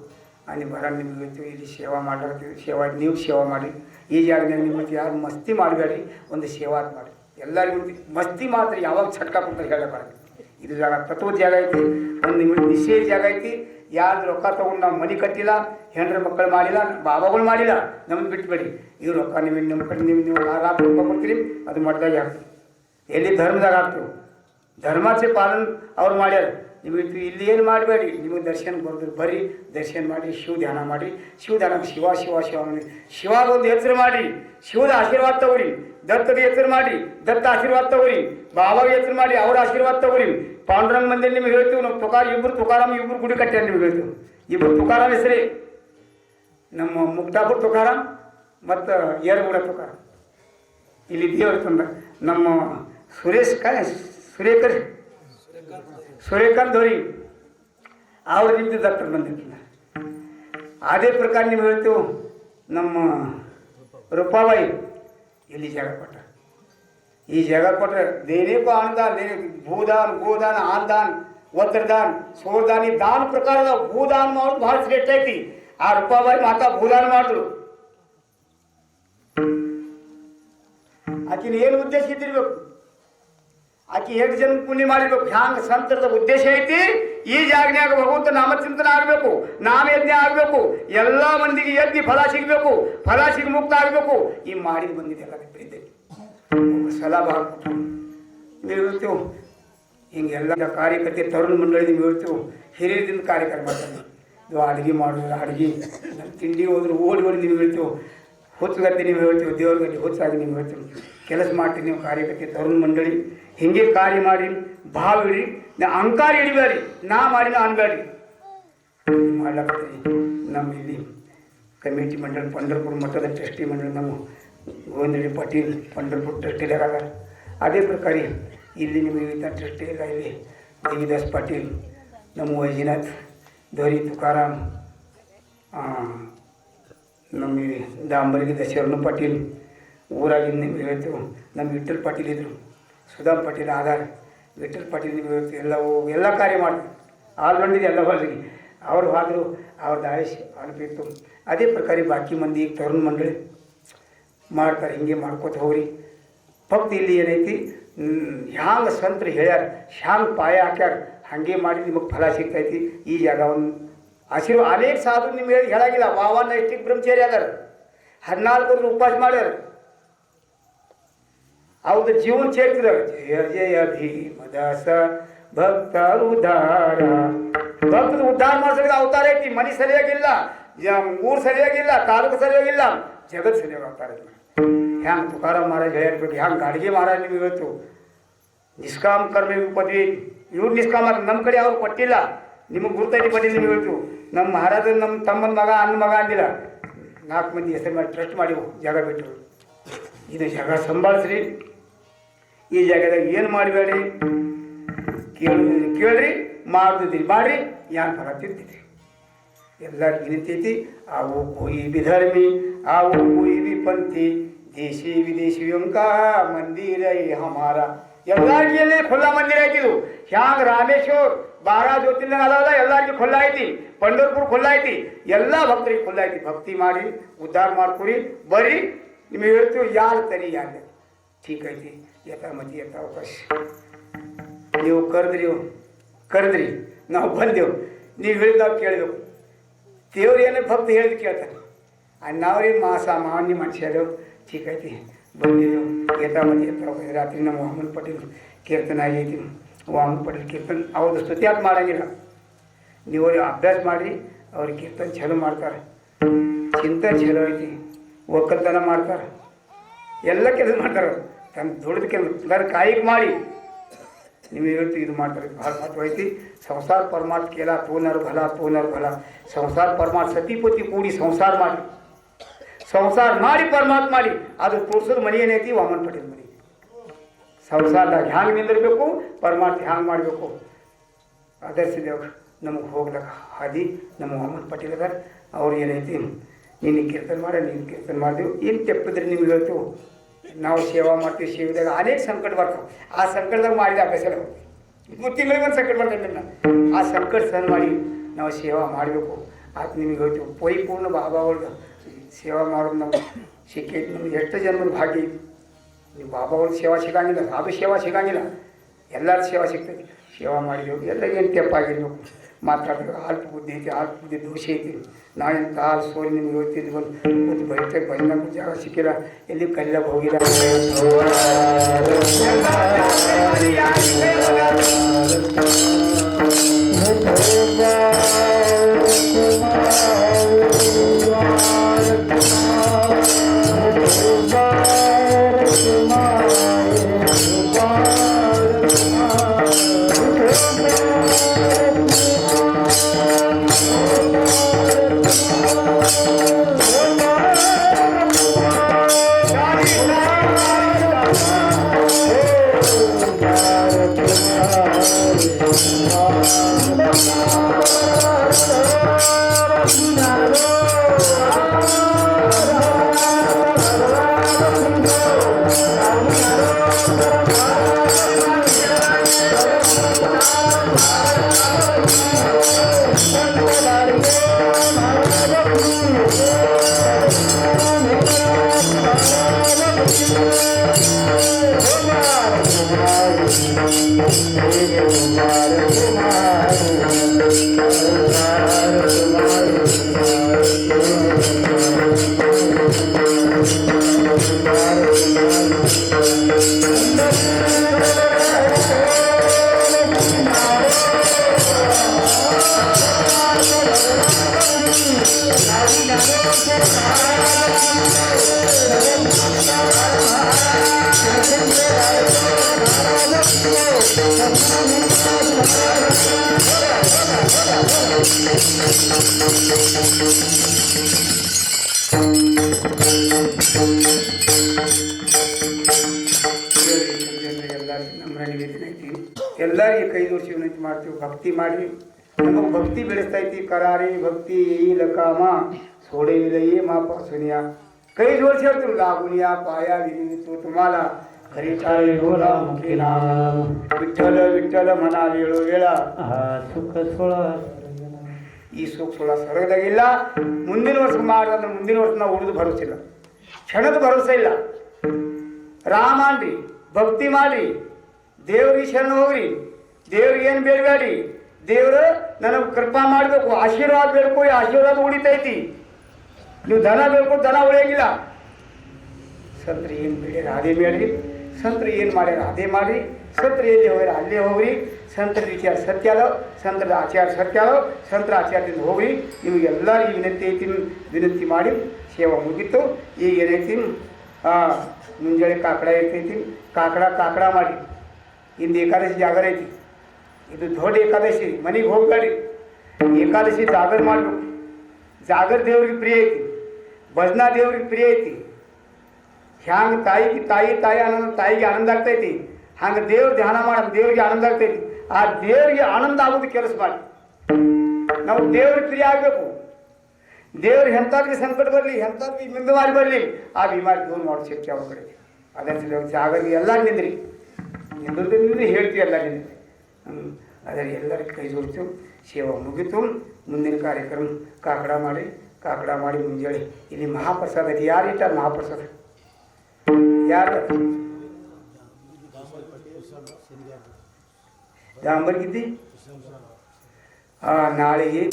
ಅಲ್ಲಿ ಬರ ನಿಮಗೆ ಇಲ್ಲಿ ಸೇವಾ ಮಾಡಾಕ್ತೀವಿ. ಸೇವಾ ನೀವು ಸೇವಾ ಮಾಡಿ. ಈ ಜಾಗದಲ್ಲಿ ನಿಮ್ಮ ಯಾರು ಮಸ್ತಿ ಮಾಡಬೇಡಿ, ಒಂದು ಸೇವಾ ಮಾಡಿ. ಎಲ್ಲರಿಗೂ ಮಸ್ತಿ ಮಾತ್ರ ಯಾವಾಗ ಚಟ್ಕ ಕೊಡ್ತಾರೆ ಹೇಳಬಾರ್ದು. ಇದು ಜಾಗ ತತ್ವದ ಜಾಗ ಐತಿ, ಒಂದು ನಿಮಗೆ ನಿಷೇಧ ಜಾಗ ಐತಿ. ಯಾರು ರೊಕ್ಕ ತೊಗೊಂಡು ನಾವು ಮನೆ ಕಟ್ಟಿಲ್ಲ, ಹೆಣ್ರ ಮಕ್ಕಳು ಮಾಡಿಲ್ಲ, ಬಾಬಾಗಳು ಮಾಡಿಲ್ಲ, ನಮ್ಮದು ಬಿಟ್ಬೇಡಿ. ಇದು ರೊಕ್ಕ ನೀವು ನಮ್ಮ ಕಡೆ ನೀವು ರೊಕ್ಕ ಕೊಡ್ತೀರಿ, ಅದು ಮಠದಾಗ ಆಗ್ತದೆ. ಎಲ್ಲಿ ಧರ್ಮದಾಗ ಆಗ್ತವೆ, ಧರ್ಮಾಚೆ ಪಾಲನೆ ಅವ್ರು ಮಾಡ್ಯಾರ. ನೀವು ಇಲ್ಲಿ ಏನು ಮಾಡಬೇಡಿ, ನಿಮಗೆ ದರ್ಶನ ಬರೋದು ಬರ್ರಿ, ದರ್ಶನ ಮಾಡಿ, ಶಿವ ಧ್ಯಾನ ಮಾಡಿ. ಶಿವ ಧ್ಯಾನ ಶಿವ ಶಿವ ಶಿವ ಮಾಡಿ, ಶಿವಾಗ ಒಂದು ಹೆಸರು ಮಾಡಿ, ಶಿವದ ಆಶೀರ್ವಾದ ತಗೋರಿ. ದತ್ತದ ಹೆಸರು ಮಾಡಿ, ದತ್ತ ಆಶೀರ್ವಾದ ತಗೋರಿ. ಬಾಬಾಗ ಹೆಸರು ಮಾಡಿ, ಅವ್ರ ಆಶೀರ್ವಾದ ತಗೋರಿ. ಪಾಂಡುರಂಗ ಮಂದಿರ ನಿಮ್ಗೆ ಹೇಳ್ತೀವಿ ನಾವು. ತುಕಾರಾಮ್ ಇಬ್ಬರು ಗುಡಿ ಕಟ್ಟ್ಯಾರ ನಿಮ್ಗೆ ಹೇಳ್ತೀವಿ. ಇಬ್ಬರು ತುಕಾರಾಮ್ ಹೆಸರೇ, ನಮ್ಮ ಮುಕ್ತಾಪುರ ತುಕಾರಾಮ್ ಮತ್ತು ಏರಗೂಡ ತುಕಾರಾಮ್. ಇಲ್ಲಿ ದೇವರು ತಂದ ನಮ್ಮ ಸೂರ್ಯಕಾಂತ್ ಧೋರಿ ಅವ್ರ ನಿಂತು ದತ್ತರು ಬಂದಿರ್ತಾರೆ. ಅದೇ ಪ್ರಕಾರ ನೀವು ಹೇಳ್ತೀವಿ ನಮ್ಮ ರೂಪಾಬಾಯಿ ಇಲ್ಲಿ ಜಾಗ ಕೊಟ್ಟ. ಈ ಜಾಗ ಕೊಟ್ಟರೆ ದೇನೇಕ ಅನುದಾನ, ಭೂದಾನ, ಗೋದಾನ, ಆನ್ದಾನ, ವಸ್ತ್ರದಾನ, ಸೋದಾನಿ ದಾನ ಪ್ರಕಾರದ ಭೂದಾನ ಮಾಡೋದು ಭಾಳ ಶ್ರೇಷ್ಠ ಐತಿ. ಆ ರೂಪಾಬಾಯಿ ಮಾತಾ ಭೂದಾನ ಮಾಡಿದ್ರು. ಆಕಿನ ಏನು ಉದ್ದೇಶ ಇದ್ದಿರ್ಬೇಕು, ಆಕೆ 8 ಜನ ಪುಣ್ಯ ಮಾಡಿರ್ಬೇಕು. ಹ್ಯಾಂಗ ಸಂತರದ ಉದ್ದೇಶ ಐತಿ, ಈ ಜಾಗನ್ಯಾಗ ಭಗವಂತ ನಾಮಚಿಂತನ ಆಗಬೇಕು, ನಾಮಯಜ್ಞ ಆಗಬೇಕು, ಎಲ್ಲ ಮಂದಿಗೆ ಯಜ್ಞ ಫಲ ಸಿಗಬೇಕು, ಫಲ ಸಿಗ ಮುಕ್ತ ಆಗಬೇಕು. ಈ ಮಾಡಿದ ಬಂದಿದ್ದೆಲ್ಲ ವಿಪರೀತ ಸಲ ಭಾಗ ನೀವು ಹೇಳ್ತೇವೆ. ಹಿಂಗೆಲ್ಲ ಕಾರ್ಯಕರ್ತೆ ತರುಣ ಮಂಡಳಿ ನೀವು ಹೇಳ್ತೇವೆ. ಹಿರಿಯರಿಂದ ಕಾರ್ಯಕ್ರಮ ಮಾಡ್ತಾರೆ. ಇದು ಅಡುಗೆ ಮಾಡೋದು, ಅಡುಗೆ ತಿಂಡಿ ಹೋದ್ರೆ ಓಡಿ ನೀವು ಹೇಳ್ತೇವೆ. ಹುಚ್ಚುಗತ್ತೆ ನೀವು ಹೇಳ್ತೇವೆ, ದೇವ್ರ ಗಟ್ಟಿ ಹುಚ್ಚಾಗಿ ನೀವು ಹೇಳ್ತೇವೆ. ಕೆಲಸ ಮಾಡ್ತೀವಿ ನೀವು ಕಾರ್ಯಕರ್ತೆ ತರುಣ ಮಂಡಳಿ. ಹಿಂಗೆ ಕಾರ್ಯ ಮಾಡಿ ಭಾವ ಇಡಿ, ನಾ ಅಹಂಕಾರ ಹಿಡಿಬೇಡಿ, ನಾ ಮಾಡಿನ ಅನ್ಬೇಡಿ. ಮಾಡ್ಲಾಕತ್ತೀರಿ. ನಮ್ಮ ಇಲ್ಲಿ ಕಮಿಟಿ ಮಂಡಳಿ, ಪಂಢರಪುರ ಮಠದ ಟ್ರಸ್ಟಿ ಮಂಡಳಿ, ನಮ್ಮ ಗೋವಿಂದ ಪಾಟೀಲ್ ಪಂಢರಪುರ ಟ್ರಸ್ಟಿದಾಗ. ಅದೇ ಪ್ರಕಾರ ಇಲ್ಲಿ ನಿಮಗೆ ಟ್ರಸ್ಟಿ ಇಲ್ಲ. ಇಲ್ಲಿ ದೇವಿದಾಸ್ ಪಾಟೀಲ್, ನಮ್ಮ ವೈಜನಾಥ್ ಧೋರಿ, ತುಕಾರಾಮ್, ನಮ್ಮ ದಾಂಬರಿಗೆ ಶರಣ ಪಾಟೀಲ್, ಊರಾಗಿಂದ ನಿಮ್ಗೆ ಹೇಳ್ತೇವೆ. ನಮ್ಮ ವಿಠ್ಠಲ್ ಪಾಟೀಲ್ ಇದ್ದರು, ಸುಧಾಮ್ ಪಾಟೀಲ್ ಆಧಾರ್, ವಿಠ್ಠಲ್ ಪಾಟೀಲ್ ನಿಮ್ಗೆ ಹೇಳ್ತೀವಿ. ಎಲ್ಲ ಕಾರ್ಯ ಮಾಡ್ತೀವಿ. ಆಲ್ರೌಂಡಿಗೆ ಎಲ್ಲ ಹೊರಗೆ ಅವ್ರು ಹೋದರು, ಅವ್ರದ್ದು ಆಯುಷ್ ಅನುಪಿತ್ತು. ಅದೇ ಪ್ರಕಾರ ಬಾಕಿ ಮಂದಿ ಈಗ ತರುಣ ಮಂಡಳಿ ಮಾಡ್ತಾರೆ. ಹಿಂಗೆ ಮಾಡ್ಕೋತ ಹೋಗ್ರಿ. ಭಕ್ತಿ ಇಲ್ಲಿ ಏನೈತಿ, ಹ್ಯಾಂಗೆ ಸಂತರು ಹೇಳ್ಯಾರ, ಹ್ಯಾಂಗೆ ಪಾಯ ಹಾಕ್ಯಾರ, ಹಾಗೆ ಮಾಡಿ ನಿಮಗೆ ಫಲ ಸಿಗ್ತೈತಿ. ಈ ಜಾಗ ಒಂದು ಆಶೀರ್ವಾದ. ಅನೇಕ ಸಾಧು ನಿಮ್ಗೆ ಹೇಳಾಗಿಲ್ಲ. ಬಾವನ್ನ ಎಷ್ಟಿಗೆ ಬ್ರಹ್ಮಚಾರಿ ಅದಾರ, 14 ವರ್ಷ ಉಪವಾಸ ಮಾಡ್ಯಾರ. ಅವ್ರದ್ದು ಜೀವನ ಚೇರ್ತಿದ ಜಯ ಜಯ ಭೀಮದಾಸ ಭಕ್ತ ಉದ್ಧಾರ. ಭಕ್ತರು ಉದ್ಧಾರ ಮಾಡಿಸೋದು ಅವತಾರ ಐತಿ. ಮನೆ ಸರಿಯಾಗಿಲ್ಲ, ಊರು ಸರಿಯಾಗಿಲ್ಲ, ತಾಲೂಕು ಸರಿಯಾಗಿಲ್ಲ, ಜಗತ್ತು ಸರಿಯಾಗಿ ಅವತಾರ ಐತಿ. ಹ್ಯಾಂಗೆ ತುಕಾರಾಮ್ ಮಹಾರಾಜ್ ಹೇಳಿರ್ಬೇಕು, ಹ್ಯಾಂಗೆ ಗಾಡಿಗೆ ಮಹಾರಾಜ್ ನಿಮ್ಗೆ ಇವತ್ತು ನಿಷ್ಕಾಮ ಕರ್ಮ ಪದವಿ. ಇವ್ರು ನಿಷ್ಕಾಮ, ನಮ್ಮ ಕಡೆ ಅವ್ರು ಕೊಟ್ಟಿಲ್ಲ, ನಿಮಗೆ ಗುರ್ತೈತಿ ಪದವಿ ನಿಮ್ಗೆ ಹೇಳ್ತು. ನಮ್ಮ ಮಹಾರಾಜ ನಮ್ಮ ತಮ್ಮನ ಮಗ ಅನ್ನ ಮಗ ಅಂದಿಲ್ಲ. 4 ಮಂದಿ ಹೆಸರು ಮಾಡಿ ಟ್ರಸ್ಟ್ ಮಾಡಿ ಜಾಗ ಬಿಟ್ಟರು. ಇದು ಜಾಗ ಸಂಭಾಳಿಸ್ರಿ. ಈ ಜಾಗದಾಗ ಏನು ಮಾಡಬೇಡಿ, ಕೇಳ್ರಿ, ಮಾಡಿದ್ರಿ ಮಾಡಿರಿ, ಯಾನ್ ಫಲ ತಿಂತೀರಿ. ಎಲ್ಲರಿಗೂ ವಿನಂತಿ. ಆವು ಕೋಯಿ ವಿಧರ್ಮಿ, ಆವು ಕೋಯಿ ವಿಪಂಥಿ, ದೇಶಿ ವಿದೇಶಿ ವ್ಯಂಕಾ ಮಂದಿರ ಹಮಾರ. ಎಲ್ಲರಿಗೆಲ್ಲೇ ಖುಲ್ಲಾ ಮಂದಿರ ಐತಿದು. ಹ್ಯಾಂಗ ರಾಮೇಶ್ವರ 12 ಜ್ಯೋತಿರ್ಲಿಂಗ ಅದಾವಲ್ಲ, ಎಲ್ಲರಿಗೂ ಖುಲ್ಲಾ ಐತಿ. ಪಂಢರಪುರ ಖುಲ್ಲಾ ಐತಿ. ಎಲ್ಲ ಭಕ್ತರಿಗೆ ಖುಲ್ಲಾ ಐತಿ. ಭಕ್ತಿ ಮಾಡಿ ಉದ್ಧಾರ ಮಾಡ್ಕೊರಿ, ಬರ್ರಿ. ನಿಮಗೆ ಹೇಳ್ತೀವಿ, ಯಾರು ತರಿ ಯಾರು ठीक ಐತಿ. ಯಥಾಮತಿ ಯಥಾವಕಾಶ. ನೀವು ಕರೆದ್ರಿ, ನಾವು ಬಂದೆವು. ನೀವು ಹೇಳಿದ ನಾವು ಕೇಳಬೇಕು. ದೇವ್ರು ಏನೇ ಭಕ್ತ ಹೇಳಿದ್ ಕೇಳ್ತಾರೆ. ನಾವೇನು ಸಾಮಾನ್ಯ ಮನುಷ್ಯರು. ठीक ಐತಿ, ಬಂದಿದ್ದೆವು. ಯಥಾಮತಿ ಯಥಾವಕಾಶ. ರಾತ್ರಿ ನಮ್ಮ ವಾಮನ ಪಟೇಲ್ ಕೀರ್ತನ ಆಗೈತಿ. ವಾಮನ ಪಟೇಲ್ ಕೀರ್ತನ ಅವ್ರದ್ದು ಸ್ತುತಿಯಾತ್ ಮಾಡೋಂಗಿಲ್ಲ. ನೀವು ಅವ್ರಿಗೆ ಅಭ್ಯಾಸ ಮಾಡಿ, ಅವ್ರಿಗೆ ಕೀರ್ತನ ಚಲೋ ಮಾಡ್ತಾರೆ. ಚಿಂತನೆ ಚಲೋ ಐತಿ. ಒಕ್ಕಲ್ತನ ಮಾಡ್ತಾರೆ, ಎಲ್ಲ ಕೆಲಸ ಮಾಡ್ತಾರೆ. ತನ್ನ ದುಡಿದ ಕೆಲಸ ಕಾಯಿಗೆ ಮಾಡಿ ನಿಮಗೆ ಹೇಳ್ತು ಇದು ಮಾಡ್ತಾರೆ. ಭಾಳ ಮಹತ್ವ ಐತಿ. ಸಂಸಾರ ಪರಮಾರ್ಥ ಕೇಳ ತೋನರ್ ಭಲ. ಸಂಸಾರ ಪರಮಾರ್ಥ ಸತಿಪತಿ ಕೂಡಿ ಸಂಸಾರ ಮಾಡಿ ಪರಮಾತ್ಮ ಮಾಡಿ. ಅದು ತೋರ್ಸೋದು ಮನೆ ಏನೈತಿ, ವಾಮನ ಪಟೇಲ್ ಮನೆ. ಸಂಸಾರದಾಗ ಹ್ಯಾಂಗೆ ನಿಂದಿರಬೇಕು, ಪರಮಾರ್ಥ ಹ್ಯಾಂಗೆ ಮಾಡಬೇಕು, ಆದರ್ಶದೇವ ನಮಗೆ ಹೋಗ್ಲಕ್ಕ ಹಾದಿ ನಮ್ಮ ವಾಮನ ಪಟೇಲ್ ಅದಾರ. ಅವ್ರು ಏನೈತಿ, ನೀನು ಕೀರ್ತನ ನೀನು ಕೀರ್ತನ ಮಾಡಿದೆವು. ಏನು ತೆಪ್ಪಿದ್ರೆ ನಿಮ್ಗೆ ಹೇಳ್ತೇವೆ. ನಾವು ಸೇವಾ ಮಾಡ್ತೀವಿ. ಸೇವೆದಾಗ ಅನೇಕ ಸಂಕಟ ಬರ್ತಾವೆ. ಆ ಸಂಕಟದಾಗ ಮಾಡಿದ ಅಭ್ಯಾಸ ಗೊತ್ತಿಲ್ಲ ಒಂದು ಸಂಕಟ ಬರ್ತೈತೆ ಆ ಸಂಕಟ ಸಹನ ಮಾಡಿ ನಾವು ಸೇವಾ ಮಾಡಬೇಕು. ಅದು ನಿಮಗೆ ಹೇಳ್ತೀವಿ ಪರಿಪೂರ್ಣ ಬಾಬಾವ್ರದ್ದು ಸೇವಾ ಮಾಡೋದು ನಾವು ಸಿಕ್ಕೈತಿ. ನಮ್ಗೆ ಎಷ್ಟು ಜನ್ಮದ ಭಾಗ್ಯ ಐತಿ. ನೀವು ಬಾಬಾವ್ರದ್ದು ಸೇವಾ ಸಿಗಂಗಿಲ್ಲ, ಅದು ಸೇವಾ ಸಿಗಂಗಿಲ್ಲ, ಎಲ್ಲರ ಸೇವಾ ಸಿಗ್ತೈತಿ. ಸೇವಾ ಮಾಡಿದೆವು ಎಲ್ಲ ಏನು ತೆಪ್ಪಾಗಿದ್ದು ಮಾತಾಡಿದ್ರೆ ಅಲ್ಪ ಬುದ್ಧಿ ಐತಿ, ಅಲ್ಪ ಬುದ್ಧಿ ದೋಷ ಐತಿ. ನಾವೆಂತ ಹಾಲು ಸೋರಿ ನಿಮ್ಗೆ ಹೇಳ್ತಿದ್ವಿ ಒಂದು ಬೈತೆ ಬಂದಾಗ ಜಾಗ ಸಿಕ್ಕಿಲ್ಲ, ಎಲ್ಲಿ ಕಲ್ಲಾಗ ಹೋಗಿಲ್ಲ. ಎಲ್ಲರಿಗೆ ಕೈ ಜೋಡಿಸಿ ವಿನಂತಿ ಮಾಡ್ತೀವಿ, ಭಕ್ತಿ ಮಾಡಿ. ನಮಗೆ ಭಕ್ತಿ ಬೆಳೆಸ್ತೈತಿ. ಕರಾರಿ ಭಕ್ತಿ ಲಕಾಮ ಸೋಡೆ ವಿಲಯೇ ಮಾಪ ಸುನಿಯ. ಕೈ ಜೋಡಿಸಿ ಹೇಳ್ತೀವಿ. ಲಾಗುನಿಯ ಪಾಯ ವಿನಿತು ತುಮಾಲ ಹರಿಚಾಳಿ ಗೋಲ ಮುಖಿನ ವಿಠಲ ವಿಠಲ ಮನಾಲಿ ಹೇಳೋ ವೇಳ ಸುಖ ಸೋಳ. ಈ ಸುಖ ಸೋಳ ಸ್ವರ್ಗದಾಗಿಲ್ಲ. ಮುಂದಿನ ವರ್ಷ ಮಾಡಿದ್ರೆ ಮುಂದಿನ ವರ್ಷ ನಾವು ಉಳಿದು ಭರೋಸಿಲ್ಲ, ಕ್ಷಣದ ಭರೋಸೆ ಇಲ್ಲ. ರಾಮ ಅನ್ರಿ, ಭಕ್ತಿ ಮಾಡ್ರಿ, ದೇವ್ರಿಗೆ ಶರಣ ಹೋಗ್ರಿ, ದೇವ್ರಿಗೆ ಏನು ಬೇಡಬೇಡಿ. ದೇವರು ನನಗೆ ಕೃಪಾ ಮಾಡಬೇಕು, ಆಶೀರ್ವಾದ ಬೇಡ್ಕೊ, ಆಶೀರ್ವಾದ ಉಳಿತೈತಿ. ನೀವು ದನ ಬೇಡ್ಕೊ, ದನ ಉಳಿಯಂಗಿಲ್ಲ. ಸಂತ್ರಿ ಏನು ಬೇಡ ಅದೇ ಬೇಡ್ರಿ, ಸಂತ್ರು ಏನು ಮಾಡ್ಯಾರ ಅದೇ ಮಾಡಿರಿ, ಸಂತ್ರು ಎಲ್ಲಿ ಹೋಗ್ಯಾರ ಅಲ್ಲೇ ಹೋಗ್ರಿ. ಸಂತರ ವಿಚಾರ ಸತ್ಯ ಅಲ್ಲ, ಸಂತರ ಆಚಾರ ಸತ್ಯ ಅಲ್ಲ, ಸಂತರ ಆಚಾರದಿಂದ ಹೋಗ್ರಿ. ನಿಮಗೆಲ್ಲರಿಗೂ ವಿನಂತಿ ಐತಿ, ವಿನಂತಿ ಮಾಡಿ ಸೇವಾ ಮುಗಿತು. ಈಗ ಏನೈತಿ ಮುಂಜಾನೆ ಕಾಕಡ ಐತೈತಿ, ಕಾಕಡ ಮಾಡಿ. ಇಂದು ಏಕಾದಶಿ ಜಾಗರ ಐತಿ. ಇದು ದೊಡ್ಡ ಏಕಾದಶಿ, ಮನೆಗೆ ಹೋಗ್ಬೇಡಿ. ಏಕಾದಶಿ ಜಾಗರ ಮಾಡಬೇಕು. ಜಾಗರ ದೇವ್ರಿಗೆ ಪ್ರಿಯ ಐತಿ, ಭಜನಾ ದೇವ್ರಿಗೆ ಪ್ರಿಯ ಐತಿ. ಹ್ಯಾಂಗೆ ತಾಯಿ ಆನಂದ, ತಾಯಿಗೆ ಆನಂದ ಆಗ್ತೈತಿ, ಹಂಗೆ ದೇವ್ರ ಧ್ಯಾನ ಮಾಡೋದು ದೇವ್ರಿಗೆ ಆನಂದ ಆಗ್ತೈತಿ. ಆ ದೇವ್ರಿಗೆ ಆನಂದ ಆಗೋದು ಕೆಲಸ ಮಾಡಿ. ನಾವು ದೇವ್ರಿಗೆ ಪ್ರಿಯ ಆಗಬೇಕು. ದೇವ್ರು ಎಂಥವ್ರಿಗೆ ಸಂಕಟ ಬರಲಿ, ಎಂಥವ್ರಿಗೆ ಬಿಮಾರಿ ಬರಲಿ, ಆ ಬಿಮಾರಿ ದೂರ ಮಾಡೋ ಶಕ್ತಿ ಅವ್ರ ಕಡೆ. ಅದನ್ನ ಜಾಗರಿಗೆ ಎಲ್ಲ ನಿಂದ್ರಿ, ನಿಂದ್ರಿ ಹೇಳ್ತೀವಿ ಎಲ್ಲ ನಿಂದ್ರಿ. ಅದರಲ್ಲಿ ಎಲ್ಲರಿಗೆ ಕೈ ಜೋಡಿತು. ಸೇವಾ ಮುಗಿತು. ಮುಂದಿನ ಕಾರ್ಯಕ್ರಮ ಕಾಕಡ ಮಾಡಿ ಮುಂಜಾನೆ ಇಲ್ಲಿ ಮಹಾಪ್ರಸಾದ ಐತಿ. ಯಾರು ಇಟ್ಟಾರ ಮಹಾಪ್ರಸಾದ? ಯಾರು ದಾಂಬರ್ಗಿದ್ದಿ? ನಾಳೆಗೆ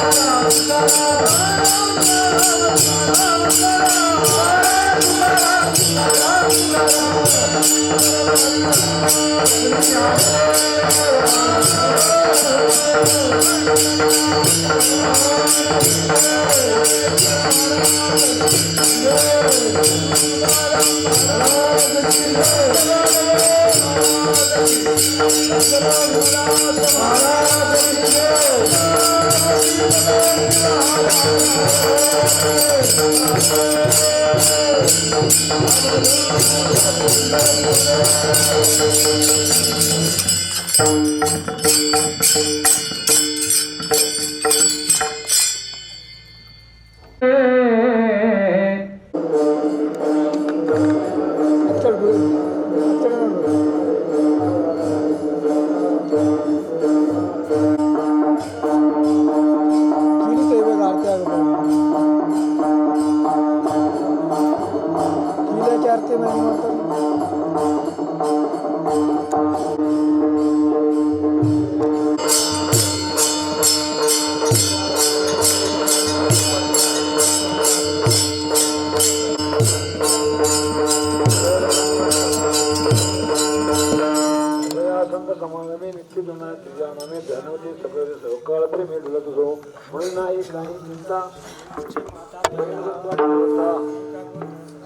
Ram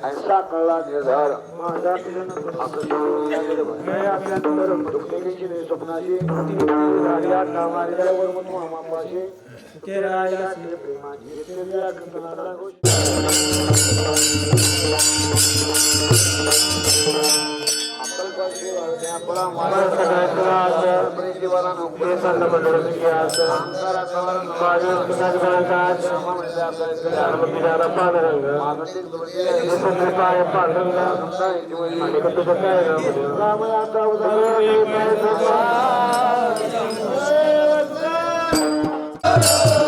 ऐसा कळला निर्धार माझा स्वप्नाशी मामापाशी प्रेमाची Oh